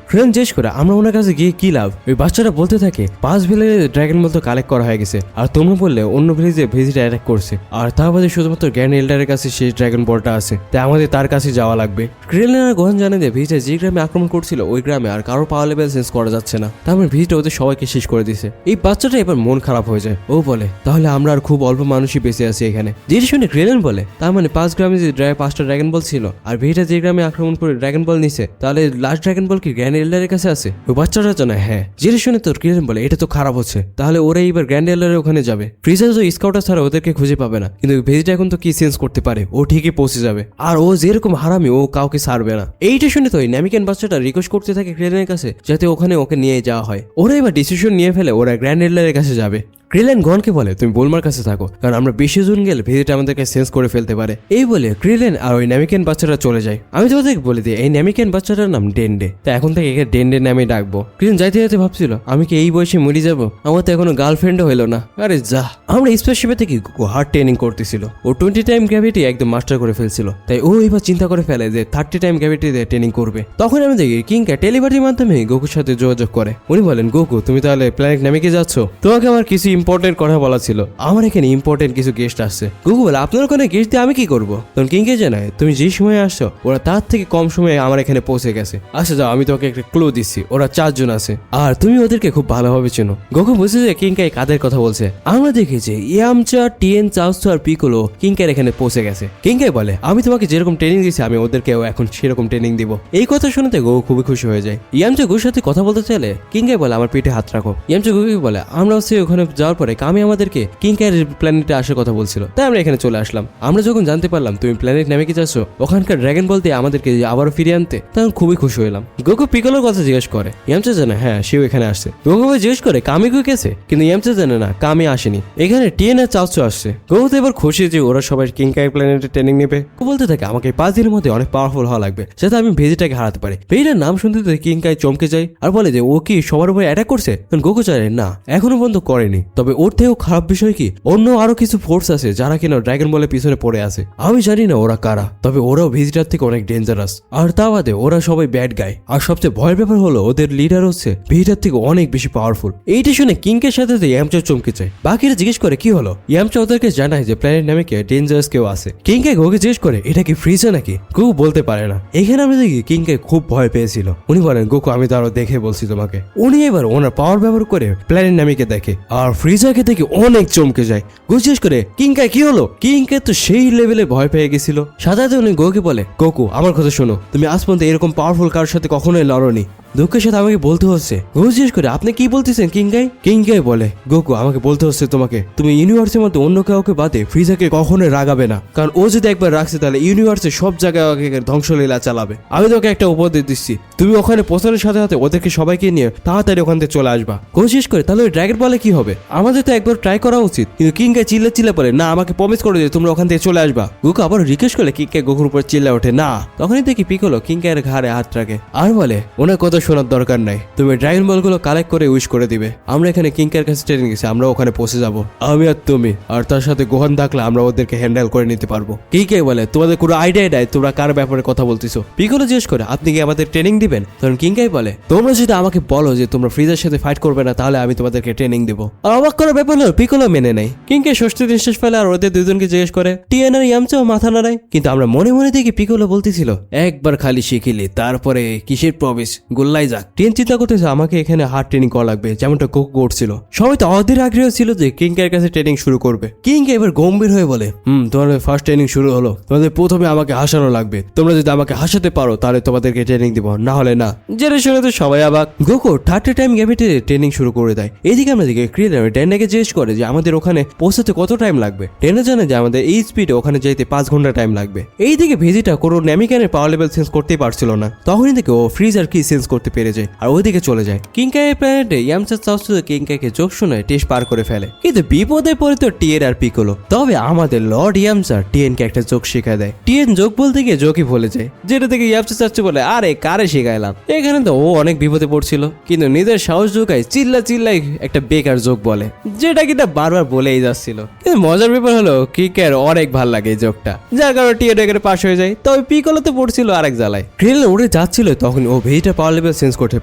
ফ্রেন্ড জিজ্ঞেস করে আমরা ওনার কাছে গিয়ে কি লাভ? ওই বাচ্চাটা বলতে থাকে 5 ভিলেজে ড্রাগন বল তো কালেক্ট করা হয়ে গেছে, আর তোমরা বললে অন্য ভিলেজে ভিজিট অ্যাটাক করছে, আর তা বাদে শুধুমাত্র গ্র্যান্ড এল্ডারের কাছে সেই ড্রাগন বলটা আছে, তাই আমাদের তার কাছে কাছে যাওয়া লাগবে। ক্রিলেন আর গোহান জানে যে ভিজিটা যে গ্রামে আক্রমণ করছিল ওই গ্রামে আর কারো পাওয়ার লেভেল চেঞ্জ করা যাচ্ছে না, তার মানে ভিজিটা ওদের সবাইকে শেষ করে দিছে। এই বাচ্চাটা এবার মন খারাপ হয়ে যায়। ও বলে তাহলে আমরা আর খুব অল্প মানুষই বেঁচে আছি এখানে। যেটা শুনে ক্রিলেন বলে তার মানে 5 গ্রামে যে 5টা ড্রাগন বল ছিল আর ভিজিটা যে গ্রামে আক্রমণ করে ড্রাগন বল নিছে, তাহলে লাস্ট ড্রাগন বল কি গ্র্যান্ড এল্ডারের কাছে আছে? ওই বাচ্চাটা জানায় হ্যাঁ। যেটা শুনে তোর ক্রিলেন বলে এটা তো খারাপ হচ্ছে, তাহলে ওরা এইবার গ্র্যান্ড এল্ডারের ওখানে যাবে। ফ্রিজার তো স্কাউটার ছাড়া ওদেরকে খুঁজে পাবে না, কিন্তু ভেজিটা এখন তো কি চেঞ্জ করতে পারে, ও ঠিকই পৌঁছে যাবে। আর ও যেরকম হারামি ও কাউকে ছাড়বে না। এইটা শুনে তো ওই ন্যামিকেন বাচ্চাটা রিকোয়েস্ট করতে থাকে ক্রিলেনের কাছে যাতে ওখানে ওকে নিয়ে যাওয়া হয়। ওরা এবার ডিসিশন নিয়ে ফেলে ওরা গ্র্যান্ড এল্ডারের কাছে যাবে। ক্রিলেন গনকে বলে তুমি বোলমার কাছে থাকো, কারণ আমরা বেশি জন গেলে ভেজিটা আমাদেরকে সেন্স করে ফেলতে পারে। এই বলে ক্রিলেন আর ওই ন্যামিকেন বাচ্চাটা চলে যায়। আমি তোমাদেরকে বলে দিই এই ন্যামিকেন বাচ্চাটার নাম ডেন্ডে, তা এখন থেকে একে ডেন্ডে নামে ডাকবো। ক্রিলেন যাইতে যাইতে ভাবছিল আমি কি এই বয়সে মরে যাবো, আমার তো এখনো গার্লফ্রেন্ডও হইলো না। আরে যা, আমরা স্পেসশিপে থেকে হার্ড ট্রেনিং করতেছিল, ও 20 টাইম গ্র্যাভিটি একদম মাস্টার করে ফেলছিল, তাই ও এবার চিন্তা করে ফেলে যে 30 টাইম গ্র্যাভিটি দিয়ে ট্রেনিং করবে। তখন আমি দেখি কিংকা টেলিপাথির মাধ্যমে গোকুর সাথে যোগাযোগ করে। উনি বলেন গোকু তুমি তাহলে প্ল্যানেট নামিকে যাচ্ছ, তোমাকে আমার কিছু ইম্পর্টেন্ট কথা বলা ছিল, আমার এখানে ইম্পর্টেন্ট কিছু গেস্ট আসছে। গোকু বলে আপনার ওখানে গেস্ট দিয়ে আমি কি করবো? তখন কিংকে জানায় তুমি যে সময় আসছো ওরা তার থেকে কম সময়ে আমার এখানে পৌঁছে গেছে। আচ্ছা যাও, আমি তোমাকে একটা ক্লু দিচ্ছি, ওরা 4 জন আছে আর তুমি ওদেরকে খুব ভালোভাবে চেনো। গোকু বুঝছে যে কিংকাই কাদের কথা বলছে। আমরা দেখেছি ইয়ামচা, টিএন, চাউসু আর পিকোলো কিংকার এখানে পৌঁছে গেছে। কিংকাই বলে আমি তোমাকে যেরকম ট্রেনিং দিচ্ছি আমি ওদেরকেও এখন সেরকম ট্রেনিং দিব। এই কথা শুনতে গোকু খুবই খুশি হয়ে যায়। ইয়ামচা গুর সাথে কথা বলতে চাইলে কিংকাই বলে আমার পিঠে হাত রাখো। ইয়ামচা গুকে বলে আমরা হচ্ছে ওখানে যাওয়ার পরে কামি আমাদেরকে কিংকার প্ল্যানেটে আসার কথা বলছিল, তাই আমরা এখানে চলে আসলাম। আমরা যখন জানতে পারলাম তুমি প্ল্যানেট নামিকে যাচ্ছ ওখানকার ড্রাগন বলতে আমাদেরকে আবারও ফিরে আনতে, তখন খুবই খুশি হলাম। গোকু পিকোলোর কথা জিজ্ঞেস করে, ইয়ামচা জানে হ্যাঁ সেও এখানে আসছে। গোকু জিজ্ঞেস করে কামি কই গেছে, কিন্তু ইয়ামচা জানে না কামি আসেনি, এখানে টিএন আর চাউসু আসছে। গোকু তো এবার খুশি যে ওরা সবাই কিংকাই প্ল্যানেটে ট্রেনিং নেবে। ও বলতে থাকে আমাকে 5 দিনের মধ্যে অনেক পাওয়ারফুল হওয়া লাগবে যাতে আমি ভেজিটাকে হারাতে পারি। ভেজিটার নাম শুনতে তো কিংকাই চমকে যায় আর বলে যে ও কি সবার উপরে অ্যাটাক করছে? তখন গোকু জানে না এখনো পর্যন্ত করেনি, তবে ওর থেকেও খারাপ বিষয় কি অন্য আরো কিছু ফোর্স আছে যারা কিনা ড্রাগন বলের পিছনে পড়ে আছে। আমি জানি না ওরা কারা, তবে ওরাও ভিজিটার থেকে অনেক ডেঞ্জারাস। আর তা বাদে ওরা সবাই ব্যাড গাই, আর সবচেয়ে ভয়ের ব্যাপার হলো ওদের লিডার হচ্ছে ভিজিটার থেকে অনেক বেশি পাওয়ারফুল। এইটা শুনে কিংকের সাথে ইয়ামচা চমকে যায়। বাকিরা জিজ্ঞেস করে কি হলো, ইয়ামচা ওদেরকে জানায় যে প্ল্যানেট নামে কে ডেঞ্জারাস কেউ আছে। কিংকে গোকে জিজ্ঞেস করে এটা কি ফ্রিজা নাকি? গোকু বলতে পারে না। এখানে আমরা দেখি কিংকে খুব ভয় পেয়েছিল। উনি বলেন গোকু আমি তো আরো দেখে বলছি তোমাকে। উনি এবার ওনার পাওয়ার ব্যবহার করে প্ল্যানেট নামিকে দেখে আর ফ্রিজাকে দেখে অনেক চমকে যায়। বিশেষ করে কিংকাই কি হলো? কিংকে তো সেই লেভেলে ভয় পেয়ে গেছিল। সাধারণত উনি গোকে বলে গোকু আমার কথা শোনো, তুমি আজ পর্যন্ত এরকম পাওয়ারফুল কারোর সাথে কখনোই লড়নি। দুঃখের সাথে আমাকে বলতে হচ্ছে। গোকু জিজ্ঞেস করে আপনি কি বলতেছেন কিংকাই? কিংকাই বলে গোকু আমাকে বলতে হচ্ছে তোমাকে, তুমি ইউনিভার্সের মধ্যে অন্য কাউকে বাদে ফ্রিজাকে কখনোই রাগাবে না, কারণ ও যদি একবার রাখছে তাহলে ইউনিভার্সের সব জায়গায় ধ্বংসলীলা চালাবে। আমি তোকে একটা উপদেশ দিচ্ছি, তুমি ওখানে পৌঁছানোর সাথে সাথে ওদেরকে সবাইকে নিয়ে তাড়াতাড়ি ওখান থেকে চলে আসবা। গোকু জিজ্ঞেস করে তাহলে ওই ড্রাগন বলে কি হবে? আমাদের তো একবার ট্রাই করা উচিত। কিন্তু কিংকাই চিল্লা বলে না আমাকে প্রমিস করে যে তোমরা ওখান থেকে চলে আসবা। গোকু আবার রিকোয়েস্ট করলে কিংকাই গোকুর উপর চিল্লা ওঠে না। তখনই দেখি পিকোলো কিংকাইয়ের ঘাড়ে হাত রাখে আর বলে ওনার কথা শোনার দরকার নাই, তুমি ড্রাগন বলগুলো কালেক্ট করে উইশ করে দিবে। আমরা এখানে কিংকাইয়ের কাছে ট্রেনিং গেছি, আমরা ওখানে পৌঁছে যাবো আমি আর তুমি, আর তার সাথে গোহান থাকলে আমরা ওদেরকে হ্যান্ডেল করে নিতে পারবো। কিংকাই বলে তোমাদের কোনো আইডিয়া নাই তোমরা কার ব্যাপারে কথা বলতেছো। পিকোলো জিজ্ঞেস করে আপনি কি আমাদের ট্রেনিং দিবেন? তখন কিংকাই বলে তোমরা যদি আমাকে বলো যে তোমরা ফ্রিজের সাথে ফাইট করবে না তাহলে আমি তোমাদেরকে ট্রেনিং দেবো। অবাক করার ব্যাপার হলো পিকোলো মেনে নেয়। কিংকাই ষষ্ঠ নিঃশ্বাস ফেলে আর ওদের দুজনকে জিজ্ঞেস করে টিএন আর ইয়ামচাও মাথা নাড়ায়। কিন্তু আমরা মনে মনে দেখি পিকোলো বলতেছিল একবার খালি শিখিলি তারপরে কিসের প্রবেশ গোল্লাই যাক। টিএন চিন্তা করতেছে আমাকে এখানে হার্ড ট্রেনিং করা লাগবে যেমনটা গোকু করছিল। সবাই তো অধীর আগ্রহ ছিল যে কিংকাইয়ের কাছে ট্রেনিং শুরু করবে। কিংকাই এবার গম্ভীর হয়ে বলে তোমাদের ফার্স্ট ট্রেনিং শুরু হলো, তোমাদের প্রথমে আমাকে হাসানো লাগবে। তোমরা যদি আমাকে হাসাতে পারো তাহলে তোমাদেরকে ট্রেনিং দিব, না হলে না। যেটা শুনে তো সবাই অবাক। গোকু 30 টাইম গ্র্যাভিটিতে ট্রেনিং শুরু করে দেয়। এইদিকে আমরা দেখি ক্রিলেন ড্যান্ডাকে জিজ্ঞেস করে যে আমাদের ওখানে পৌঁছাতে কত টাইম লাগবে। ড্যান্ডা জানে যে আমাদের এই স্পিডে ওখানে যেতে 5 ঘন্টা টাইম লাগবে। এইদিকে ভেজিটা কোনো ন্যামিকানের পাওয়ার লেভেল চেঞ্জ করতেই পারছিল না, তখনই থেকে ও ফ্রিজার কি চেঞ্জ করতে পেরে যায় আর ওইদিকে চলে যায়। কিংকাইয়ের প্ল্যানেটে ইয়ামচা চাউসু কিংকাইকে চোখ শুনে টেস্ট পার করে ফেলে, কিন্তু বিপদে পড়ে তো টিএন আর পিকোলো। তবে আমাদের লর্ড ইয়ামচা টিএনকে একটা জোক শিখায় দেয়। টিএন জোক বলতে গিয়ে জোকই ভুলে যায়, যেটা থেকে ইয়ামচা চাচু বলে আরে কারে শিখাইলাম। এখানে তো ও অনেক বিপদে পড়ছিল কিন্তু নিজের সাহস জোকায় চিল্লাই একটা বেকার জোক বলে, যেটা কিনা বারবার বলেই যাচ্ছিল। কিন্তু মজার ব্যাপার হলো কিংকাইয়ের অনেক ভালো লাগে এই জোকটা, যার কারণে টিএন এখানে পাশ হয়ে যায়। তবে পিকোলো তো পড়ছিল আরেক জ্বালায়। ক্রিলেন উড়ে যাচ্ছিল তখন ও ভেজিটা পাওয়ার লেভেল লেভেল চেঞ্জ করতে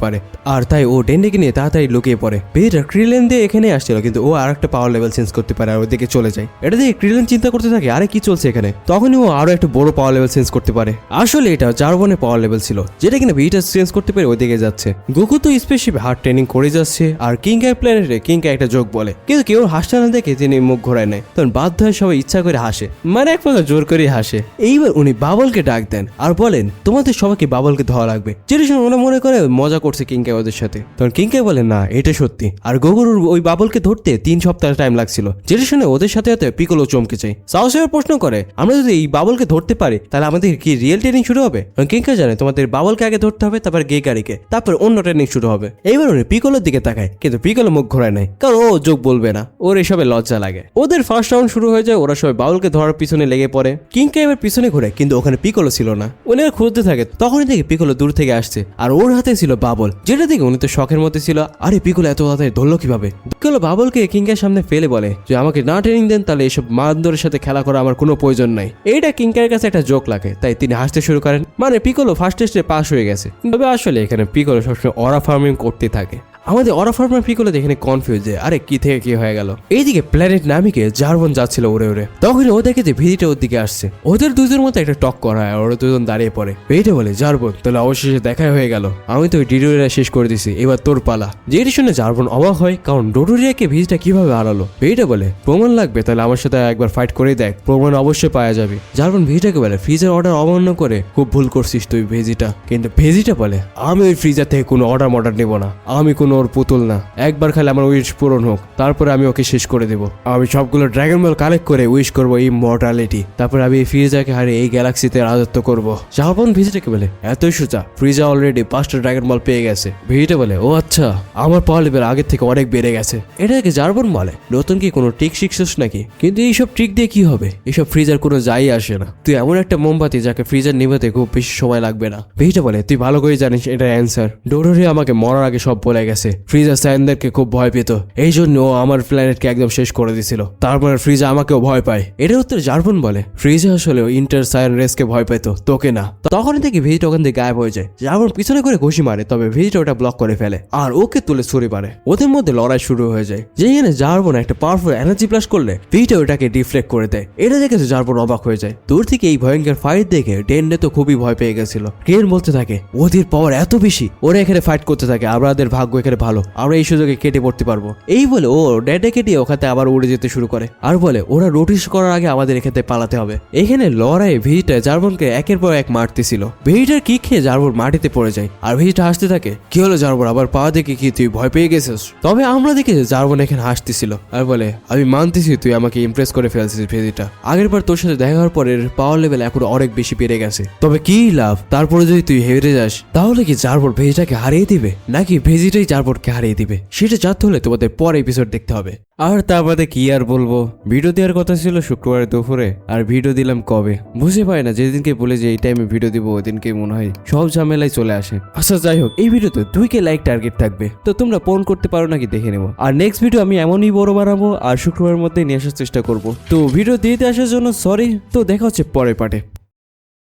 পারে, আর তাই ও ডেন্ডেকে নিয়ে তাড়াতাড়ি লুকিয়ে পড়ে। ভেজিটা ক্রিলেন দিয়ে এখানে আসছিল, কিন্তু ও আর একটা পাওয়ার লেভেল চেঞ্জ করতে পারে আর ওদিকে চলে যায়। এটা দিয়ে ক্রিলেন চিন্তা করতে থাকে, আরে কি চলছে এখানে। তখনই ও আরো একটা বড় পাওয়ার লেভেল চেঞ্জ করতে পারে। আসলে এটা জার্বনের পাওয়ার লেভেল ছিল, যেটা কিনা ভেজিটা চেঞ্জ করতে পারে ওদিকে যাচ্ছে। গোকু তো স্পেসশিপে হার্ড ট্রেনিং করে যাচ্ছে, আর কিংকাই প্ল্যানেটে কিংকাই একটা জোক বলে, কিন্তু কেউ হাসতে না দেখে তিনি মুখ ঘোরায় নেয়। তখন বাধ্য হয়ে সবাই ইচ্ছা করে হাসে, মানে এক প্রকার জোর করে হাসে। এইবার উনি বাবলকে ডাক দেন আর বলেন তোমাদের সবাইকে বাবলকে ধোয়া লাগবে, যেটা শুনে ওরা মনে করে মজা করছে কিংকাই ওদের সাথে। তখন কিংকাই বলে না এটা সত্যি, আর গোগুরুর ওই বাবলকে ধরতে 3 সপ্তাহ টাইম লাগছিল, যেটা শুনে ওদের সাথে সাথে পিকোলো চমকে যায়। সাহসের প্রশ্ন করে আমরা যদি এই বাবলকে ধরতে পারি তাহলে আমাদের কি রিয়েল ট্রেনিং শুরু হবে? কিংকাই জানে তোমাদের বাবলকে আগে ধরতে হবে, তারপর গেকারিকে, তারপর অন্য ট্রেনিং শুরু হবে। এইবার উনি পিকোলোর দিকে তাকায়, কিন্তু পিকোলো মুখ ঘোরায় নাই, কারণ ও যোগ বলবে না, ওর এসবে লজ্জা লাগে। ওদের ফার্স্ট রাউন্ড শুরু হয়ে যায়, ওরা সবাই বাবলকে ধরার পিছনে লেগে পড়ে। কিংকাই এবার পিছনে ঘুরে, কিন্তু ওখানে পিকোলো ছিল না। উনি আর খুঁজতে থাকে, তখনই দেখে পিকোলো দূর থেকে আসছে, আর ওর হাতে ছিল বাবল, যেটা দেখে উনি তো শখের মধ্যে ছিল, আরে পিকোলো এত তাড়াতাড়ি ধরলো কিভাবে। পিকোলো বাবলকে কিংকাইয়ের সামনে ফেলে বলে যে আমাকে না ট্রেনিং দেন তাহলে এসব মান্দরের সাথে খেলা করা আমার কোনো প্রয়োজন নাই। এইটা কিংকাইয়ের কাছে একটা জোক লাগে, তাই তিনি হাসতে শুরু করেন, মানে পিকোলো ফার্স্ট টেস্টে পাস হয়ে গেছে। তবে আসলে এখানে পিকোলো সবসময় অরা ফার্মিং করতে থাকে। আমাদের অরা ফার্মার পিকোলো এখানে কনফিউজ যে আরে কি থেকে কি হয়ে গেল। এইদিকে প্ল্যানেট নামিকে জার্বন যাচ্ছিল উড়ে উড়ে, তখন ও দেখে যে ভিজিটা ওর দিকে আসছে। ওদের দুজনের মধ্যে একটা টক করা হয়, ওরা দুজন দাঁড়িয়ে পড়ে। ভিজিটা বলে জার্বন তাহলে অবশেষে দেখাই হয়ে গেল, আমি তো ওই ডিডোরিয়া শেষ করে দিছি, এবার তোর পালা। যেটি শুনে জার্বন অবাক হয়, কারণ ডোডোরিয়াকে ভিজিটা কিভাবে হারালো। ভিজিটা বলে প্রমাণ লাগবে, তাহলে আমার সাথে একবার ফাইট করে দেখ, প্রমাণ অবশ্যই পাওয়া যাবে। জার্বন ভিজিটাকে বলে ফ্রিজের অর্ডার অমান্য করে খুব ভুল করছিস তুই ভিজিটা, কিন্তু ভিজিটা বলে আমি ওই ফ্রিজার থেকে কোনো অর্ডার নেবো না, আমি কোনো ওর পুতুল না, একবার খালি আমার উইশ পূরণ হোক, তারপরে আমি ওকে শেষ করে দেব। আমি সবগুলো ড্রাগন বল কালেক্ট করে উইশ করবো ইমমর্টালিটি, তারপর আমি এই ফ্রিজাকে হারিয়ে এই গ্যালাক্সিতে রাজত্ব করব। জার্বন ভিজিটাকে বলে এতই সোজা, ফ্রিজা অলরেডি 5টা ড্রাগন বল পেয়ে গেছে। ভিজিটা বলে ও আচ্ছা, আমার পাওয়ার লেভেল আগের থেকে অনেক বেড়ে গেছে। এটাকে জার্বন বলে নতুন কি কোনো ট্রিক শিখছিস নাকি? কিন্তু এইসব ট্রিক দিয়ে কি হবে, এসব ফ্রিজার কোনো যাই আসে না, তুই এমন একটা মোমবাতি যাকে ফ্রিজার নিভাতে খুব বেশি সময় লাগবে না। ভিজিটা বলে তুই ভালো করে জানিস এটার অ্যান্সার, ডোডোরিয়া আমাকে মরার আগে সব বলে গেছে, ফ্রিজার সাইনদেরকে খুব ভয় পেত, এই জন্য ও আমার প্ল্যানেটকে একদম শেষ করে দিছিল, তারপর ফ্রিজা আমাকেও ভয় পায়। এটার উত্তর জার্বন বলে ফ্রিজা আসলে ইন্টার সাইন রেসকে ভয় পেত, তোকে না। তখন থেকে ভিজিটা ওখান থেকে গায়েব হয়ে যায়। জার্বন পিছনে করে ঘুষি মারে, তবে ভিজিটা ওটা ব্লক করে ফেলে আর ওকে তুলে ছুরি মারে। ওদের মধ্যে লড়াই শুরু হয়ে যায়, যেখানে জার্বন একটা পাওয়ারফুল এনার্জি ব্লাস্ট করলে ভিজিটা ওটাকে ডিফ্লেক্ট করে দেয়। এটা দেখে জার্বন অবাক হয়ে যায়। দূর থেকে এই ভয়ঙ্কর ফাইট দেখে ডেন্ডে তো খুবই ভয় পেয়ে গেছিল। ক্রেন বলতে থাকে ওদের পাওয়ার এত বেশি, ওরা এখানে ফাইট করতে থাকে, আমাদের ভাগ্য এখানে ভালো, আমরা এই সুযোগে কেটে পড়তে পারবো। এই বলে ও ডেডে কেটে ওখানে আবার উড়ে যেতে শুরু করে, আর বলে ওরা নোটিশ করার আগে আমাদের এখানে পালাতে হবে। এখানে লড়াই ভিজিটা জার্বনকে একের পর এক মারতেছিল। ভিজিটার কিক খেয়ে জার্বন মাটিতে পড়ে যায়, আর ভিজিটা হাসতে থাকে, কি হলো জার্বন আবার পাওয়া দেখে কি তুই ভয় পেয়ে গেছিস? তবে আমরা দেখে জার্বন এখানে হাসতেছিল আর বলে আমি মানতেছি তুই আমাকে ইমপ্রেস করে ফেলছিস ভিজিটা, আগের বার তোর সাথে দেখা হওয়ার পরের পাওয়ার লেভেল এখন অনেক বেশি বেড়ে গেছে, তবে কি লাভ, তারপরে যদি তুই হেরে যাস তাহলে কি জার্বন ভিজিটাকে হারিয়ে দিবে নাকি ভিজিটাই জার্বনকে হারিয়ে দিবে, সেটা জানতে হলে তোমাদের পরে এপিসোড দেখতে হবে। আর তার বাদে কি আর বলবো, ভিডিও দেওয়ার কথা ছিল শুক্রবার দুপুরে, আর ভিডিও দিলাম কবে বুঝে পাই না, যেদিনকে বলে যে এই টাইমে ভিডিও দিব ওই দিনকে মনে হয় সব ঝামেলায় চলে আসে। আচ্ছা যাই হোক, এই ভিডিওতে 2K লাইক টার্গেট থাকবে, তো তোমরা পূরণ করতে পারো নাকি দেখে নেবো। আর নেক্সট ভিডিও আমি এমনই বড় বানাবো আর শুক্রবারের মধ্যে নিয়ে আসার চেষ্টা করবো। তো ভিডিও দিতে আসার জন্য সরি, তো দেখা হচ্ছে পরের পার্টে।